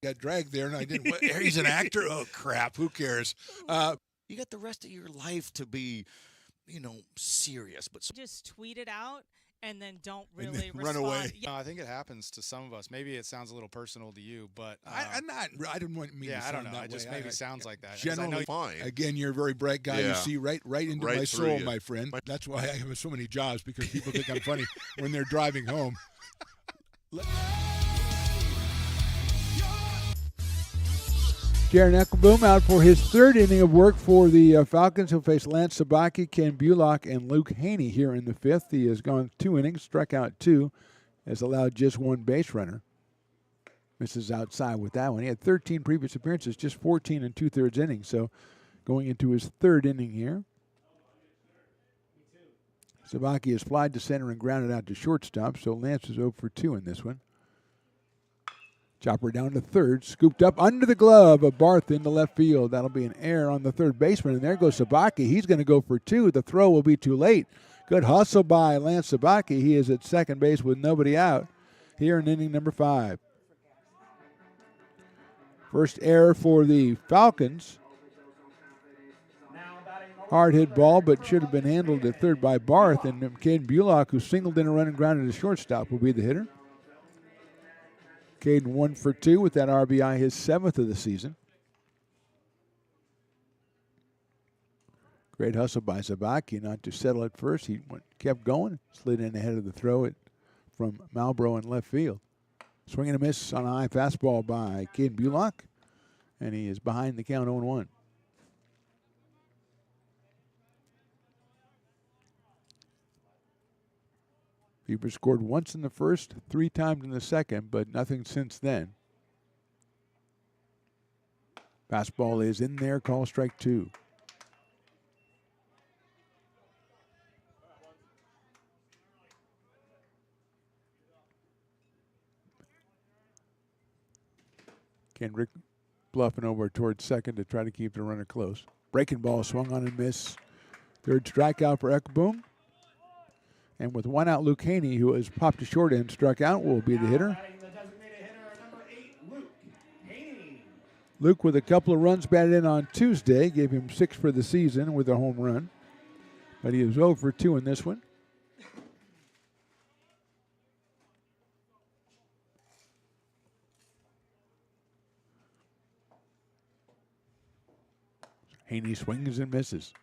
Got dragged there, and I didn't. He's an actor. Oh crap! Who cares? You got the rest of your life to be, serious. But just tweet it out and then don't really run away. I think it happens to some of us. Maybe it sounds a little personal to you, but I'm not. I didn't want me. Yeah, to I don't sound know. that It just way. maybe sounds like that. Generally fine. Again, you're a very bright guy. Yeah. You see right into Right my through soul, you. my friend. That's why I have so many jobs, because people think I'm funny when they're driving home. Jaron Eckelboom out for his 3rd inning of work for the Falcons. He'll face Lance Sabaki, Ken Bullock, and Luke Haney here in the 5th. He has gone 2 innings, struck out 2, has allowed just 1 base runner. Misses outside with that one. He had 13 previous appearances, just 14 2/3 innings. So going into his 3rd inning here. Sabaki has flied to center and grounded out to shortstop, so Lance is 0 for 2 in this one. Chopper down to third, scooped up under the glove of Barth into left field. That'll be an error on the third baseman, and there goes Sabaki. He's going to go for 2. The throw will be too late. Good hustle by Lance Sabaki. He is at second base with nobody out here in inning number 5. First error for the Falcons. Hard hit ball, but should have been handled at third by Barth. And Caden Bullock, who singled in a run and grounded to shortstop, will be the hitter. Caden 1 for 2 with that RBI, his 7th of the season. Great hustle by Zabaki, not to settle at first. He kept going, slid in ahead of the throw from Malbrough in left field. Swing and a miss on a high fastball by Caden Bullock, and he is behind the count 0-1. Beavers scored once in the first, 3 times in the second, but nothing since then. Fastball is in there, call strike 2. Kendrick bluffing over towards second to try to keep the runner close. Breaking ball swung on and miss. Third strikeout for Ekboom. And with 1 out, Luke Haney, who has popped to short end, struck out, will be the hitter. Luke with a couple of runs batted in on Tuesday, gave him 6 for the season with a home run. But he is 0 for 2 in this one. Haney swings and misses.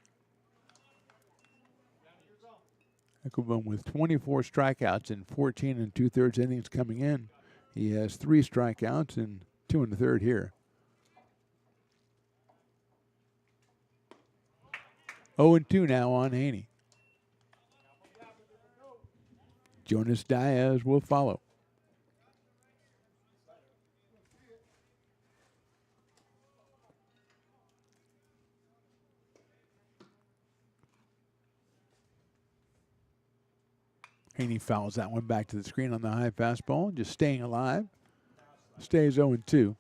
Eckelbaum with 24 strikeouts in 14 2/3 innings coming in. He has 3 strikeouts and 2 1/3 here. 0-2 now on Haney. Jonas Diaz will follow. Haney fouls that one back to the screen on the high fastball, just staying alive. Stays 0-2.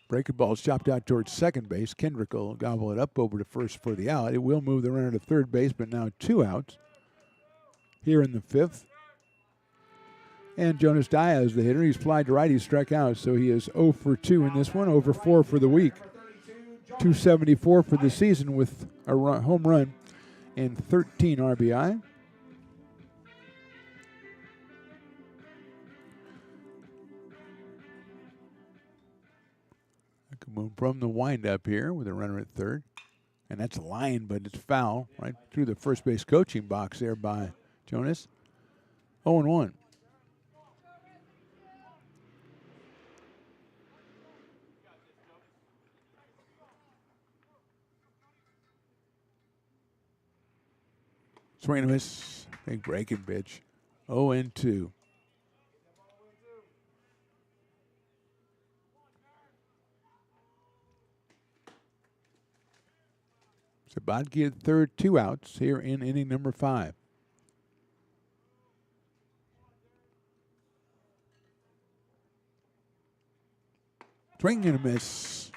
Breaking ball is chopped out towards second base. Kendrick will gobble it up over to first for the out. It will move the runner to third base, but now 2 outs here in the 5th. And Jonas Diaz, the hitter, he's flied to right, he's struck out, so he is 0 for 2 in this one, 0 for 4 for the week. 274 for the season with a home run and 13 RBI. From the windup here with a runner at third. And that's a line, but it's foul right through the first base coaching box there by Jonas. 0-1. Swing and a miss. Big breaking pitch. 0-2. Sabotke at third, 2 outs here in inning number 5. Swing and a miss.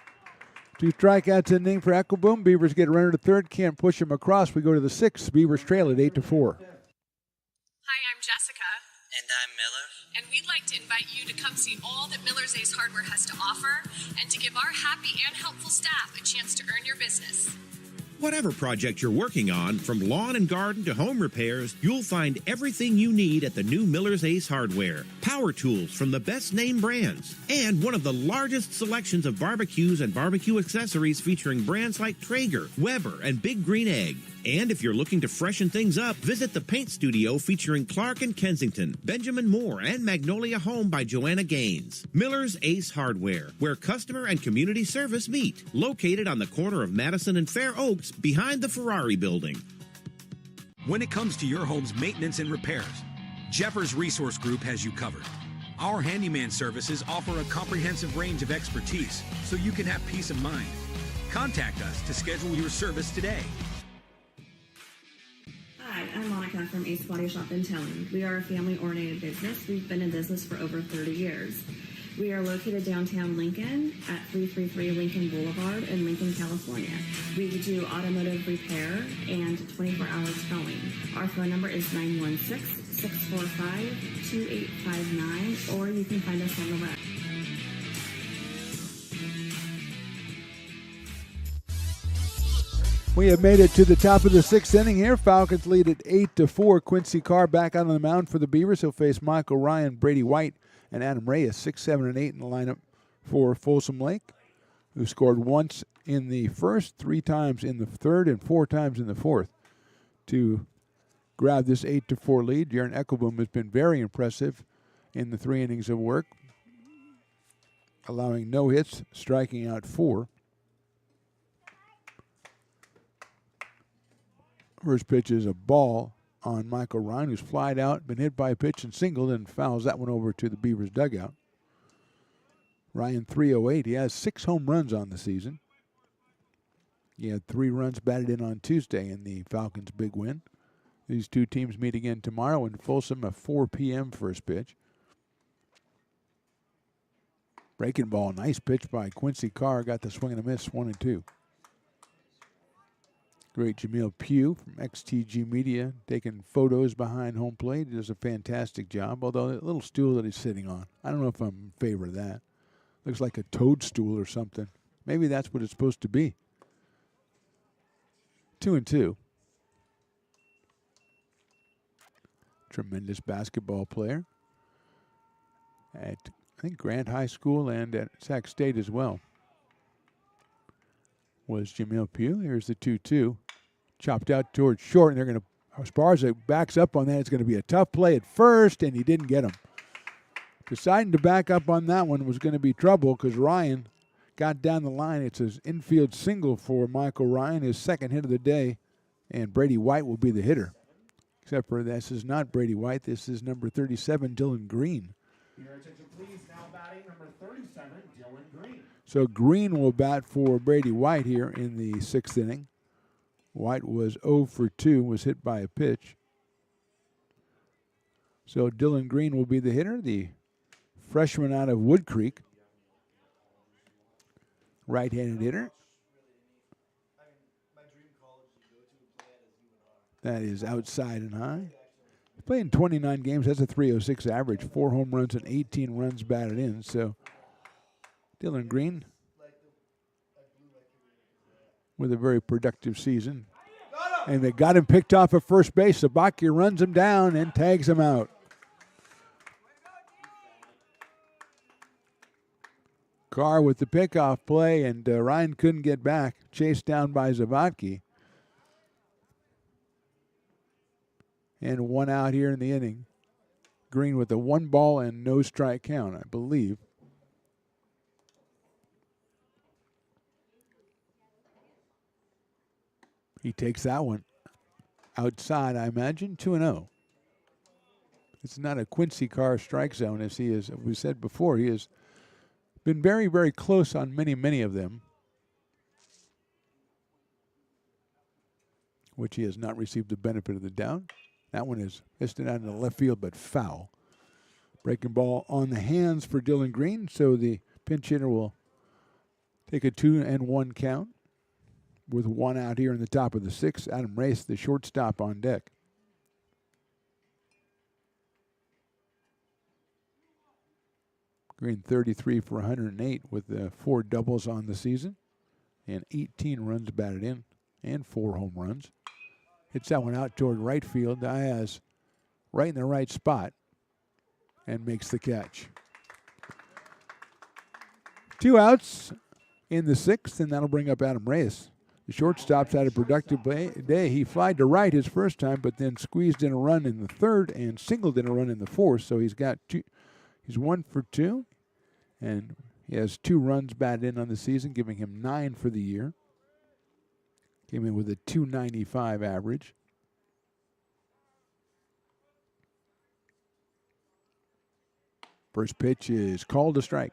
2 strikeouts inning for Eckelboom. Beavers get a runner to third, can't push him across. We go to the 6th. Beavers trail at 8-4. Hi, I'm Jessica. And I'm Miller. And we'd like to invite you to come see all that Miller's Ace Hardware has to offer and to give our happy and helpful staff a chance to earn your business. Whatever project you're working on, from lawn and garden to home repairs, you'll find everything you need at the new Miller's Ace Hardware. Power tools from the best name brands, and one of the largest selections of barbecues and barbecue accessories featuring brands like Traeger, Weber, and Big Green Egg. And if you're looking to freshen things up, visit the paint studio featuring Clark and Kensington, Benjamin Moore, and Magnolia Home by Joanna Gaines. Miller's Ace Hardware, where customer and community service meet. Located on the corner of Madison and Fair Oaks, behind the Ferrari building. When it comes to your home's maintenance and repairs, Jeffers Resource Group has you covered. Our handyman services offer a comprehensive range of expertise, so you can have peace of mind. Contact us to schedule your service today. Hi, I'm Monica from Ace Body Shop and Towing. We are a family-oriented business. We've been in business for over 30 years. We are located downtown Lincoln at 333 Lincoln Boulevard in Lincoln, California. We do automotive repair and 24-hour towing. Our phone number is 916-645-2859, or you can find us on the web. We have made it to the top of the sixth inning here. Falcons lead at 8-4. Quincy Carr back out on the mound for the Beavers. He'll face Michael Ryan, Brady White, and Adam Reyes, 6, 7, and 8 in the lineup for Folsom Lake, who scored once in the first, 3 times in the third, and 4 times in the fourth to grab this 8-4 lead. Jaron Eckelboom has been very impressive in the 3 innings of work, allowing no hits, striking out 4. First pitch is a ball on Michael Ryan, who's flied out, been hit by a pitch and singled, and fouls that one over to the Beavers dugout. Ryan 308. He has 6 home runs on the season. He had 3 runs batted in on Tuesday in the Falcons' big win. These two teams meet again tomorrow in Folsom at 4 p.m. first pitch. Breaking ball, nice pitch by Quincy Carr. Got the swing and a miss, 1-2. Great Jamil Pugh from XTG Media taking photos behind home plate. He does a fantastic job, although the little stool that he's sitting on, I don't know if I'm in favor of that. Looks like a toadstool or something. Maybe that's what it's supposed to be. 2-2. Tremendous basketball player at, I think, Grant High School and at Sac State as well. Was Jamil Pugh. Here's the 2-2. Chopped out towards short, and they're going to, Esparza backs up on that. It's going to be a tough play at first, and he didn't get him. Deciding to back up on that one was going to be trouble because Ryan got down the line. It's an infield single for Michael Ryan, his second hit of the day, and Brady White will be the hitter. Except for this is not Brady White. This is number 37, Dylan Green. Your attention, please. Now batting number 37, Dylan Green. So Green will bat for Brady White here in the 6th inning. White was 0 for 2, was hit by a pitch. So Dylan Green will be the hitter, the freshman out of Wood Creek. Right-handed hitter. That is outside and high. He's playing 29 games. That's a .306 average. 4 home runs and 18 runs batted in. So Dylan Green with a very productive season. And they got him picked off at first base. Sabaki runs him down and tags him out. Carr with the pickoff play, and Ryan couldn't get back. Chased down by Zavatki. And 1 out here in the inning. Green with a 1 ball and no strike count, I believe. He takes that one outside, I imagine, 2-0. It's not a Quincy Carr strike zone, as he is. As we said before, he has been very, very close on many, many of them, which he has not received the benefit of the doubt. That one is missed it out in the left field, but foul. Breaking ball on the hands for Dylan Green, so the pinch hitter will take a 2-1 count. With 1 out here in the top of the 6th, Adam Race, the shortstop, on deck. Green 33 for 108 with 4 doubles on the season and 18 runs batted in and 4 home runs. Hits that one out toward right field. Diaz right in the right spot and makes the catch. 2 outs in the 6th, and that'll bring up Adam Reyes. The shortstop's had a productive day. He flied to right his first time, but then squeezed in a run in the 3rd and singled in a run in the 4th. So he's got 2. He's 1 for 2, and he has 2 runs batted in on the season, giving him 9 for the year. Came in with a .295 average. First pitch is called a strike.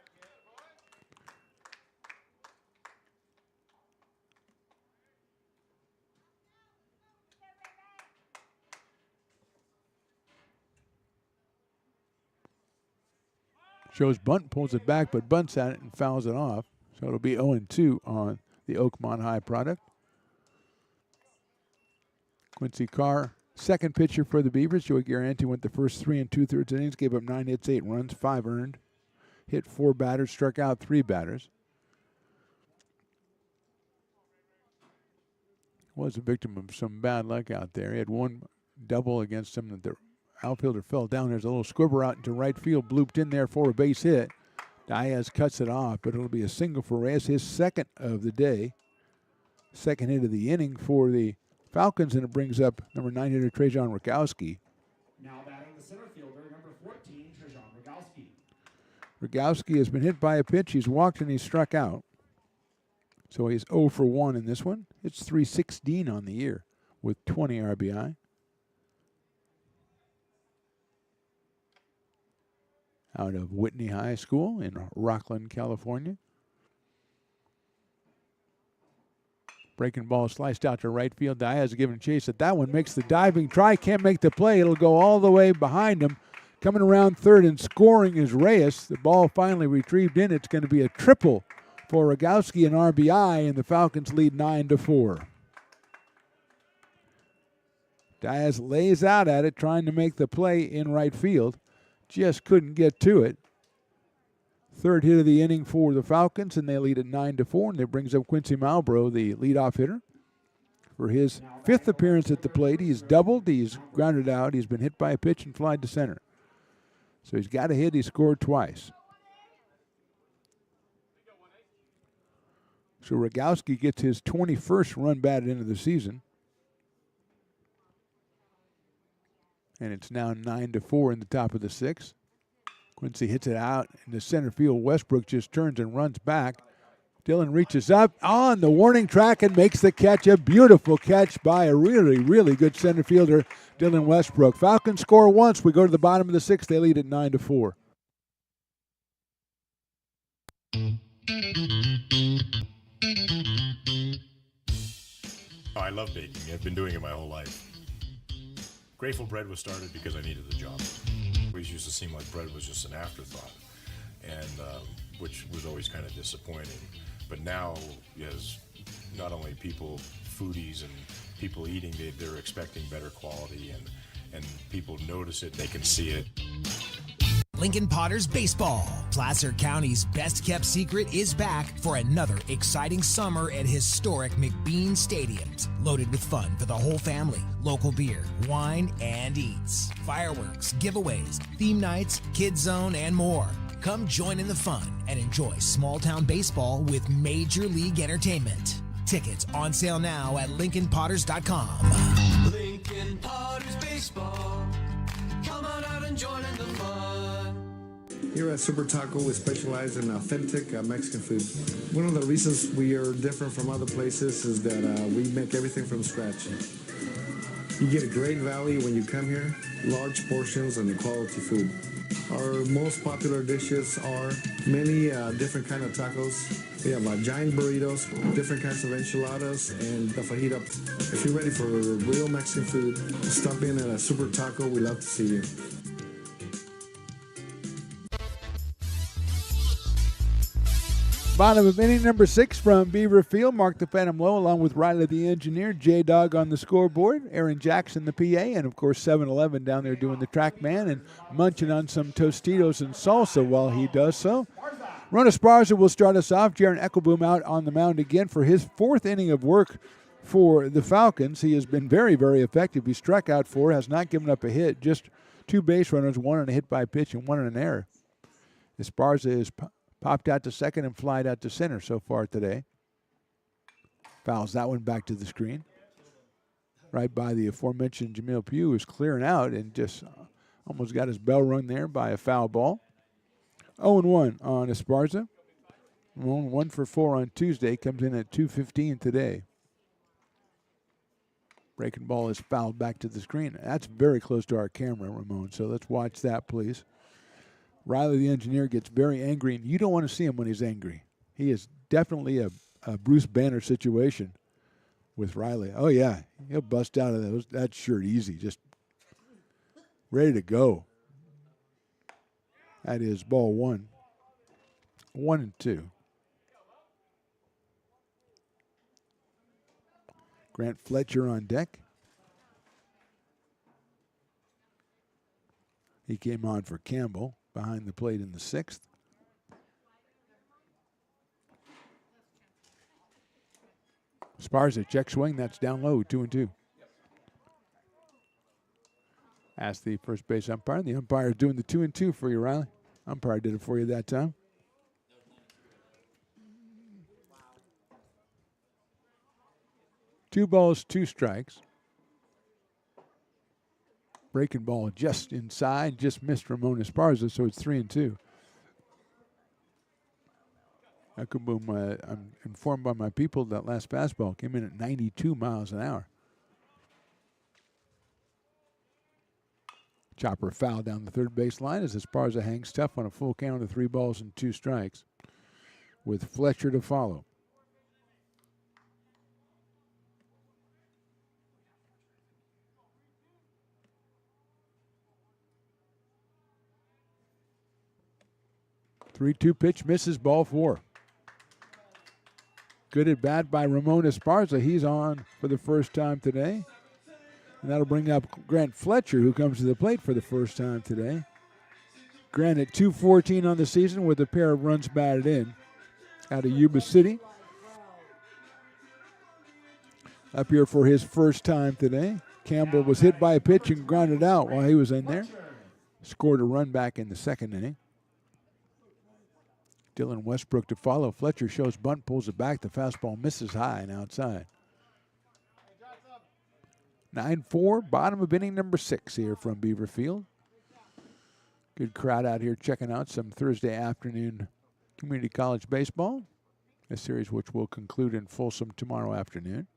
Shows bunt, pulls it back, but bunts at it and fouls it off. So it'll be 0-2 on the Oakmont High product. Quincy Carr, second pitcher for the Beavers. Joey Garanti went the first 3 2/3 innings, gave up 9 hits, 8 runs, 5 earned. Hit 4 batters, struck out 3 batters. Was a victim of some bad luck out there. He had one double against him that the outfielder fell down. There's a little squibber out into right field, blooped in there for a base hit. Diaz cuts it off, but it'll be a single for Reyes, his second of the day. Second hit of the inning for the Falcons, and it brings up number 9 hitter Trajan Rogowski. Now batting the center fielder, number 14, Trajan Rogowski. Rogowski has been hit by a pitch. He's walked and he's struck out. So he's 0 for 1 in this one. It's .316 on the year with 20 RBI. Out of Whitney High School in Rockland, California. Breaking ball sliced out to right field. Diaz giving chase at that one. Makes the diving try. Can't make the play. It'll go all the way behind him. Coming around third and scoring is Reyes. The ball finally retrieved in. It's going to be a triple for Rogowski and RBI, and the Falcons lead 9-4. Diaz lays out at it, trying to make the play in right field. Just couldn't get to it. Third hit of the inning for the Falcons, and they lead at 9-4, and that brings up Quincy Malbrough, the leadoff hitter, for his 5th appearance at the plate. He's doubled, he's grounded out, he's been hit by a pitch and flied to center. So he's got a hit, he scored twice. So Rogowski gets his 21st run batted into the season. And it's now 9-4 in the top of the 6th. Quincy hits it out in the center field. Westbrook just turns and runs back. Dylan reaches up on the warning track and makes the catch. A beautiful catch by a really, really good center fielder, Dylan Westbrook. Falcons score once. We go to the bottom of the 6th. They lead at 9-4. Oh, I love baking. I've been doing it my whole life. Grateful Bread was started because I needed the job. It always used to seem like bread was just an afterthought, and which was always kind of disappointing. But now, as not only people, foodies and people eating, they're expecting better quality, and people notice it, they can see it. Lincoln Potters Baseball. Placer County's best-kept secret is back for another exciting summer at historic McBean Stadiums. Loaded with fun for the whole family, local beer, wine, and eats. Fireworks, giveaways, theme nights, kids zone, and more. Come join in the fun and enjoy small-town baseball with Major League Entertainment. Tickets on sale now at LincolnPotters.com. Lincoln Potters Baseball. Come on out and join in the fun. Here at Super Taco, we specialize in authentic Mexican food. One of the reasons we are different from other places is that we make everything from scratch. You get a great value when you come here, large portions and quality food. Our most popular dishes are many different kind of tacos. We have giant burritos, different kinds of enchiladas, and the fajita. If you're ready for real Mexican food, stop in at a Super Taco. We love to see you. Bottom of inning number 6 from Beaver Field. Mark the Phantom Low along with Riley the engineer, J-Dog on the scoreboard, Aaron Jackson the PA, and of course 7-Eleven down there doing the track man and munching on some Tostitos and salsa while he does so. Ron Esparza will start us off. Jaron Eckelboom out on the mound again for his 4th inning of work for the Falcons. He has been very, very effective. He struck out 4, has not given up a hit, just 2 base runners, 1 on a hit by pitch and 1 on an error. Esparza is popped out to second and flied out to center so far today. Fouls that one back to the screen. Right by the aforementioned Jamil Pugh, who's clearing out and just almost got his bell rung there by a foul ball. 0-1 on Esparza. 1 for 4 on Tuesday. Comes in at 2:15 today. Breaking ball is fouled back to the screen. That's very close to our camera, Ramon, so let's watch that, please. Riley, the engineer, gets very angry, and you don't want to see him when he's angry. He is definitely a Bruce Banner situation with Riley. Oh, yeah, he'll bust out of that shirt easy, just ready to go. That is ball one. 1-2. Grant Fletcher on deck. He came on for Campbell behind the plate in the 6th. Sparza check swing. That's down low. 2-2. Ask the first base umpire. The umpire is doing the 2-2 for you, Riley. Umpire did it for you that time. Two balls, two strikes. Breaking ball just inside, just missed Ramon Esparza, so it's 3-2. Akaboom, I'm informed by my people that last fastball came in at 92 miles an hour. Chopper foul down the third base line as Esparza hangs tough on a full count of 3 balls and 2 strikes, with Fletcher to follow. Three-two pitch misses, ball 4. Good at bat by Ramon Esparza. He's on for the first time today. And that'll bring up Grant Fletcher, who comes to the plate for the first time today. Grant at .214 on the season with a pair of runs batted in out of Yuba City. Up here for his first time today. Campbell was hit by a pitch and grounded out while he was in there. Scored a run back in the 2nd inning. Dylan Westbrook to follow. Fletcher shows bunt, pulls it back. The fastball misses high and outside. 9-4, bottom of inning number 6 here from Beaver Field. Good crowd out here checking out some Thursday afternoon community college baseball. A series which will conclude in Folsom tomorrow afternoon.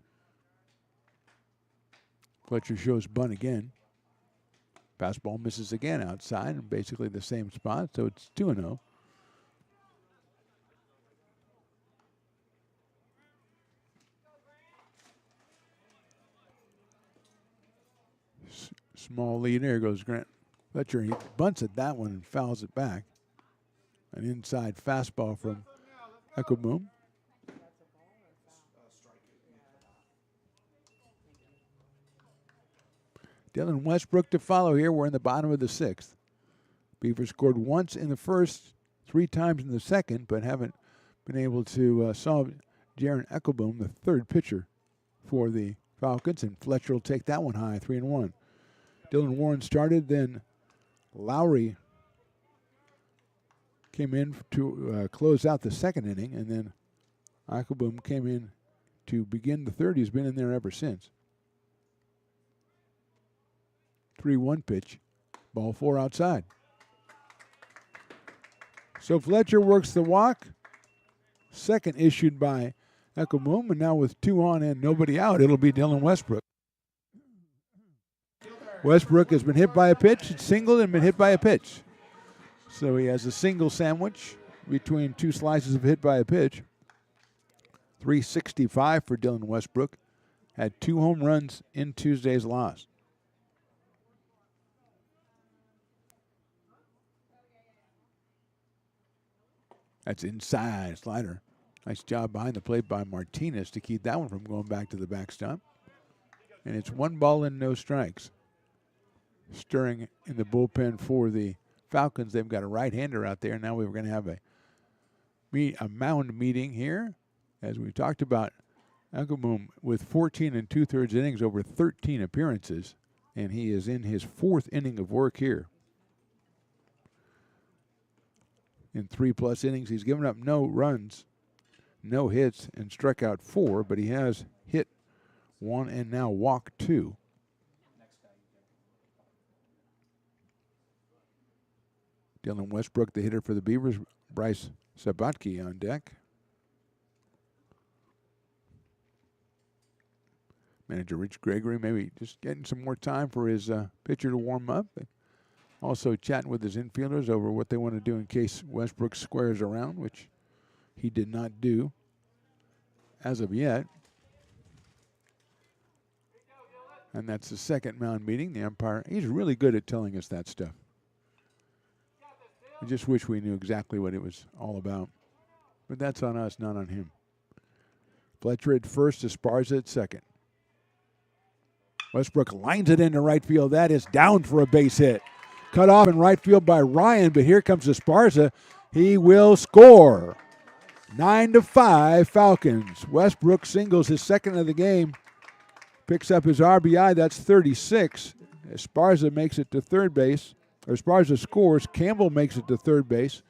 Fletcher shows bunt again. Fastball misses again outside in basically the same spot, so it's 2-0. Small lead. There goes Grant Fletcher. He bunts at that one and fouls it back. An inside fastball from Echoboom. Dylan Westbrook to follow here. We're in the bottom of the 6th. Beavers scored once in the first, 3 times in the second, but haven't been able to solve Jaron Echoboom, the 3rd pitcher for the Falcons, and Fletcher will take that one high, 3-1. Dylan Warren started, then Lowry came in to close out the 2nd inning, and then Echoboom came in to begin the 3rd. He's been in there ever since. 3-1 pitch, ball 4 outside. So Fletcher works the walk. 2nd issued by Echoboom, and now with 2 on and nobody out, it'll be Dylan Westbrook. Westbrook has been hit by a pitch, singled, and been hit by a pitch. So he has a single sandwich between 2 slices of hit by a pitch. 365 for Dylan Westbrook. Had 2 home runs in Tuesday's loss. That's inside slider. Nice job behind the plate by Martinez to keep that one from going back to the backstop. And it's 1 ball and no strikes. Stirring in the bullpen for the Falcons. They've got a right-hander out there. Now we're going to have a mound meeting here. As we talked about, Echoboom with 14 2/3 innings over 13 appearances. And he is in his 4th inning of work here. In 3+ innings, he's given up no runs, no hits, and struck out 4, but he has hit 1 and now walked 2. Dylan Westbrook, the hitter for the Beavers. Bryce Sabatke on deck. Manager Rich Gregory maybe just getting some more time for his pitcher to warm up. Also chatting with his infielders over what they want to do in case Westbrook squares around, which he did not do as of yet. And that's the 2nd mound meeting. The umpire, he's really good at telling us that stuff. I just wish we knew exactly what it was all about. But that's on us, not on him. Fletcher at first, Esparza at second. Westbrook lines it into right field. That is down for a base hit. Cut off in right field by Ryan, but here comes Esparza. He will score. 9-5 Falcons. Westbrook singles his second of the game. Picks up his RBI. That's 36. Esparza makes it to third base. Or Esparza scores. Campbell makes it to third base.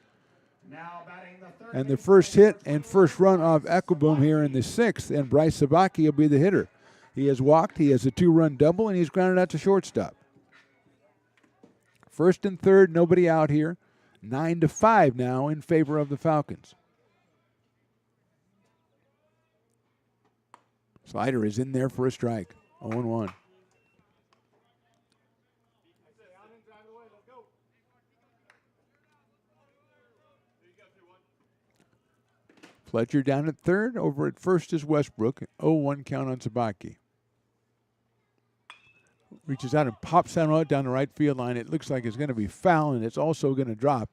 And the first hit and first run of Equiboom here in the sixth. And Bryce Sabaki will be the hitter. He has walked. He has a 2-run double, and he's grounded out to shortstop. First and third, nobody out here. 9-5 now in favor of the Falcons. Slider is in there for a strike. 0-1. Fletcher down at third. Over at first is Westbrook. 0-1 count on Sabaki. Reaches out and pops that down the right field line. It looks like it's going to be foul, and it's also going to drop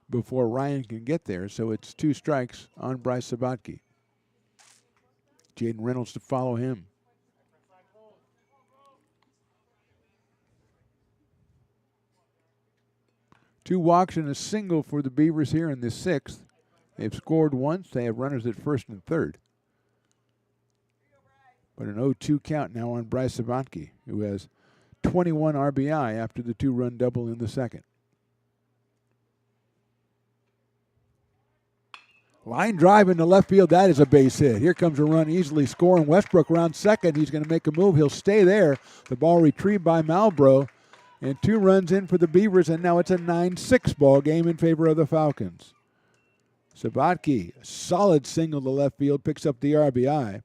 before Ryan can get there. So it's 2 strikes on Bryce Sabaki. Jaden Reynolds to follow him. Two walks and a single for the Beavers here in the sixth. They've scored once. They have runners at first and third. But an 0-2 count now on Bryce Sabaki, who has 21 RBI after the 2-run double in the second. Line drive into left field. That is a base hit. Here comes a run easily scoring. Westbrook around second. He's going to make a move. He'll stay there. The ball retrieved by Malbrough. And 2 runs in for the Beavers, and now it's a 9-6 ball game in favor of the Falcons. Sabaki, solid single to left field, picks up the RBI.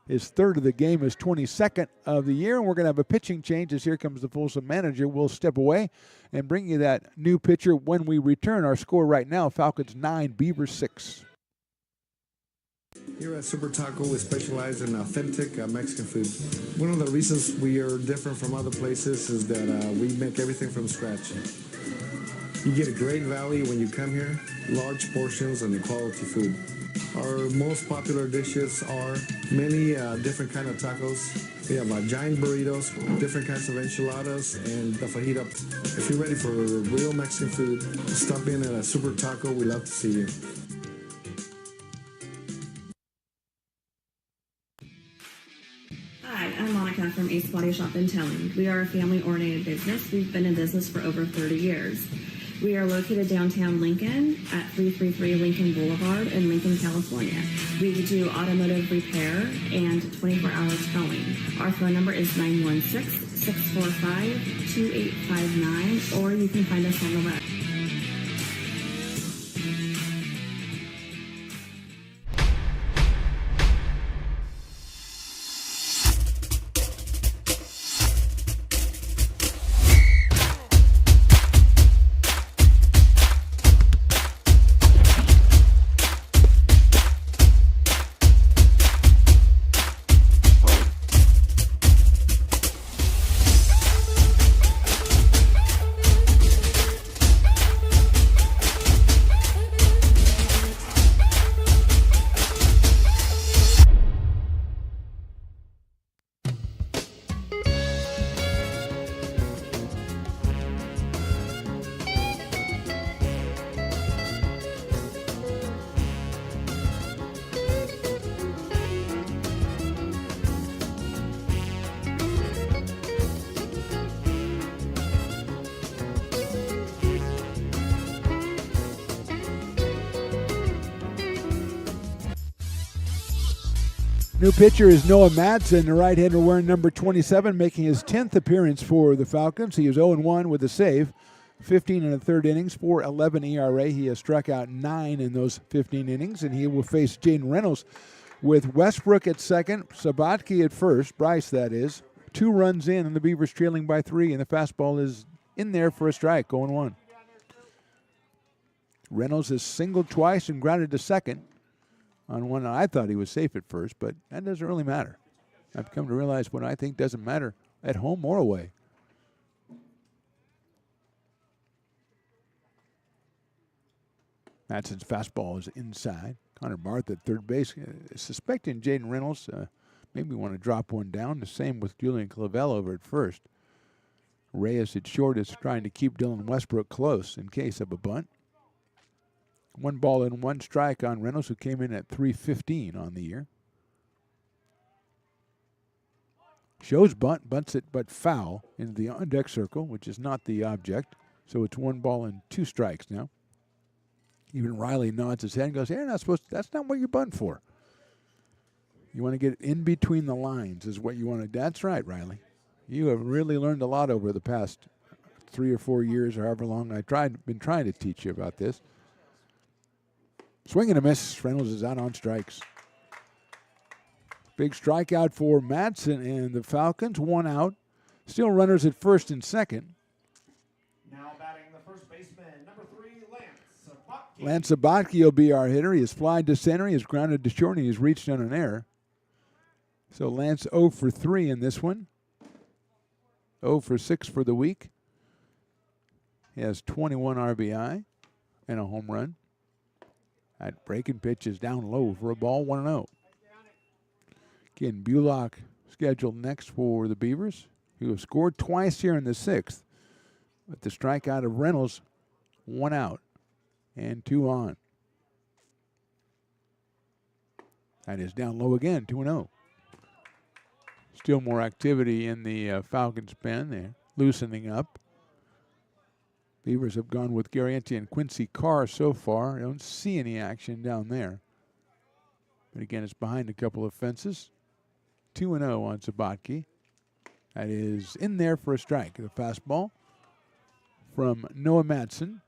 His third of the game, is 22nd of the year, and we're going to have a pitching change as here comes the Folsom manager. We'll step away and bring you that new pitcher when we return. Our score right now, Falcons 9, Beavers 6. Here at Super Taco, we specialize in authentic Mexican food. One of the reasons we are different from other places is that we make everything from scratch. You get a great value when you come here, large portions and quality food. Our most popular dishes are many different kind of tacos. We have giant burritos, different kinds of enchiladas, and the fajita. If you're ready for real Mexican food, stop in at a Super Taco. We love to see you. Hi, I'm Monica from Ace Body Shop and Towing. We are a family-oriented business. We've been in business for over 30 years. We are located downtown Lincoln at 333 Lincoln Boulevard in Lincoln, California. We do automotive repair and 24-hour towing. Our phone number is 916-645-2859, or you can find us on the web. New pitcher is Noah Madsen, the right-hander wearing number 27, making his 10th appearance for the Falcons. He is 0-1 with a save, 15 and a third innings, 4.11 ERA. He has struck out 9 in those 15 innings, and he will face Jaden Reynolds with Westbrook at second, Sabaki at first, Bryce that is. 2 runs in, and the Beavers trailing by 3, and the fastball is in there for a strike, 0-1. Reynolds has singled twice and grounded to second. On one, I thought he was safe at first, but that doesn't really matter. I've come to realize what I think doesn't matter at home or away. Matson's fastball is inside. Connor Barth at third base, suspecting Jaden Reynolds maybe want to drop one down. The same with Julian Clavel over at first. Reyes at short is trying to keep Dylan Westbrook close in case of a bunt. 1 ball and 1 strike on Reynolds, who came in at .315 on the year. Shows bunt, bunts it but foul into the on-deck circle, which is not the object. So it's 1 ball and 2 strikes now. Even Riley nods his head and goes, "Hey, you're not supposed to, that's not what you're bunting for. You want to get in between the lines is what you want to." That's right, Riley. You have really learned a lot over the past 3 or 4 years, or however long been trying to teach you about this. Swing and a miss. Reynolds is out on strikes. Big strikeout for Madsen and the Falcons. 1 out. Still runners at first and second. Now batting the first baseman, number 3, Lance Sabatke. Lance Sabatke will be our hitter. He has flied to center. He has grounded to short, and he has reached on an error. So Lance 0 for 3 in this one. 0 for 6 for the week. He has 21 RBI and a home run. That breaking pitch is down low for a ball, 1-0. Again, Bullock scheduled next for the Beavers, who have scored twice here in the 6th. But the strikeout of Reynolds, 1 out and 2 on. That is down low again, 2-0. Still more activity in the Falcons pen. They're loosening up. Beavers have gone with Garrienti and Quincy Carr so far. I don't see any action down there. But again, it's behind a couple of fences. 2-0 on Sabatke. That is in there for a strike. The fastball from Noah Madsen.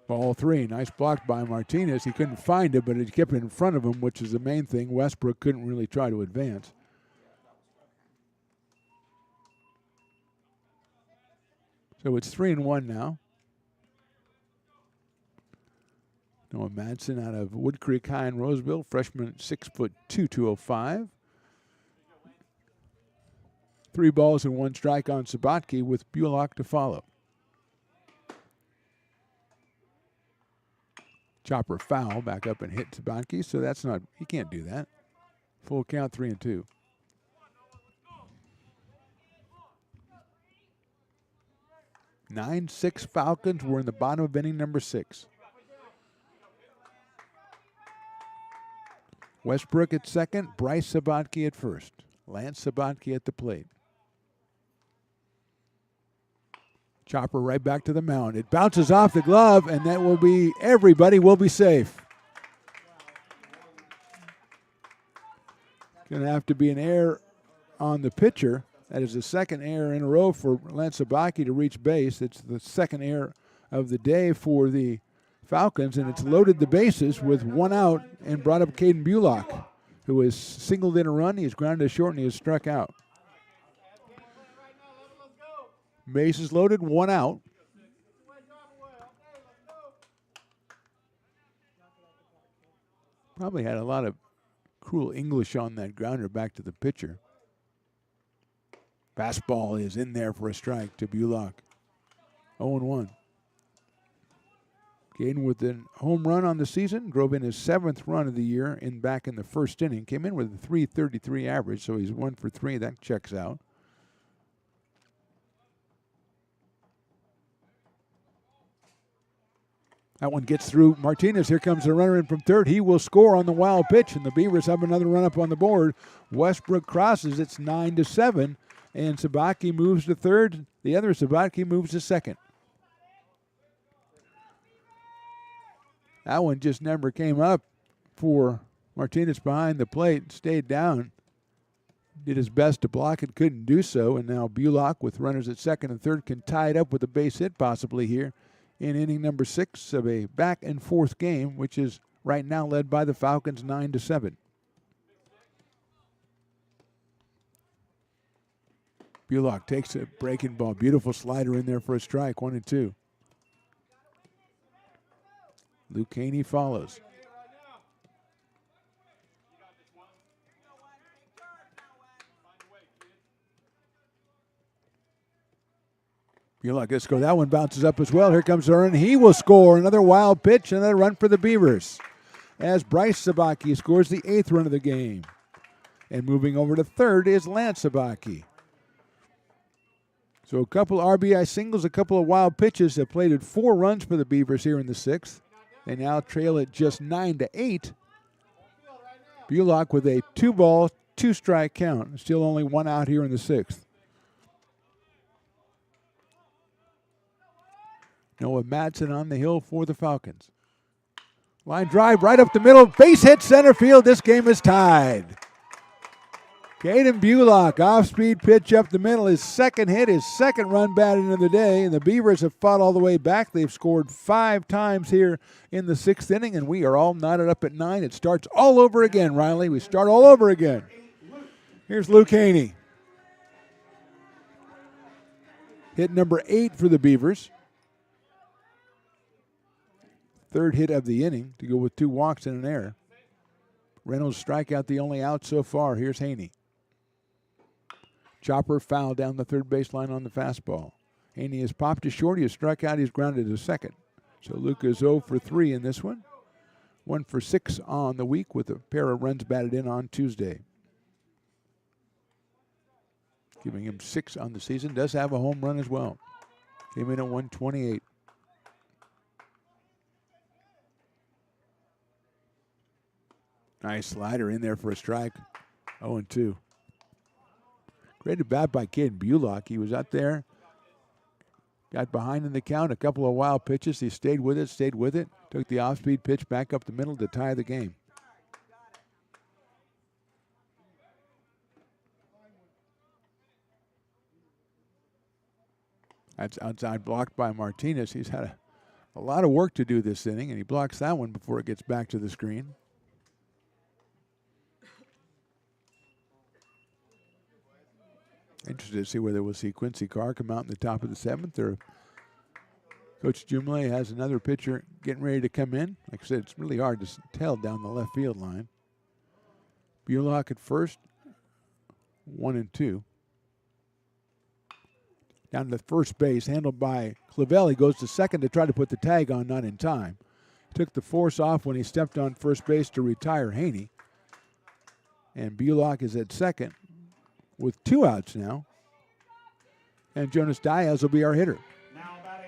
Ball 3, nice block by Martinez. He couldn't find it, but it kept it in front of him, which is the main thing. Westbrook couldn't really try to advance. So it's 3-1 now. Noah Madsen out of Wood Creek High in Roseville, freshman, 6'2", 205. 3 balls and 1 strike on Sabatke with Bullock to follow. Chopper foul, back up and hit Sabatke, so that's not, he can't do that. Full count, 3-2. Nine, 6 Falcons. We're in the bottom of inning number 6. Westbrook at second, Bryce Sabatke at first. Lance Sabatke at the plate. Chopper right back to the mound. It bounces off the glove, and that will be, everybody will be safe. Going to have to be an error on the pitcher. That is the second error in a row for Lance Sabatke to reach base. It's the second error of the day for the Falcons, and it's loaded the bases with 1 out and brought up Caden Bullock, who has singled in a run. He has grounded to short, and he has struck out. Bases loaded, 1 out. Probably had a lot of cruel English on that grounder back to the pitcher. Fastball is in there for a strike to Bullock. 0-1. Caden with a home run on the season, drove in his 7th run of the year back in the first inning. Came in with a .333 average, so he's 1 for 3. That checks out. That one gets through Martinez. Here comes the runner in from third. He will score on the wild pitch, and the Beavers have another run up on the board. Westbrook crosses. It's 9-7, and Sabatke moves to third. The other Sabatke moves to second. That one just never came up for Martinez behind the plate. Stayed down. Did his best to block it, couldn't do so, and now Bullock with runners at second and third can tie it up with a base hit possibly here in inning number 6 of a back and forth game, which is right now led by the Falcons 9-7. Bullock takes a breaking ball. Beautiful slider in there for a strike, 1-2. Luke Haney follows. You like this go. That one bounces up as well. Here comes Aaron. He will score. Another wild pitch, another run for the Beavers. As Bryce Sabaki scores the 8th run of the game. And moving over to third is Lance Sabaki. So a couple RBI singles, a couple of wild pitches that plated 4 runs for the Beavers here in the 6th. They now trail it just 9-8. Bullock with a 2-ball, 2-strike count. Still only 1 out here in the 6th. Noah Madsen on the hill for the Falcons. Line drive right up the middle. Base hit center field. This game is tied. Caden Bullock, off-speed pitch up the middle. His second hit, his second run batted of the day. And the Beavers have fought all the way back. They've scored 5 times here in the 6th inning, and we are all knotted up at 9. It starts all over again, Riley. We start all over again. Here's Luke Haney. Hit number 8 for the Beavers. 3rd hit of the inning to go with 2 walks and an error. Reynolds strikeout, the only out so far. Here's Haney. Chopper foul down the third baseline on the fastball. Haney has popped to short. He has struck out. He's grounded to second. So Luke is 0 for 3 in this one. 1 for 6 on the week with a pair of runs batted in on Tuesday. Giving him 6 on the season. Does have a home run as well. Came in at 128. Nice slider in there for a strike. 0-2. Great at bat by Caden Bullock. He was up there, got behind in the count, a couple of wild pitches. He stayed with it, took the off-speed pitch back up the middle to tie the game. That's outside blocked by Martinez. He's had a lot of work to do this inning, and he blocks that one before it gets back to the screen. Interested to see whether we'll see Quincy Carr come out in the top of the 7th, or Coach Jumley has another pitcher getting ready to come in. Like I said, it's really hard to tell down the left field line. Bullock at first, 1-2. Down to the first base, handled by Clavelli. Goes to second to try to put the tag on, not in time. Took the force off when he stepped on first base to retire Haney. And Bullock is at second with 2 outs now. And Jonas Diaz will be our hitter.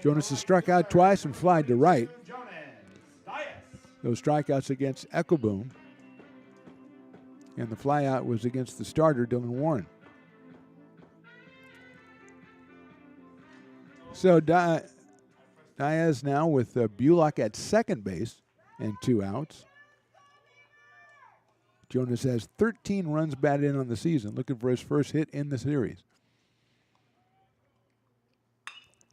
Jonas has struck out twice and flied to right. Those strikeouts against Eckelboom. And the flyout was against the starter, Dylan Warren. So Diaz now with Bullock at second base and 2 outs. Jonas has 13 runs batted in on the season, looking for his first hit in the series.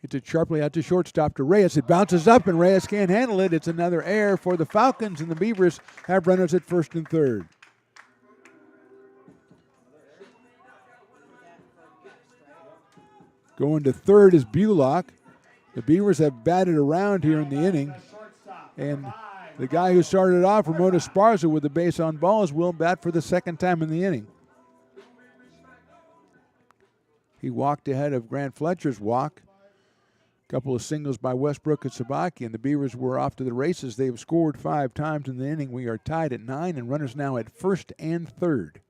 Hits it sharply out to shortstop to Reyes. It bounces up, and Reyes can't handle it. It's another error for the Falcons, and the Beavers have runners at first and third. Going to third is Bullock. The Beavers have batted around here in the inning, and the guy who started off, Ramon Esparza, with the base on balls, will bat for the second time in the inning. He walked ahead of Grant Fletcher's walk. A couple of singles by Westbrook and Sabaki, and the Beavers were off to the races. They have scored 5 times in the inning. We are tied at 9, and runners now at first and third.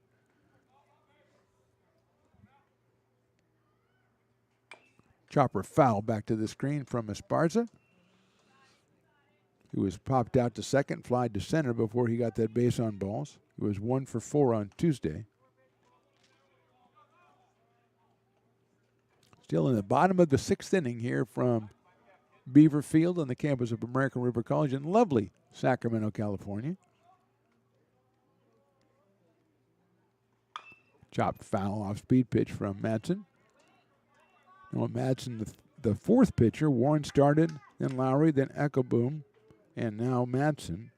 Chopper foul back to the screen from Esparza, who was popped out to second, flied to center before he got that base on balls. He was 1 for 4 on Tuesday. Still in the bottom of the 6th inning here from Beaver Field on the campus of American River College in lovely Sacramento, California. Chopped foul off speed pitch from Madsen. Noah Madsen, the 4th pitcher. Warren started, then Lowry, then Eckelboom, and now Madsen.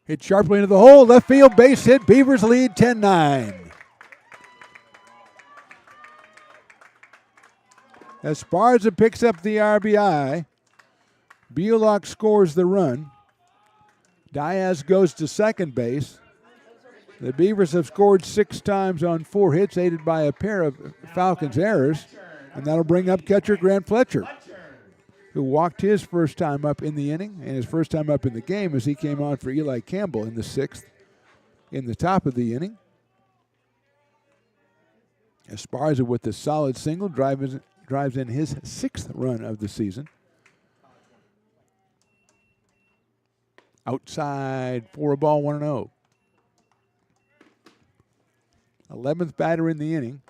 Hit sharply into the hole. Left field base hit. Beavers lead 10-9. Esparza picks up the RBI. Bulock scores the run. Diaz goes to second base. The Beavers have scored 6 times on 4 hits, aided by a pair of Falcons errors. And that'll bring up catcher Grant Fletcher, who walked his first time up in the inning and his first time up in the game as he came on for Eli Campbell in the 6th in the top of the inning. Esparza with the solid single drives in his 6th run of the season. Outside for a ball, 1-0. 11th batter in the inning.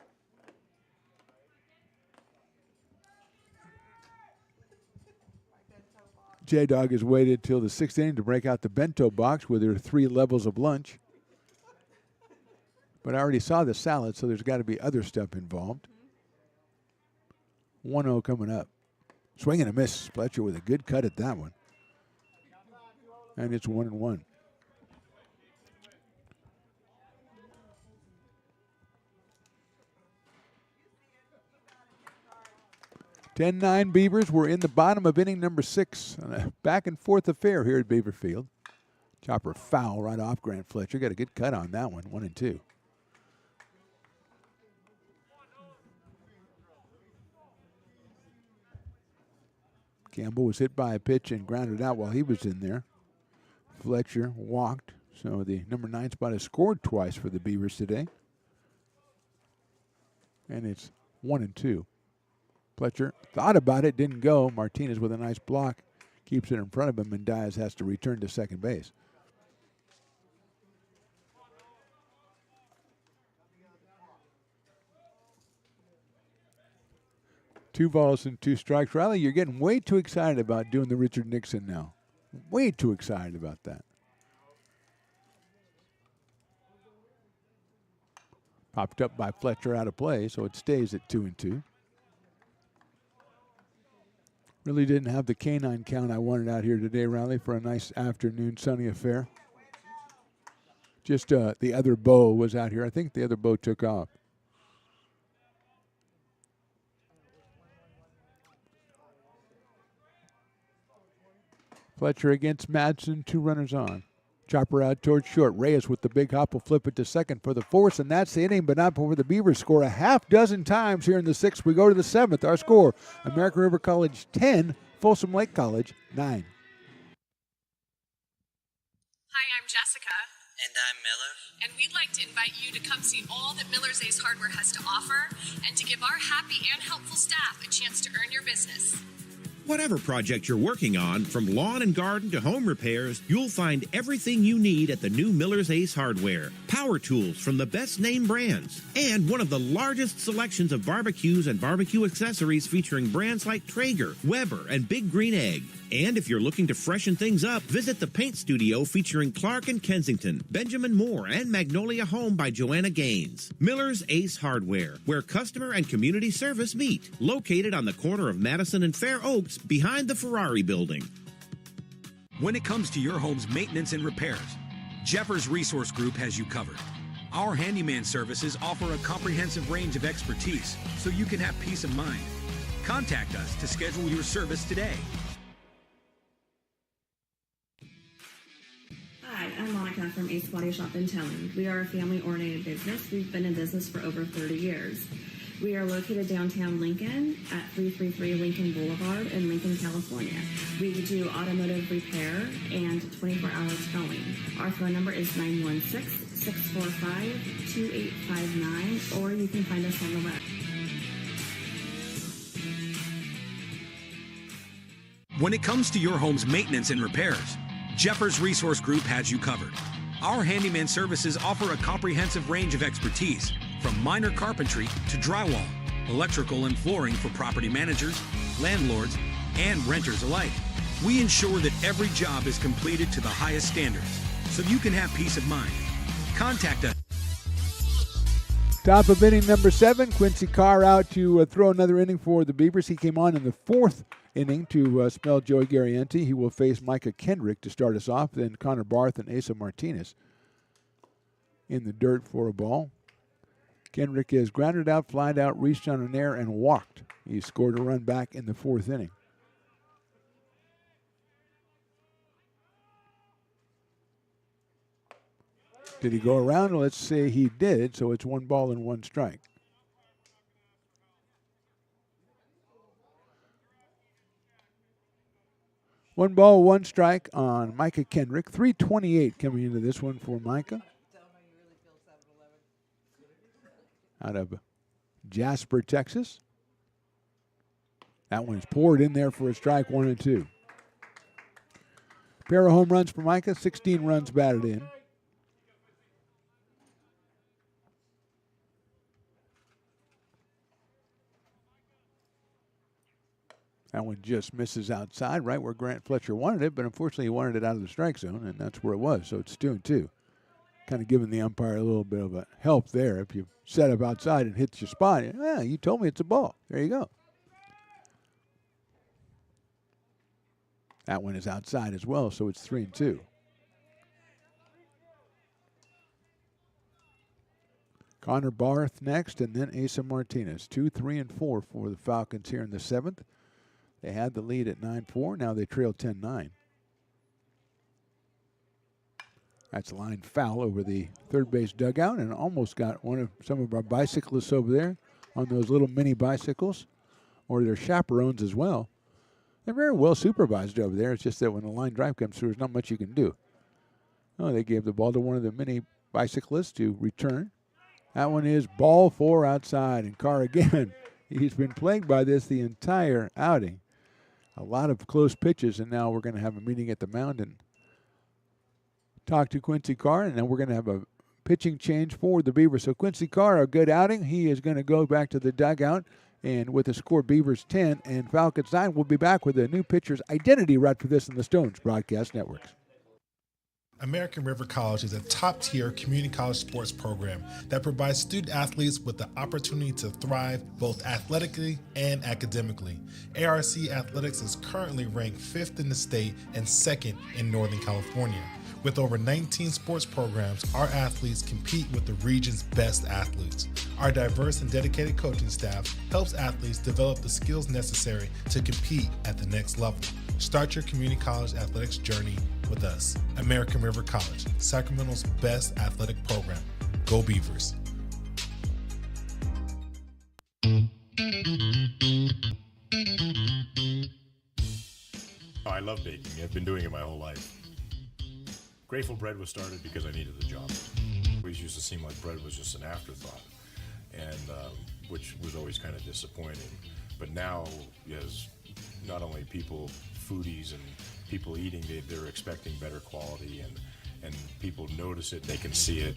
J-Dog has waited till the 6th inning to break out the bento box with her 3 levels of lunch. But I already saw the salad, so there's got to be other stuff involved. 1-0 coming up. Swing and a miss. Fletcher with a good cut at that one. And it's 1-1. (10-9) Beavers. We're in the bottom of inning number 6. A back and forth affair here at Beaver Field. Chopper foul right off Grant Fletcher. Got a good cut on that one. 1-2. Campbell was hit by a pitch and grounded out while he was in there. Fletcher walked, so the number 9 spot has scored twice for the Beavers today. And it's 1-2. Fletcher thought about it, didn't go. Martinez with a nice block keeps it in front of him, and Diaz has to return to second base. Two balls and 2 strikes. Riley, you're getting way too excited about doing the Richard Nixon now. Way too excited about that. Popped up by Fletcher out of play, so it stays at 2-2. Really didn't have the canine count I wanted out here today, Riley, for a nice afternoon sunny affair. Just the other bow was out here. I think the other bow took off. Fletcher against Madsen, 2 runners on. Chopper out towards short. Reyes with the big hop will flip it to second for the force, and that's the inning, but not before the Beavers score a half dozen times here in the 6th. We go to the 7th. Our score, American River College 10, Folsom Lake College 9. Hi, I'm Jessica. And I'm Miller. And we'd like to invite you to come see all that Miller's Ace Hardware has to offer and to give our happy and helpful staff a chance to earn your business. Whatever project you're working on, from lawn and garden to home repairs, you'll find everything you need at the new Miller's Ace Hardware. Power tools from the best name brands, and one of the largest selections of barbecues and barbecue accessories featuring brands like Traeger, Weber, and Big Green Egg. And if you're looking to freshen things up, visit the paint studio featuring Clark and Kensington, Benjamin Moore, and Magnolia Home by Joanna Gaines. Miller's Ace Hardware, where customer and community service meet. Located on the corner of Madison and Fair Oaks, behind the Ferrari building. When it comes to your home's maintenance and repairs, Jeffers Resource Group has you covered. Our handyman services offer a comprehensive range of expertise so you can have peace of mind. Contact us to schedule your service today. Hi, I'm Monica from Ace Body Shop and Towing. We are a family-oriented business. We've been in business for over 30 years. We are located downtown Lincoln at 333 Lincoln Boulevard in Lincoln, California. We do automotive repair and 24-hour towing. Our phone number is 916-645-2859, or you can find us on the web. When it comes to your home's maintenance and repairs, Jeffers Resource Group has you covered. Our handyman services offer a comprehensive range of expertise, from minor carpentry to drywall, electrical and flooring for property managers, landlords, and renters alike. We ensure that every job is completed to the highest standards, so you can have peace of mind. Contact us. Top of inning number 7, Quincy Carr out to throw another inning for the Beavers. He came on in the 4th inning to spell Joey Garrienti. He will face Micah Kendrick to start us off, then Connor Barth and Asa Martinez in the dirt for a ball. Kendrick is grounded out, flied out, reached on an air, and walked. He scored a run back in the 4th inning. Did he go around? Let's say he did, so it's 1 ball and 1 strike. One ball, 1 strike on Micah Kendrick. 3:28 coming into this one for Micah. Out of Jasper, Texas. That one's poured in there for a strike, 1 and 2. Pair of home runs for Micah, 16 runs batted in. That one just misses outside, right where Grant Fletcher wanted it, but unfortunately he wanted it out of the strike zone, and that's where it was, so it's 2-2. Kind of giving the umpire a little bit of a help there. If you set up outside and hits your spot, yeah, you told me it's a ball. There you go. That one is outside as well, so it's 3-2. Connor Barth next, and then Asa Martinez. 2, 3, and 4 for the Falcons here in the 7th. They had the lead at 9-4. Now they trail 10-9. That's a line foul over the third base dugout, and almost got some of our bicyclists over there on those little mini bicycles, or their chaperones as well. They're very well supervised over there. It's just that when the line drive comes through, there's not much you can do. Oh, they gave the ball to one of the mini bicyclists to return. That one is ball 4 outside, and Carr again. He's been plagued by this the entire outing. A lot of close pitches, and now we're going to have a meeting at the mound and talk to Quincy Carr, and then we're going to have a pitching change for the Beavers. So Quincy Carr, a good outing. He is going to go back to the dugout, and with the score Beavers 10 and Falcons 9, we'll be back with a new pitcher's identity right for this in the Stones Broadcast Networks. American River College is a top-tier community college sports program that provides student athletes with the opportunity to thrive both athletically and academically. ARC Athletics is currently ranked 5th in the state and 2nd in Northern California. With over 19 sports programs, our athletes compete with the region's best athletes. Our diverse and dedicated coaching staff helps athletes develop the skills necessary to compete at the next level. Start your community college athletics journey with us. American River College, Sacramento's best athletic program. Go Beavers. Oh, I love baking. I've been doing it my whole life. Grateful Bread was started because I needed the job. It always used to seem like bread was just an afterthought, and which was always kind of disappointing. But now, as not only people, foodies and people eating, they're expecting better quality, and people notice it, they can see it.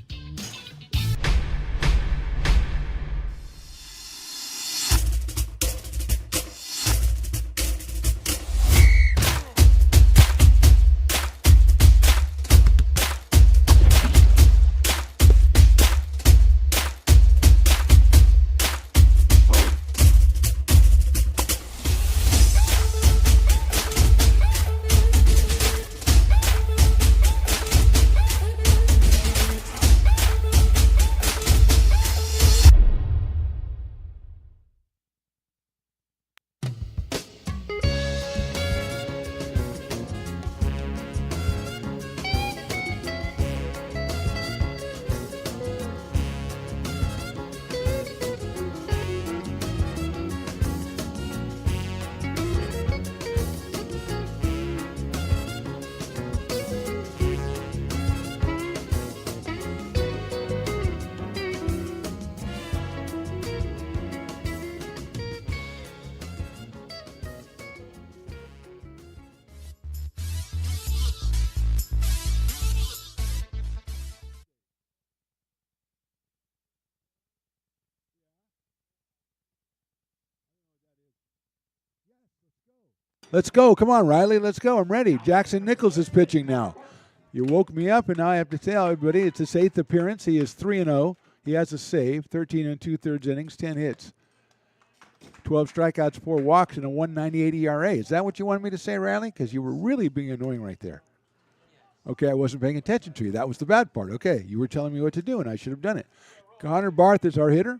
Let's go. Come on, Riley. Let's go. I'm ready. Jackson Nichols is pitching now. You woke me up, and now I have to tell everybody it's his 8th appearance. He is 3-0. He has a save, 13 and 2/3 innings, 10 hits, 12 strikeouts, 4 walks, and a 1.98 ERA. Is that what you wanted me to say, Riley? Because you were really being annoying right there. Okay, I wasn't paying attention to you. That was the bad part. Okay, you were telling me what to do, and I should have done it. Connor Barth is our hitter.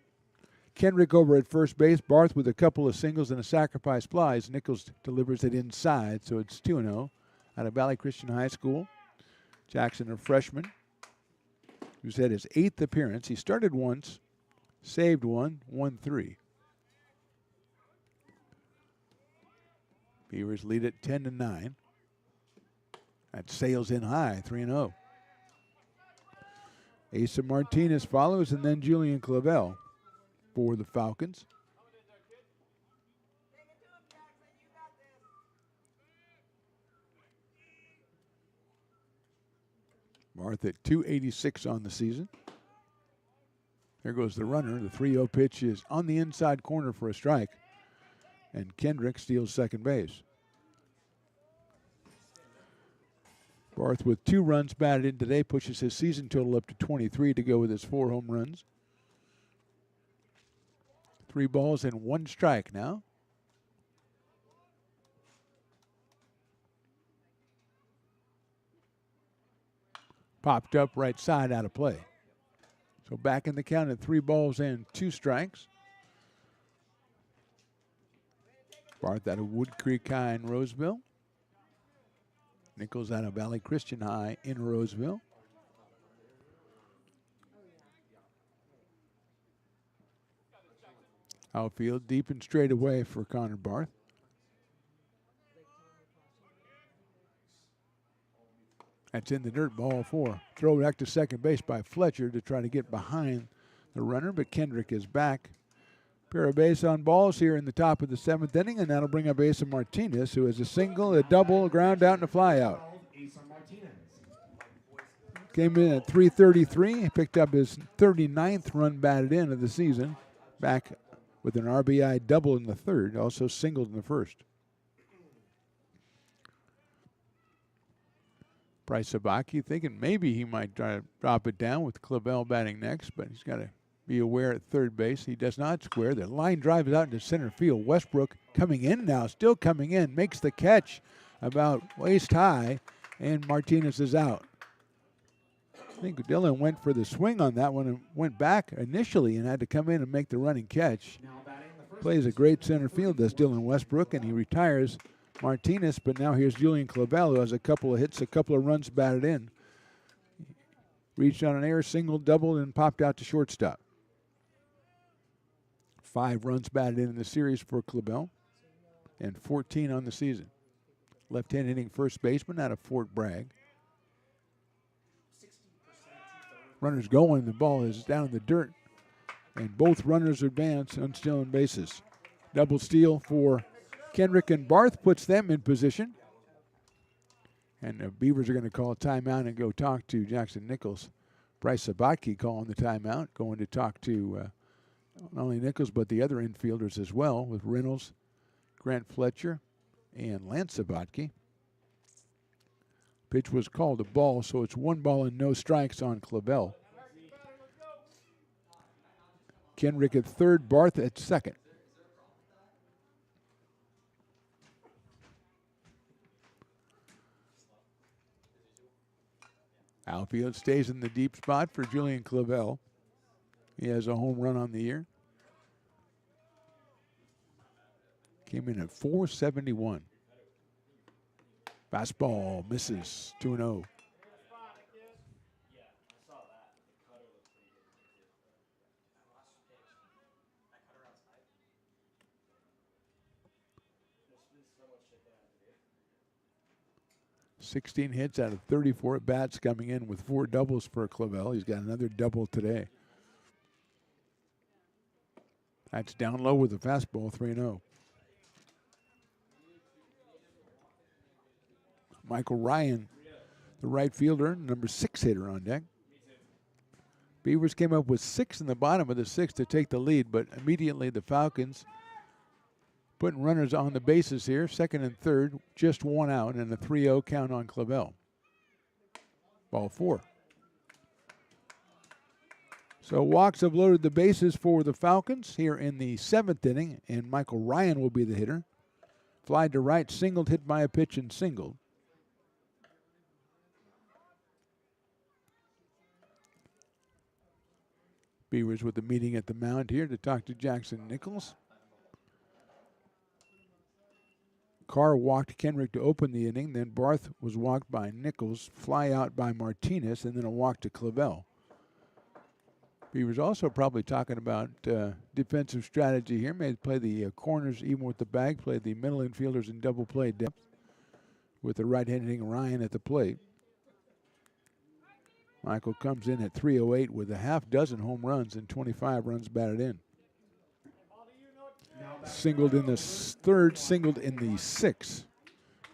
Kendrick over at first base. Barth with a couple of singles and a sacrifice fly. Nichols delivers it inside, so it's 2-0 out of Valley Christian High School. Jackson, a freshman, who's had his 8th appearance. He started once, saved one, won 3. Beavers lead at 10-9. That sails in high, 3-0. Asa Martinez follows, and then Julian Clavel for the Falcons. Barth at 286 on the season. There goes the runner. The 3-0 pitch is on the inside corner for a strike, and Kendrick steals second base. Barth with 2 runs batted in today pushes his season total up to 23 to go with his 4 home runs. 3 balls and 1 strike now. Popped up right side, out of play. So back in the count at 3 balls and 2 strikes. Barth out of Wood Creek High in Roseville. Nichols out of Valley Christian High in Roseville. Outfield deep and straight away for Connor Barth. That's in the dirt, ball 4. Throw back to second base by Fletcher to try to get behind the runner, but Kendrick is back. Pair of base on balls here in the top of the 7th inning, and that'll bring up Asa Martinez, who has a single, a double, a ground out, and a fly out. Came in at 333. He picked up his 39th run batted in of the season. Back with an RBI double in the 3rd, also singled in the 1st. Bryce Sabaki thinking maybe he might try to drop it down with Clavel batting next, but he's got to be aware at third base. He does not square. The line drive is out into center field. Westbrook coming in now, still coming in, makes the catch about waist high, and Martinez is out. I think Dylan went for the swing on that one and went back initially and had to come in and make the running catch. Plays a great center field, does Dylan Westbrook, and he retires Martinez, but now here's Julian Clavel, who has a couple of hits, a couple of runs batted in. Reached on an air single, double, and popped out to shortstop. 5 runs batted in the series for Clavel, and 14 on the season. Left-hand hitting first baseman out of Fort Bragg. Runners going, the ball is down in the dirt, and both runners advance on stolen bases. Double steal for Kendrick, and Barth puts them in position. And the Beavers are going to call a timeout and go talk to Jackson Nichols. Bryce Sabaki calling the timeout, going to talk to not only Nichols but the other infielders as well, with Reynolds, Grant Fletcher, and Lance Sabaki. Pitch was called a ball, so it's 1 ball and no strikes on Clavel. Kendrick at third, Barth at second. Outfield stays in the deep spot for Julian Clavel. He has a home run on the year. Came in at 471. Fastball misses, 2-0. $16 hits out of 34 at bats, coming in with 4 doubles for Clavel. He's got another double today. That's down low with the fastball, 3-0. Michael Ryan, the right fielder, number 6 hitter on deck. Beavers came up with 6 in the bottom of the 6th to take the lead, but immediately the Falcons putting runners on the bases here, second and third, just 1 out, and a 3-0 count on Clavel. Ball 4. So walks have loaded the bases for the Falcons here in the 7th inning, and Michael Ryan will be the hitter. Fly to right, singled, hit by a pitch, and singled. Beavers with the meeting at the mound here to talk to Jackson Nichols. Carr walked Kenrick to open the inning. Then Barth was walked by Nichols, fly out by Martinez, and then a walk to Clavel. Beavers also probably talking about defensive strategy here. May play the corners even with the bag, play the middle infielders in double play depth with the right-handed Ryan at the plate. Michael comes in at 308 with a half dozen home runs and 25 runs batted in. Singled in the 3rd, singled in the 6th.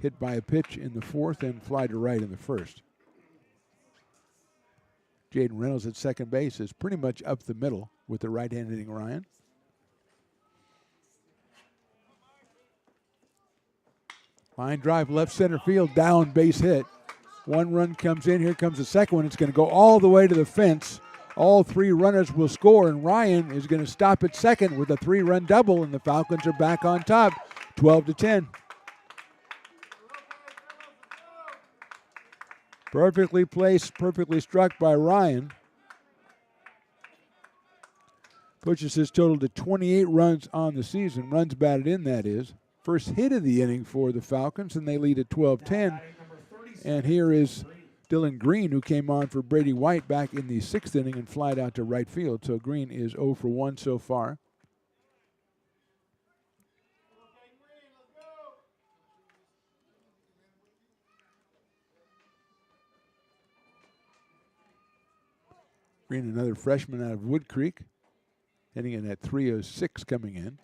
Hit by a pitch in the 4th and fly to right in the 1st. Jaden Reynolds at second base is pretty much up the middle with the right-handed Ryan. Line drive left center field, down, base hit. 1 run comes in. Here comes the second one. It's going to go all the way to the fence. All 3 runners will score, and Ryan is going to stop at second with a 3-run double, and the Falcons are back on top, 12-10. Perfectly placed, perfectly struck by Ryan. Pushes his total to 28 runs on the season. Runs batted in, that is. First hit of the inning for the Falcons, and they lead at 12-10. And here is Dylan Green, who came on for Brady White back in the 6th inning and flied out to right field. So Green is 0 for 1 so far. Green, another freshman out of Wood Creek, hitting in at 306 coming in.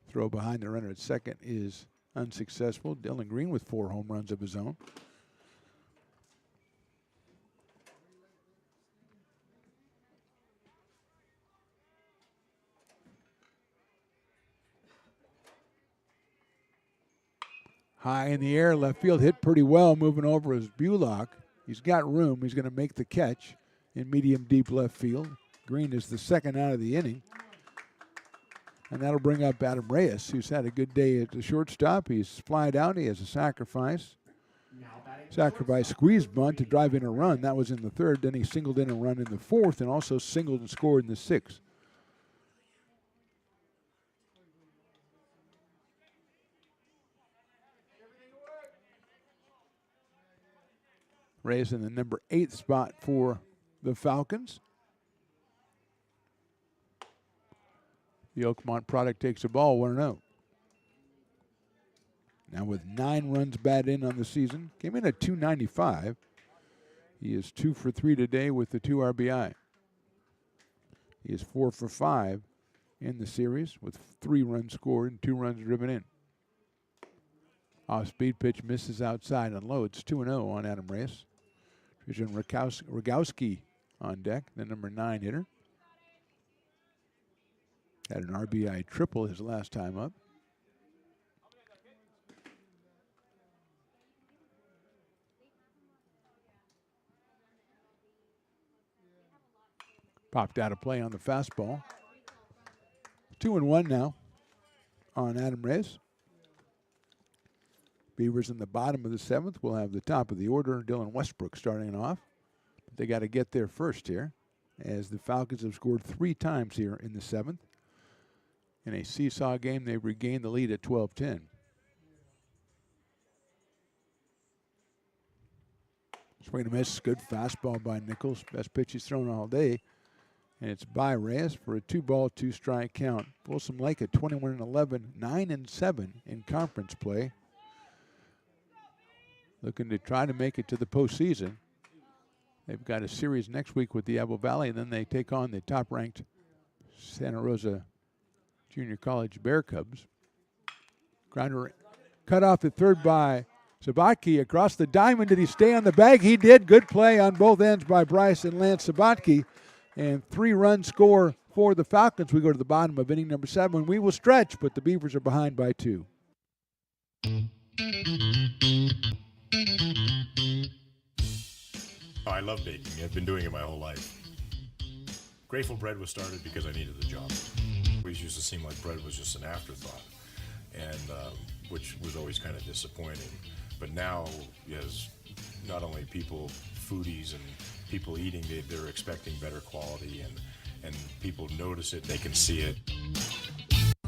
Throw behind the runner at second is unsuccessful. Dylan Green with 4 home runs of his own. High in the air, left field, hit pretty well, moving over is Bulock. He's got room. He's going to make the catch in medium deep left field. Green is the second out of the inning. And that'll bring up Adam Reyes, who's had a good day at the shortstop. He's flied out. He has a sacrifice. Sacrifice squeeze bunt to drive in a run. That was in the 3rd. Then he singled in a run in the 4th and also singled and scored in the 6th. Reyes in the number 8 spot for the Falcons. The Oakmont product takes a ball, 1-0. Now with 9 runs batted in on the season. Came in at 295. He is 2 for 3 today with the 2 RBI. He is 4 for 5 in the series with 3 runs scored and 2 runs driven in. Off-speed pitch misses outside and low. It's 2-0 on Adam Reyes. Trishan Rogowski on deck, the number 9 hitter. Had an RBI triple his last time up. Popped out of play on the fastball. 2-1 now on Adam Reyes. Beavers in the bottom of the 7th will have the top of the order. Dylan Westbrook starting off. But they got to get there first here, as the Falcons have scored 3 times here in the 7th. In a seesaw game, they've regained the lead at 12-10. Swing and miss, good fastball by Nichols. Best pitch he's thrown all day. And it's by Reyes for a 2-ball, 2-strike count. Folsom Lake at 21-11, 9-7 in conference play. Looking to try to make it to the postseason. They've got a series next week with the Apple Valley, and then they take on the top-ranked Santa Rosa Junior College Bear Cubs. Grounder cut off the 3rd by Sabatke across the diamond. Did he stay on the bag? He did. Good play on both ends by Bryce and Lance Sabatke. And 3-run score for the Falcons. We go to the bottom of inning number 7. We will stretch, but the Beavers are behind by 2. I love baking. I've been doing it my whole life. Grateful Bread was started because I needed the job. We used to seem like bread was just an afterthought, and which was always kind of disappointing. But now, as not only people, foodies and people eating, they're expecting better quality, and people notice it, they can see it.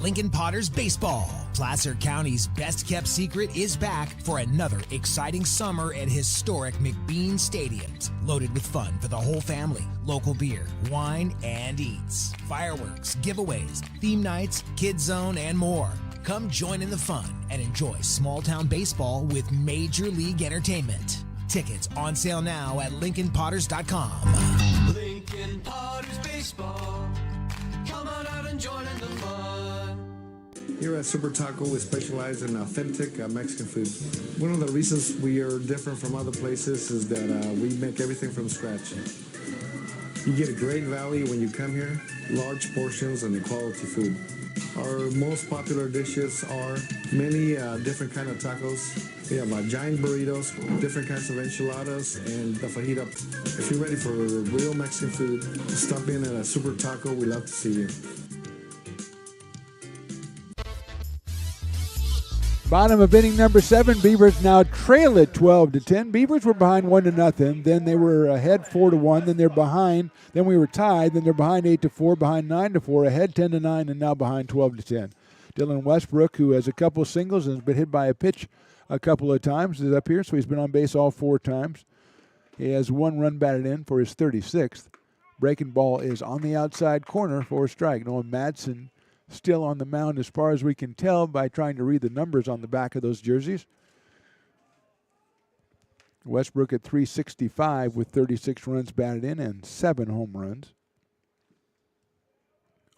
Lincoln Potters Baseball. Placer County's best-kept secret is back for another exciting summer at historic McBean Stadiums. Loaded with fun for the whole family, local beer, wine, and eats. Fireworks, giveaways, theme nights, kids zone, and more. Come join in the fun and enjoy small-town baseball with Major League Entertainment. Tickets on sale now at LincolnPotters.com. Lincoln Potters Baseball. Come on out and join in the fun. Here at Super Taco, we specialize in authentic Mexican food. One of the reasons we are different from other places is that we make everything from scratch. You get a great value when you come here, large portions and quality food. Our most popular dishes are many different kind of tacos. We have giant burritos, different kinds of enchiladas, and the fajita. If you're ready for real Mexican food, stop in at a Super Taco. We love to see you. Bottom of inning number 7, Beavers now trail it 12-10. Beavers were behind 1-0. Then they were ahead 4-1. Then they're behind. Then we were tied. Then they're behind 8-4, behind 9-4, ahead 10-9, and now behind 12-10. Dylan Westbrook, who has a couple of singles and has been hit by a pitch a couple of times, is up here, so he's been on base all 4 times. He has 1 run batted in for his 36th. Breaking ball is on the outside corner for a strike. Noah Madsen still on the mound as far as we can tell by trying to read the numbers on the back of those jerseys. Westbrook at .365 with 36 runs batted in and 7 home runs.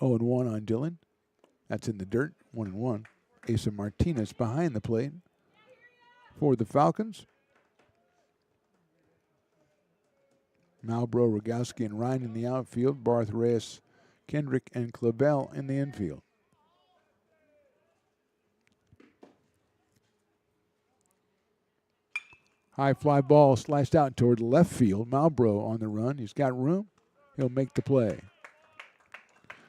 0-1 on Dylan. That's in the dirt, 1-1. Asa Martinez behind the plate for the Falcons. Malbro, Rogowski, and Ryan in the outfield. Barth, Reyes, Kendrick, and Clabell in the infield. High fly ball sliced out toward left field. Malbro on the run. He's got room. He'll make the play.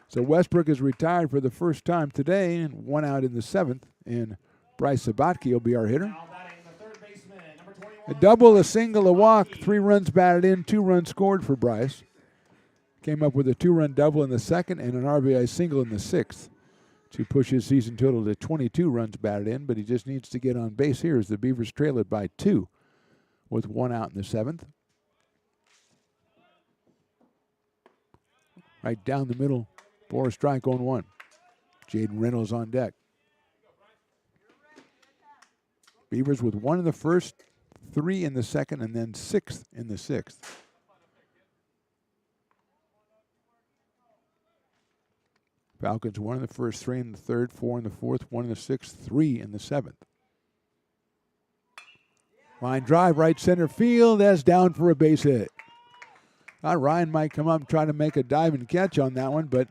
So Westbrook is retired for the first time today, and 1 out in the 7th. And Bryce Sabatke will be our hitter. A double, a single, a walk, 3 runs batted in, 2 runs scored for Bryce. Came up with a 2-run double in the 2nd and an RBI single in the 6th to push his season total to 22 runs batted in, but he just needs to get on base here as the Beavers trail it by 2 with 1 out in the 7th. Right down the middle for a strike on 1. Jaden Reynolds on deck. Beavers with 1 in the 1st, 3 in the 2nd, and then 6th in the 6th. Falcons 1 in the 1st, 3 in the 3rd, 4 in the 4th, 1 in the 6th, 3 in the 7th. Line drive, right center field. That's down for a base hit. Ryan might come up and try to make a dive and catch on that one, but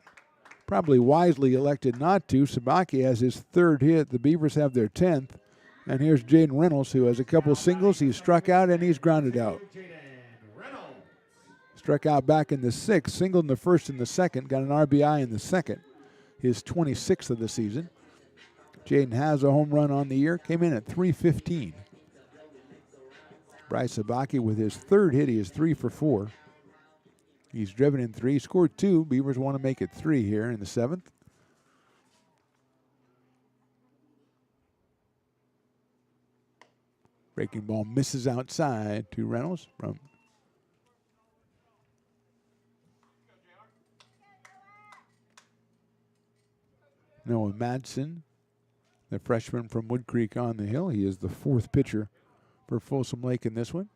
probably wisely elected not to. Sabaki has his 3rd hit. The Beavers have their 10th. And here's Jaden Reynolds, who has a couple singles. He's struck out and he's grounded out. Struck out back in the 6th, singled in the 1st and the 2nd, got an RBI in the 2nd. His 26th of the season. Jaden has a home run on the year. Came in at .315. Bryce Sabaki with his 3rd hit. He is 3 for 4. He's driven in 3, scored 2. Beavers want to make it 3 here in the 7th. Breaking ball misses outside to Reynolds from Noah Madsen, the freshman from Wood Creek on the Hill. He is the 4th pitcher for Folsom Lake in this one.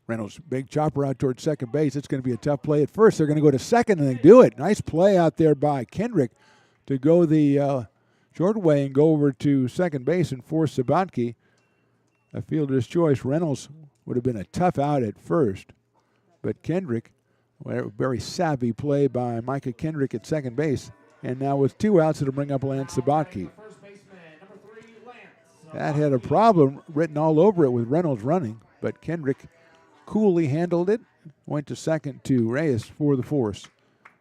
Reynolds, big chopper out towards second base. It's going to be a tough play at first. They're going to go to second, and they do it. Nice play out there by Kendrick to go the short way and go over to second base and force Sabatke a fielder's choice. Reynolds would have been a tough out at first, but Kendrick, very savvy play by Micah Kendrick at second base. And now with 2 outs, it'll bring up Lance Sabatke. That had a problem written all over it with Reynolds running, but Kendrick coolly handled it, went to second to Reyes for the force.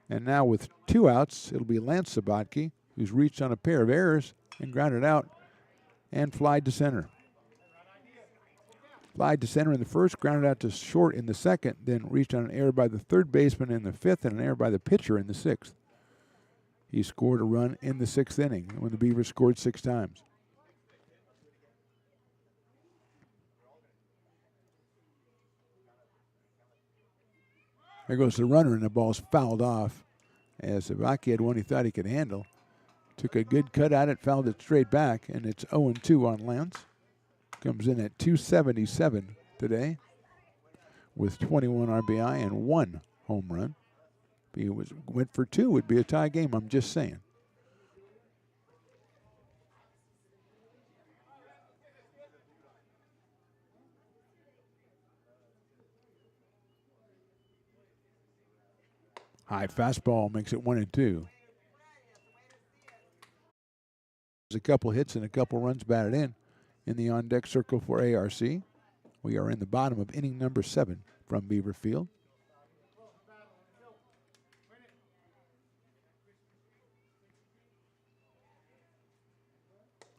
And now with 2 outs, it'll be Lance Sabatke, who's reached on a pair of errors and grounded out and flied to center. Flied to center in the first, grounded out to short in the second, then reached on an error by the third baseman in the fifth and an error by the pitcher in the sixth. He scored a run in the sixth inning when the Beavers scored 6 times. There goes the runner, and the ball's fouled off as Sabatke had one he thought he could handle. Took a good cut at it, fouled it straight back, and it's 0-2 on Lance. Comes in at 277 today with 21 RBI and 1 home run. If he went for 2, it would be a tie game, I'm just saying. High fastball makes it 1-2. There's a couple hits and a couple runs batted in the on-deck circle for ARC. We are in the bottom of inning number 7 from Beaver Field.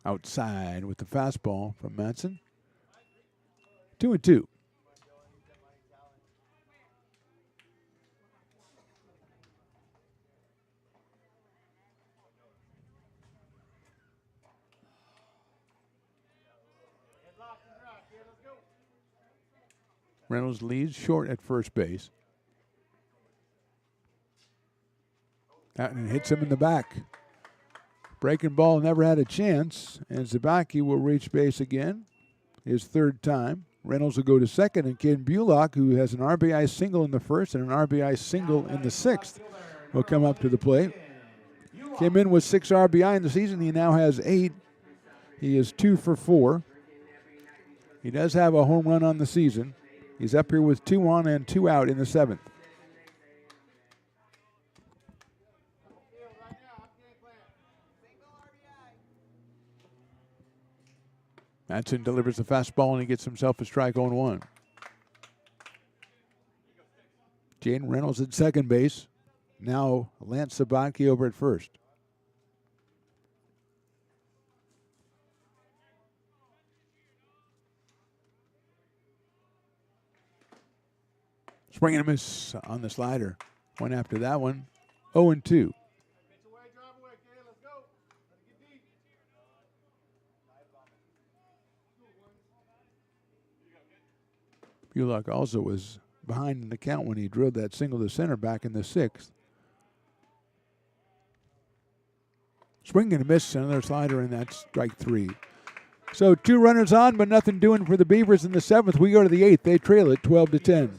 Outside with the fastball from Madsen. 2-2. Reynolds leads short at first base. That hits him in the back. Breaking ball never had a chance, and Sabatke will reach base again, his 3rd time. Reynolds will go to second, and Ken Bullock, who has an RBI single in the first and an RBI single in the 6th, will come up to the plate. Came in with 6 RBI in the season. He now has 8. He is 2 for 4. He does have a home run on the season. He's up here with 2 on and 2 out in the 7th. Madsen delivers the fastball and he gets himself a strike on 1. Jaden Reynolds at second base. Now Lance Sabatke over at first. Swing and a miss on the slider. One after that one. 0-2. Bullock also was behind in the count when he drilled that single to center back in the 6th. Swing and a miss, another slider, and that's strike 3. So 2 runners on, but nothing doing for the Beavers in the 7th. We go to the 8th. They trail it 12-10.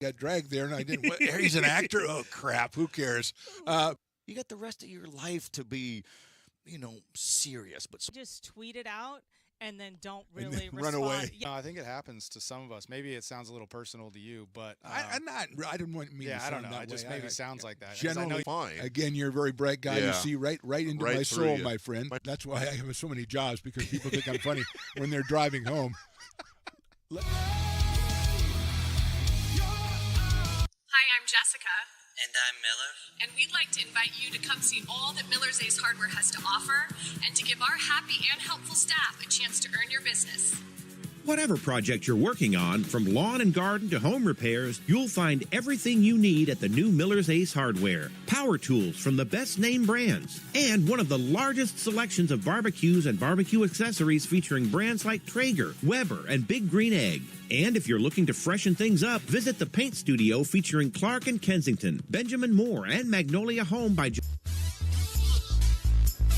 Got dragged there, and I didn't. He's an actor. Oh crap! Who cares? You got the rest of your life to be, serious. But just tweet it out and then don't And really then run respond. away. Yeah. No, I think it happens to some of us. Maybe it sounds a little personal to you, but I'm not. I didn't want me. Yeah, to I don't sound know. that It just way. maybe sounds like that. 'Cause Generally, I know Again, you're a very bright guy. You Yeah. see right into Right my through soul, you. my friend. That's why I have so many jobs, because people think I'm funny when they're driving home. Hi, I'm Jessica. And I'm Miller. And we'd like to invite you to come see all that Miller's Ace Hardware has to offer and to give our happy and helpful staff a chance to earn your business. Whatever project you're working on, from lawn and garden to home repairs, you'll find everything you need at the new Miller's Ace Hardware. Power tools from the best name brands, and one of the largest selections of barbecues and barbecue accessories featuring brands like Traeger, Weber, and Big Green Egg. And if you're looking to freshen things up, visit the paint studio featuring Clark and Kensington, Benjamin Moore, and Magnolia Home by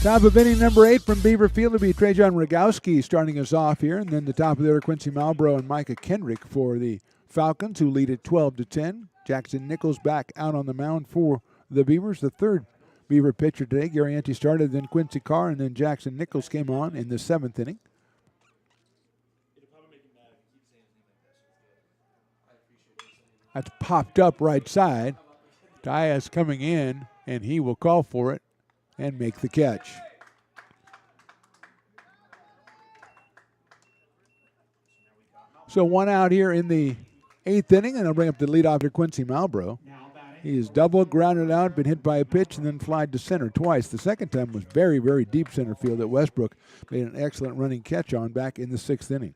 Top of inning number 8 from Beaver Field will be Trajan Rogowski starting us off here. And then the top of the order, Quincy Malbrough and Micah Kendrick for the Falcons, who lead at 12-10. Jackson Nichols back out on the mound for the Beavers. The third Beaver pitcher today. Gary Ante started, then Quincy Carr, and then Jackson Nichols came on in the 7th inning. That's popped up right side. Diaz coming in, and he will call for it and make the catch. So one out here in the 8th inning, and I'll bring up the leadoff to Quincy Malbrough. He is double, grounded out, been hit by a pitch, and then flied to center twice. The second time was very, very deep center field that Westbrook made an excellent running catch on back in the 6th inning.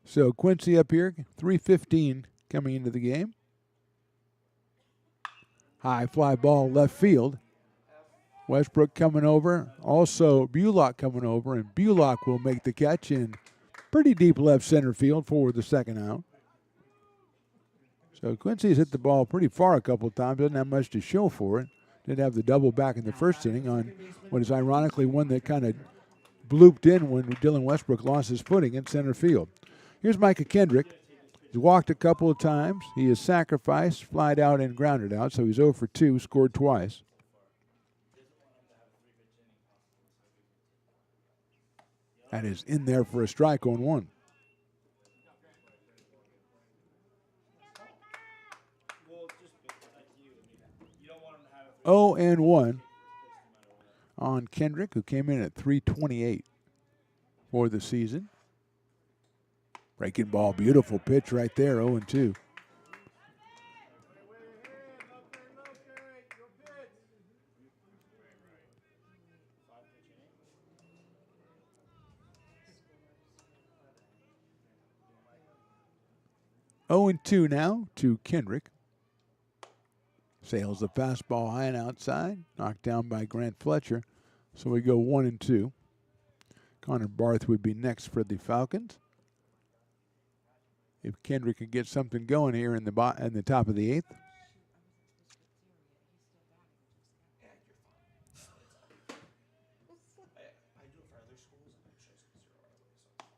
So Quincy up here, 3:15 coming into the game. High fly ball left field. Westbrook coming over. Also Bullock coming over, and Bullock will make the catch in pretty deep left center field for the second out. So Quincy's hit the ball pretty far a couple of times. Doesn't have much to show for it. Did have the double back in the first inning on what is ironically one that kind of blooped in when Dylan Westbrook lost his footing in center field. Here's Micah Kendrick. He's walked a couple of times. He is sacrificed, flied out, and grounded out. So he's 0 for 2, scored twice. That is in there for a strike on 1. Oh and 1 on Kendrick, who came in at 328 for the season. Breaking ball, beautiful pitch right there, 0-2. Oh and 2 now to Kendrick. Sails the fastball high and outside, knocked down by Grant Fletcher. So we go 1 and 2. Connor Barth would be next for the Falcons. If Kendrick can get something going here in the top of the 8th.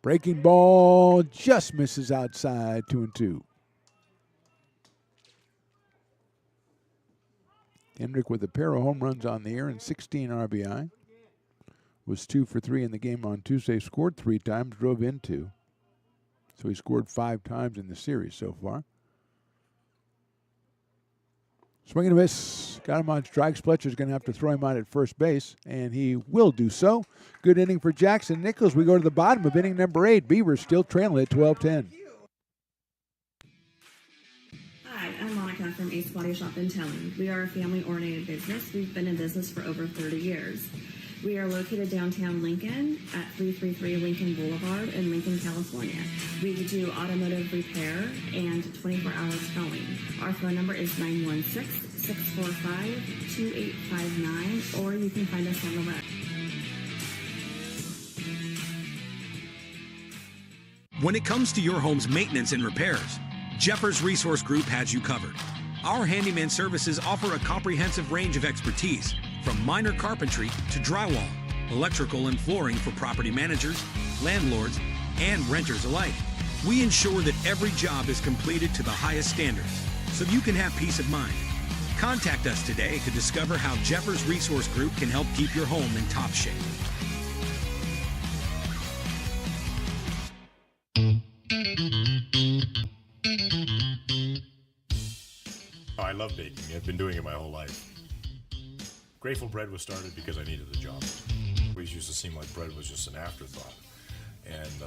Breaking ball just misses outside, 2 and 2. Kendrick with a pair of home runs on the air and 16 RBI. Was 2 for 3 in the game on Tuesday. Scored 3 times, drove in 2. So he scored 5 times in the series so far. Swing and a miss. Got him on strikes. Fletcher's going to have to throw him out at first base, and he will do so. Good inning for Jackson Nichols. We go to the bottom of inning number 8. Beavers still trailing at 12-10. Hi, I'm Monica from Ace Body Shop in Telling. We are a family-oriented business. We've been in business for over 30 years. We are located downtown Lincoln at 333 Lincoln Boulevard in Lincoln, California. We do automotive repair and 24-hour towing. Our phone number is 916-645-2859, or you can find us on the web. When it comes to your home's maintenance and repairs, Jeffers Resource Group has you covered. Our handyman services offer a comprehensive range of expertise, from minor carpentry to drywall, electrical and flooring for property managers, landlords, and renters alike. We ensure that every job is completed to the highest standards, so you can have peace of mind. Contact us today to discover how Jeffers Resource Group can help keep your home in top shape. Oh, I love baking. I've been doing it my whole life. Grateful Bread was started because I needed the job. It always used to seem like bread was just an afterthought, and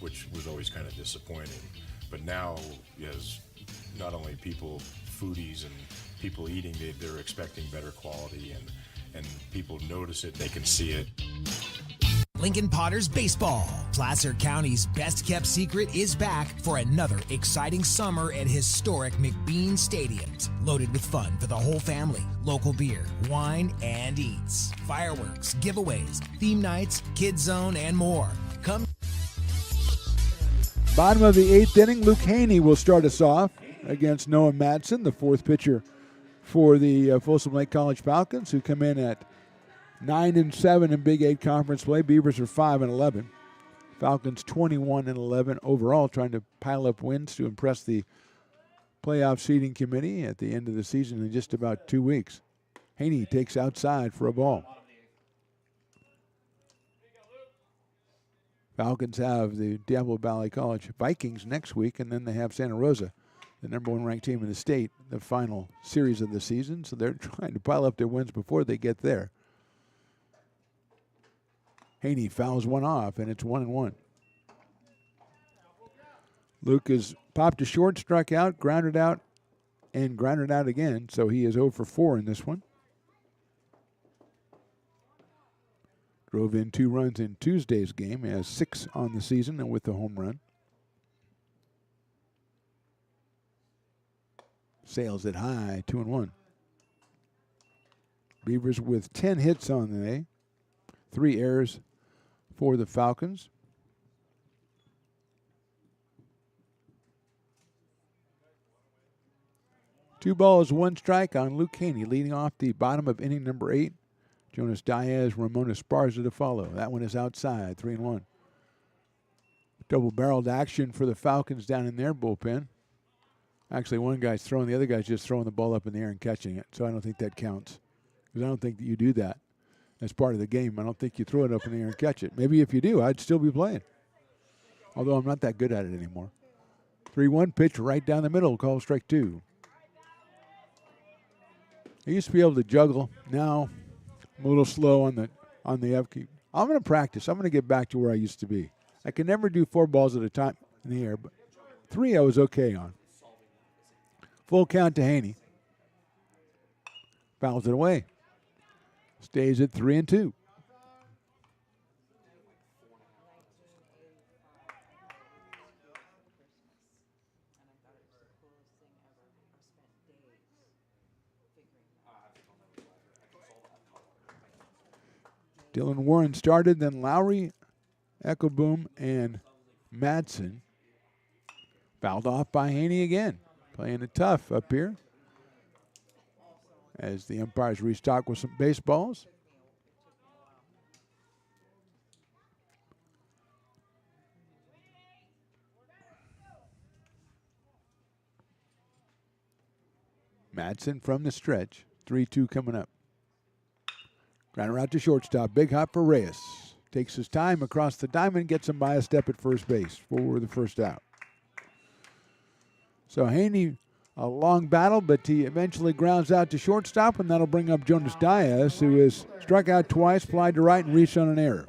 which was always kind of disappointing. But now, as not only people, foodies and people eating, they're expecting better quality, and people notice it, they can see it. Lincoln Potters Baseball. Placer County's best-kept secret is back for another exciting summer at historic McBean Stadiums. Loaded with fun for the whole family, local beer, wine, and eats. Fireworks, giveaways, theme nights, kids zone, and more. Come. Bottom of the 8th inning, Luke Haney will start us off against Noah Madsen, the fourth pitcher for the Folsom Lake College Falcons, who come in at 9-7 in Big 8 conference play. Beavers are 5-11. Falcons 21-11 overall, trying to pile up wins to impress the playoff seeding committee at the end of the season in just about 2 weeks. Haney takes outside for a ball. Falcons have the Diablo Valley College Vikings next week, and then they have Santa Rosa, the number 1 ranked team in the state, the final series of the season. So they're trying to pile up their wins before they get there. Haney fouls one off, and it's 1-1. Luke has popped a short, struck out, grounded out, and grounded out again, so he is 0 for 4 in this one. Drove in 2 runs in Tuesday's game. He has 6 on the season and with the home run. Sails it high, 2-1. Beavers with 10 hits on the day, 3 errors for the Falcons. Two balls, 1 strike on Luke Haney, leading off the bottom of inning number 8. Jonas Diaz, Ramon Esparza to follow. That one is outside, 3-1. Double-barreled action for the Falcons down in their bullpen. Actually, one guy's throwing, the other guy's just throwing the ball up in the air and catching it, so I don't think that counts. Because I don't think that you do that as part of the game. I don't think you throw it up in the air and catch it. Maybe if you do, I'd still be playing. Although I'm not that good at it anymore. 3-1 pitch right down the middle, called strike 2. I used to be able to juggle. Now I'm a little slow on the upkeep. I'm going to practice. I'm going to get back to where I used to be. I can never do 4 balls at a time in the air, but 3 I was okay on. Full count to Haney. Fouls it away. Stays at 3-2. Dylan Warren started, then Lowry, Eckelboom, and Madsen. Fouled off by Haney again. Playing it tough up here as the umpires restock with some baseballs. Madsen from the stretch. 3-2 coming up. Grounder out to shortstop. Big hop for Reyes. Takes his time across the diamond, gets him by a step at first base for the first out. So Haney, a long battle, but he eventually grounds out to shortstop, and that'll bring up Jonas Diaz, who has struck out twice, flied to right, and reached on an error.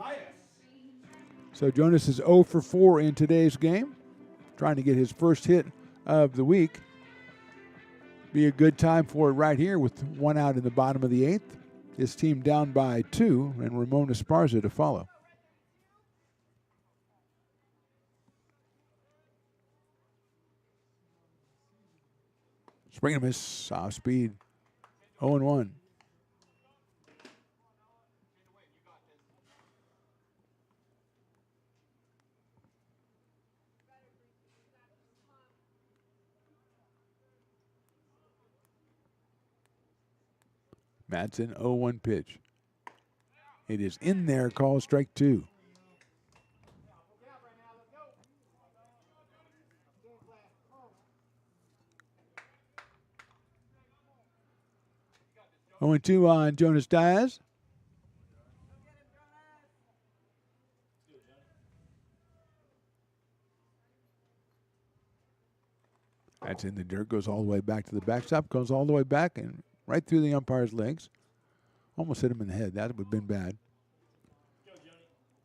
So Jonas is 0 for 4 in today's game, trying to get his first hit of the week. Be a good time for it right here with 1 out in the bottom of the 8th. His team down by 2, and Ramon Esparza to follow. Swing and miss, off speed, 0-1. Madsen, 0-1 pitch. It is in there, call strike 2. Oh, 2 on Jonas Diaz. That's in the dirt, goes all the way back to the backstop, goes all the way back and right through the umpire's legs. Almost hit him in the head. That would have been bad.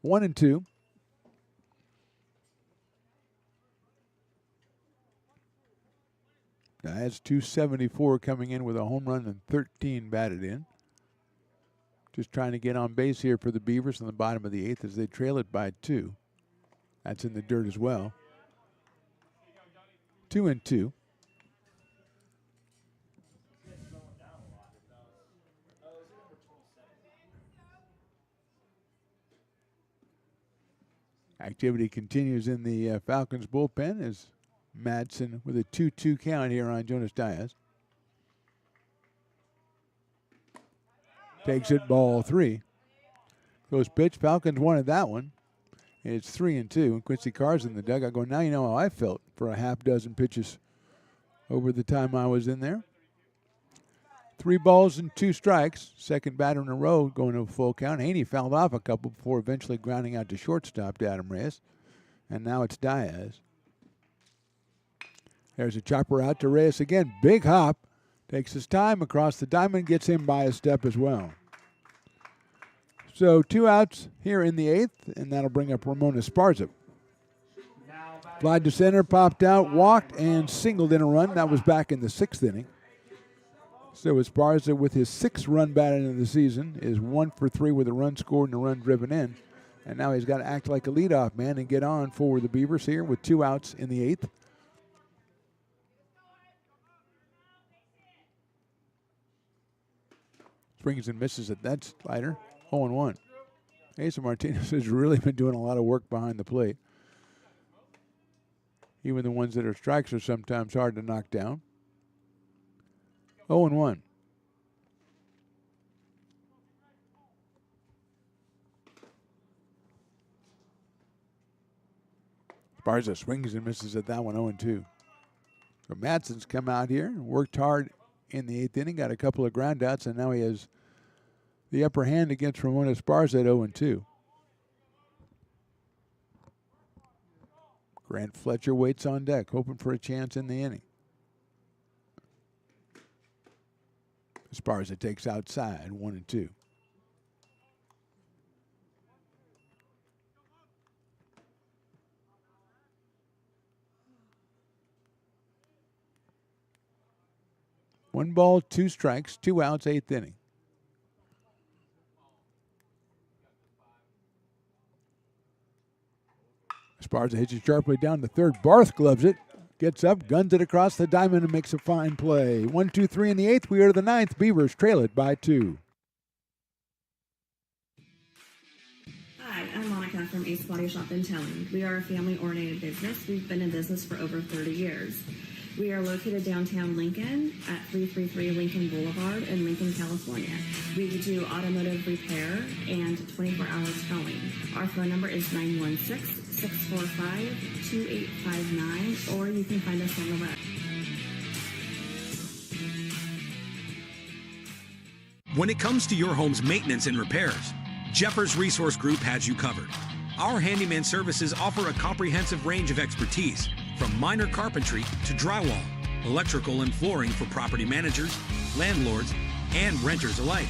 1-2. That's 274 coming in with a home run and 13 batted in. Just trying to get on base here for the Beavers in the bottom of the 8th as they trail it by 2. That's in the dirt as well. 2-2. Activity continues in the Falcons bullpen as Madsen with a 2-2 count here on Jonas Diaz. Takes it, ball 3. Goes pitch. Falcons wanted that one. And it's 3-2. And Quincy Carr's in the dugout going, now you know how I felt for a half dozen pitches over the time I was in there. 3 balls and 2 strikes. Second batter in a row going to a full count. Haney fouled off a couple before eventually grounding out to shortstop to Adam Reyes. And now it's Diaz. There's a chopper out to Reyes again. Big hop. Takes his time across the diamond. Gets him by a step as well. So 2 outs here in the 8th. And that'll bring up Ramon Esparza. Fly to center. Popped out. Walked and singled in a run. That was back in the 6th inning. So Esparza, with his 6th run batted of the season, is 1 for 3 with a run scored and a run driven in. And now he's got to act like a leadoff man and get on for the Beavers here with 2 outs in the 8th. Swings and misses at that slider. 0-1. Asa Martinez has really been doing a lot of work behind the plate. Even the ones that are strikes are sometimes hard to knock down. 0-1. Esparza swings and misses at that one, 0-2. So Madsen's come out here and worked hard in the 8th inning, got a couple of ground outs, and now he has the upper hand against Ramon Esparza at 0-2. Grant Fletcher waits on deck, hoping for a chance in the inning. Esparza takes outside, 1-2. One ball, 2 strikes, 2 outs, 8th inning. Esparza hits it sharply down to third. Barth gloves it. Gets up, guns it across the diamond, and makes a fine play. 1-2-3 in the 8th. We are to the 9th. Beavers trail it by 2. Hi, I'm Monica from Ace Body Shop and Towing. We are a family-oriented business. We've been in business for over 30 years. We are located downtown Lincoln at 333 Lincoln Boulevard in Lincoln, California. We do automotive repair and 24-hour towing. Our phone number is 916-645-2859, or you can find us on the web. When it comes to your home's maintenance and repairs, Jeffers Resource Group has you covered. Our handyman services offer a comprehensive range of expertise, from minor carpentry to drywall, electrical and flooring for property managers, landlords, and renters alike.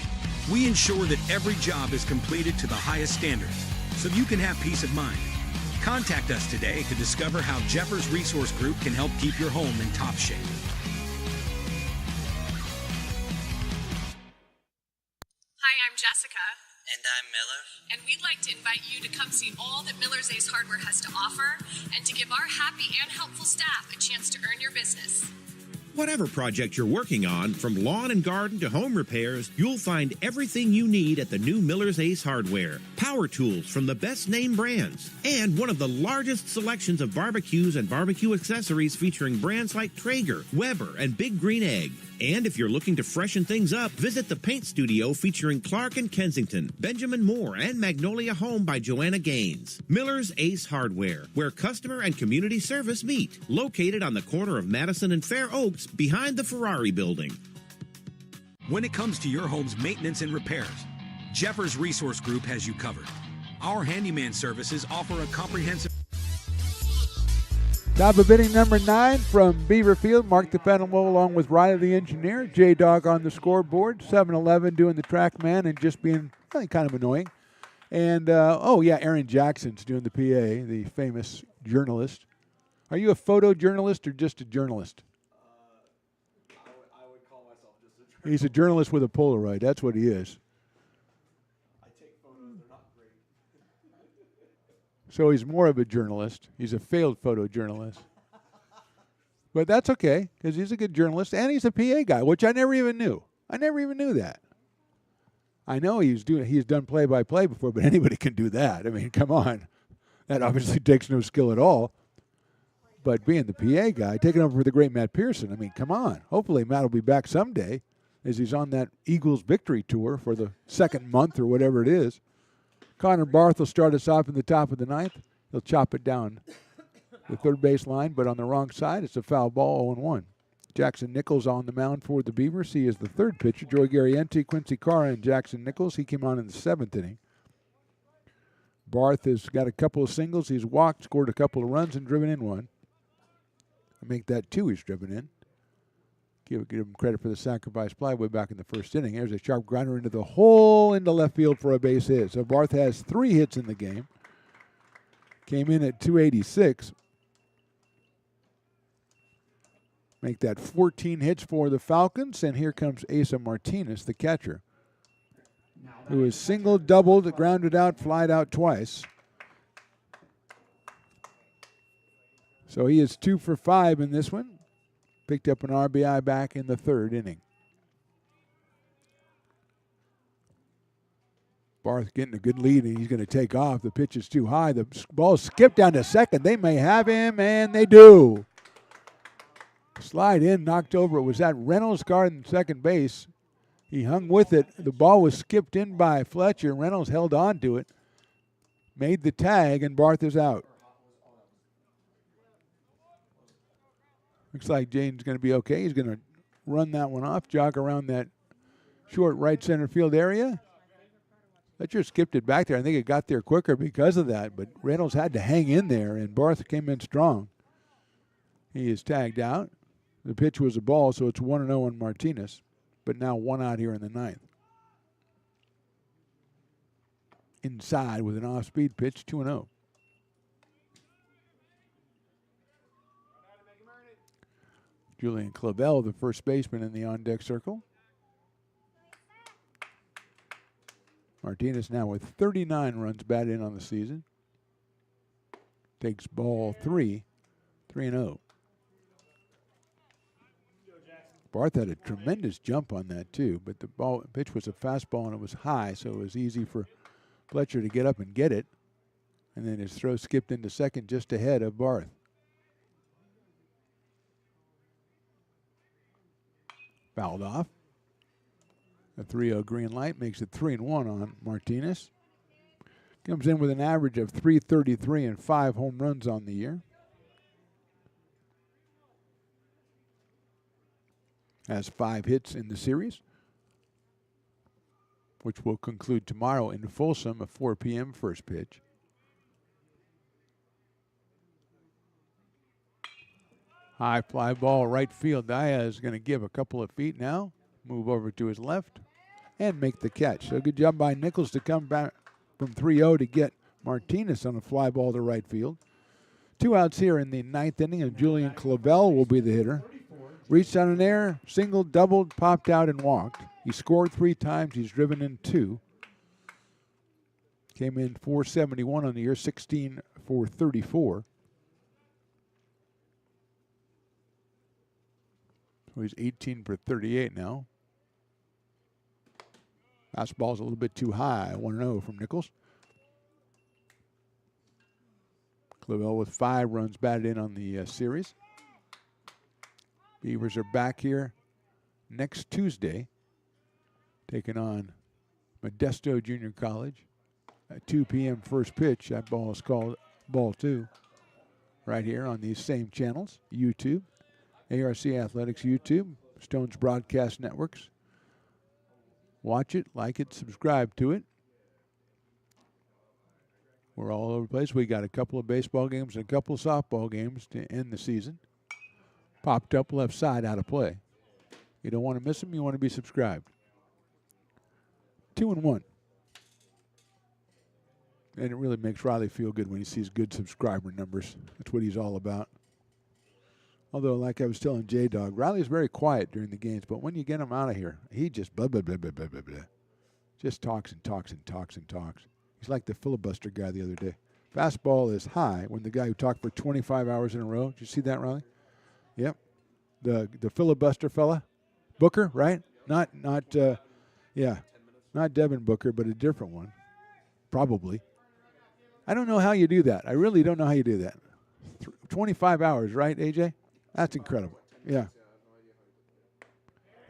We ensure that every job is completed to the highest standards, so you can have peace of mind. Contact us today to discover how Jeffers Resource Group can help keep your home in top shape. Hi, I'm Jessica. And I'm Miller. And we'd like to invite you to come see all that Miller's Ace Hardware has to offer and to give our happy and helpful staff a chance to earn your business. Whatever project you're working on, from lawn and garden to home repairs, you'll find everything you need at the new Miller's Ace Hardware. Power tools from the best name brands, and one of the largest selections of barbecues and barbecue accessories featuring brands like Traeger, Weber, and Big Green Egg. And if you're looking to freshen things up, visit the paint studio featuring Clark and Kensington, Benjamin Moore, and Magnolia Home by Joanna Gaines. Miller's Ace Hardware, where customer and community service meet. Located on the corner of Madison and Fair Oaks, behind the Ferrari building. When it comes to your home's maintenance and repairs, Jeffers Resource Group has you covered. Our handyman services offer a comprehensive... Top of inning number 9 from Beaver Field. Mark the Fenimore along with Riley the engineer. J-Dog on the scoreboard. 7-11 doing the track man and just being really kind of annoying. And, Aaron Jackson's doing the PA, the famous journalist. Are you a photojournalist or just a journalist? He's a journalist with a Polaroid. That's what he is. So he's more of a journalist. He's a failed photojournalist. But that's okay, because he's a good journalist, and he's a PA guy, which I never even knew. I never even knew that. I know he's done play-by-play before, but anybody can do that. I mean, come on. That obviously takes no skill at all. But being the PA guy, taking over for the great Matt Pearson, I mean, come on. Hopefully Matt will be back someday as he's on that Eagles victory tour for the second month or whatever it is. Connor Barth will start us off in the top of the ninth. He'll chop it down the third base line, but on the wrong side, it's a foul ball, 0-1. Jackson Nichols on the mound for the Beavers. He is the third pitcher. Joey Garrienti, Quincy Carr, and Jackson Nichols. He came on in the seventh inning. Barth has got a couple of singles. He's walked, scored a couple of runs, and driven in one. I make that two he's driven in. Give him credit for the sacrifice fly way back in the first inning. There's a sharp grinder into the hole into left field for a base hit. So Barth has 3 hits in the game. Came in at 286. Make that 14 hits for the Falcons. And here comes Asa Martinez, the catcher, who is single, doubled, grounded out, flied out twice. So he is 2 for 5 in this one. Picked up an RBI back in the third inning. Barth getting a good lead, and he's going to take off. The pitch is too high. The ball skipped down to second. They may have him, and they do. Slide in, knocked over. It was at Reynolds guarding second base. He hung with it. The ball was skipped in by Fletcher. Reynolds held on to it, made the tag, and Barth is out. Looks like Jane's going to be okay. He's going to run that one off, jog around that short right center field area. Fletcher skipped it back there. I think it got there quicker because of that, but Reynolds had to hang in there, and Barth came in strong. He is tagged out. The pitch was a ball, so it's 1-0 on Martinez, but now 1 out here in the ninth. Inside with an off-speed pitch, 2-0. Julian Clavel, the first baseman in the on-deck circle. Martinez now with 39 runs batted in on the season. Takes ball 3, 3-0. Barth had a tremendous jump on that too, but the pitch was a fastball and it was high, so it was easy for Fletcher to get up and get it. And then his throw skipped into second just ahead of Barth. Fouled off. A 3-0 green light makes it 3-1 on Martinez. Comes in with an average of .333 and 5 home runs on the year. Has 5 hits in the series, which will conclude tomorrow in Folsom at 4 p.m. first pitch. High fly ball right field. Diaz is going to give a couple of feet now. Move over to his left and make the catch. So good job by Nichols to come back from 3-0 to get Martinez on a fly ball to right field. 2 outs here in the ninth inning, and Julian Clavel will be the hitter. Reached on an air, single, doubled, popped out, and walked. He scored 3 times. He's driven in 2. Came in .471 on the year, 16 for 34. So he's 18 for 38 now. Fastball's a little bit too high. 1-0 from Nichols. Clavel with 5 runs batted in on the series. Beavers are back here next Tuesday, taking on Modesto Junior College at 2 p.m. first pitch. That ball is called ball 2 right here on these same channels, YouTube, ARC Athletics YouTube, Stones Broadcast Networks. Watch it, like it, subscribe to it. We're all over the place. We got a couple of baseball games and a couple of softball games to end the season. Popped up left side, out of play. You don't want to miss them. You want to be subscribed. 2-1. And it really makes Riley feel good when he sees good subscriber numbers. That's what he's all about. Although, like I was telling J-Dog, Riley's very quiet during the games, but when you get him out of here, he just blah, blah, blah, blah, blah, blah, blah. Just talks and talks and talks and talks. He's like the filibuster guy the other day. Fastball is high when the guy who talked for 25 hours in a row. Did you see that, Riley? Yep. The filibuster fella. Booker, right? Not Devin Booker, but a different one. Probably. I don't know how you do that. I really don't know how you do that. 25 hours, right, AJ? That's incredible. Yeah.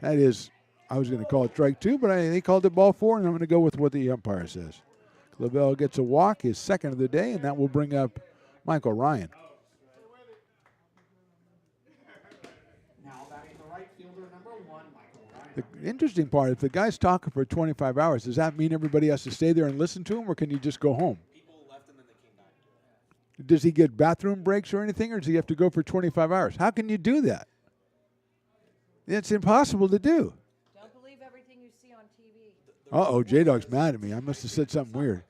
That is, I was going to call it strike 2, but they called it ball 4, and I'm going to go with what the umpire says. Clavel gets a walk, his second of the day, and that will bring up Michael Ryan. Now batting the right fielder, number 1, Michael Ryan. The interesting part, if the guy's talking for 25 hours, does that mean everybody has to stay there and listen to him, or can you just go home? Does he get bathroom breaks or anything, or does he have to go for 25 hours? How can you do that? It's impossible to do. Don't believe everything you see on TV. Uh-oh, J-Dog's mad at me. I must have said something weird.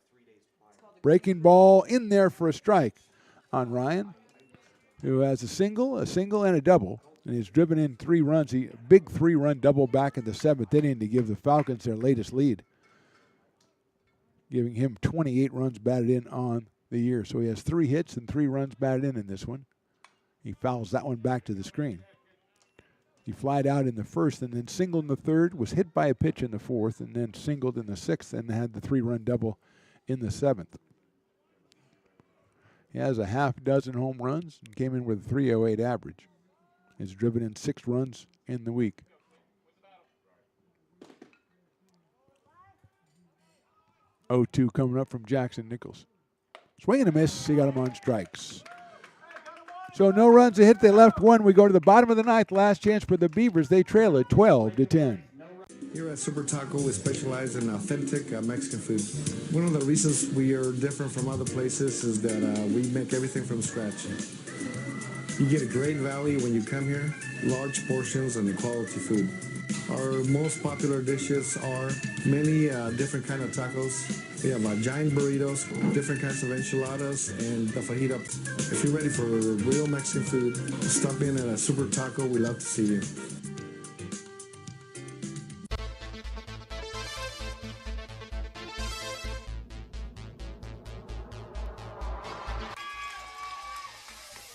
Breaking ball in there for a strike on Ryan, who has a single, and a double, and he's driven in 3 runs. Big 3-run double back in the 7th inning to give the Falcons their latest lead, giving him 28 runs batted in on the year. So he has 3 hits and 3 runs batted in this one. He fouls that one back to the screen. He flied out in the first and then singled in the third, was hit by a pitch in the fourth, and then singled in the 6th and had the 3-run double in the 7th. He has a half dozen home runs and came in with a 3.08 average. He's driven in 6 runs in the week. Oh, 2 coming up from Jackson Nichols. Swing and a miss. He got him on strikes. So no runs, a hit. They left 1. We go to the bottom of the 9th. Last chance for the Beavers. They trail it 12-10. Here at Super Taco, we specialize in authentic Mexican food. One of the reasons we are different from other places is that we make everything from scratch. You get a great value when you come here, large portions and quality food. Our most popular dishes are many different kind of tacos. We have giant burritos, different kinds of enchiladas, and the fajita. If you're ready for real Mexican food, stop in at a Super Taco. We love to see you.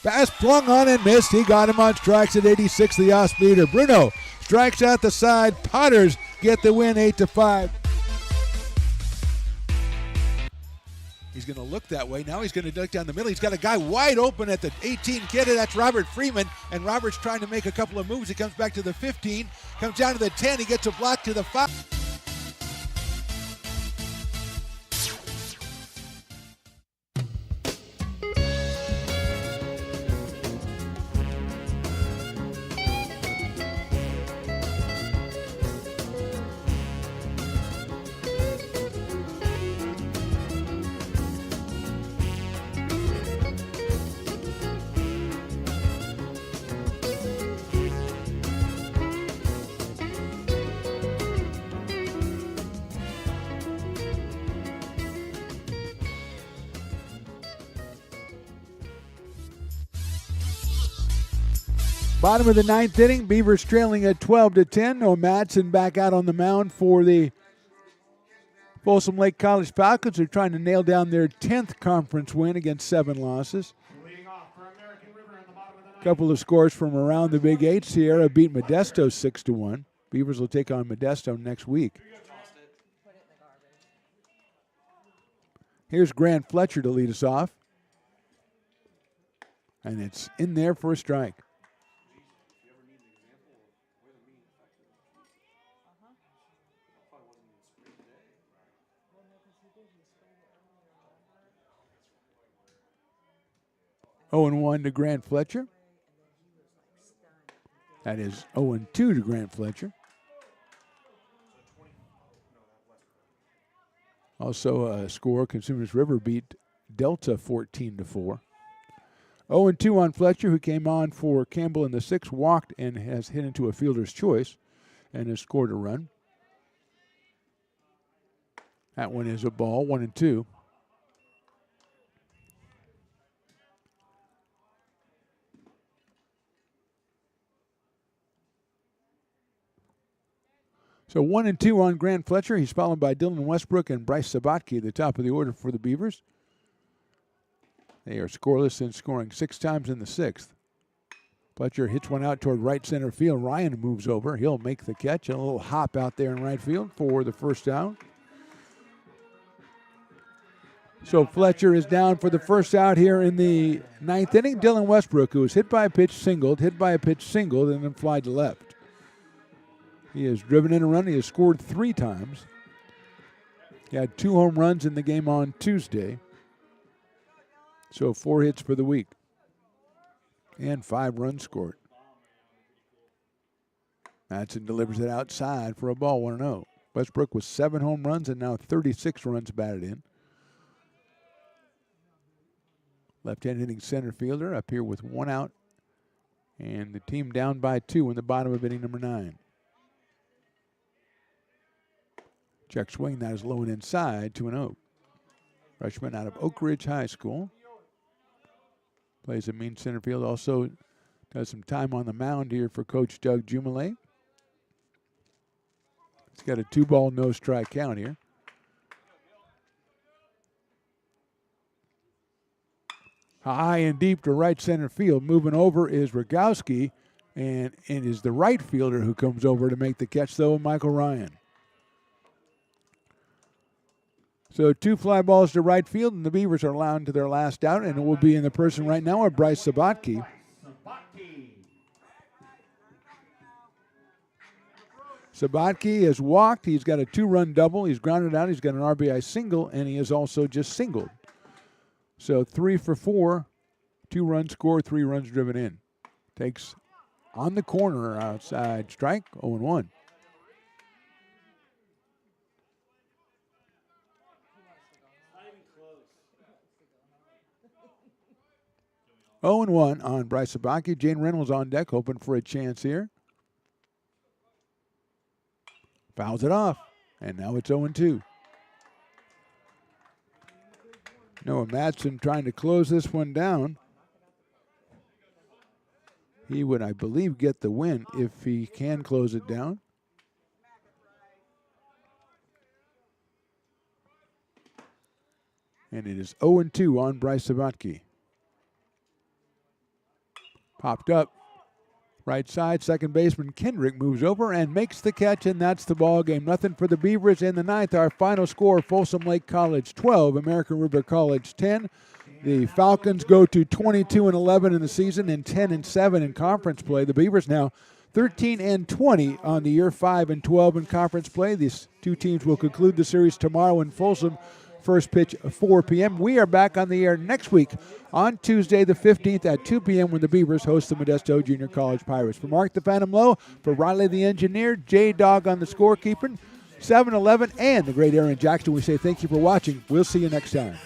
Pass flung on and missed. He got him on strikes at 86, the off speeder. Bruno strikes out the side. Potters get the win 8-5. He's going to look that way. Now he's going to duck down the middle. He's got a guy wide open at the 18 kid. That's Robert Freeman. And Robert's trying to make a couple of moves. He comes back to the 15, comes down to the 10. He gets a block to the 5. Bottom of the 9th inning, Beavers trailing at 12-10. No Madsen back out on the mound for the Folsom Lake College Falcons. They're trying to nail down their 10th conference win against 7 losses. A couple of scores from around the Big 8. Sierra beat Modesto 6-1. Beavers will take on Modesto next week. Here's Grant Fletcher to lead us off. And it's in there for a strike. Oh, 0-1 to Grant Fletcher. That is 0-2 to Grant Fletcher. Also a score, Consumers River beat Delta 14-4. 0-2 on Fletcher, who came on for Campbell in the 6th, walked and has hit into a fielder's choice and has scored a run. That one is a ball, 1-2. So 1-2 on Grant Fletcher. He's followed by Dylan Westbrook and Bryce Sabatke at the top of the order for the Beavers. They are scoreless and scoring 6 times in the 6th. Fletcher hits one out toward right center field. Ryan moves over. He'll make the catch. A little hop out there in right field for the first out. So Fletcher is down for the first out here in the 9th inning. Dylan Westbrook, who was hit by a pitch, singled, hit by a pitch, singled, and then flied to left. He has driven in a run. He has scored 3 times. He had 2 home runs in the game on Tuesday. So 4 hits for the week. And 5 runs scored. Madsen delivers it outside for a ball, 1-0. Westbrook with 7 home runs and now 36 runs batted in. Left-hand hitting center fielder up here with 1 out. And the team down by 2 in the bottom of inning number 9. Check swing, that is low and inside, 2-0. Freshman out of Oak Ridge High School. Plays a mean center field. Also does some time on the mound here for Coach Doug Jumale. He's got a 2-ball, no strike count here. High and deep to right center field. Moving over is Rogowski, and it is the right fielder who comes over to make the catch, though, Michael Ryan. So 2 fly balls to right field, and the Beavers are allowed to their last out, and it will be in the person right now of Bryce Sabatke. Sabatke has walked. He's got a 2-run double. He's grounded out. He's got an RBI single, and he has also just singled. So 3 for 4, 2 runs scored, 3 runs driven in. Takes on the corner outside strike, 0-1. 0-1 on Bryce Sabatke. Jane Reynolds on deck, hoping for a chance here. Fouls it off, and now it's 0-2. Noah Madsen trying to close this one down. He would, I believe, get the win if he can close it down. And it is 0-2 on Bryce Sabatke. Popped up. Right side, second baseman Kendrick moves over and makes the catch, and that's the ball game. Nothing for the Beavers in the 9th. Our final score, Folsom Lake College 12, American River College 10. The Falcons go to 22-11 in the season and 10-7 in conference play. The Beavers now 13-20 on the year, 5-12 in conference play. These 2 teams will conclude the series tomorrow in Folsom. First pitch 4 p.m. We are back on the air next week on Tuesday the 15th at 2 p.m. when the Beavers host the Modesto Junior College Pirates. For Mark the Phantom Lowe, for Riley the Engineer, J-Dog on the scorekeeping, 7-11, and the great Aaron Jackson, we say thank you for watching. We'll see you next time.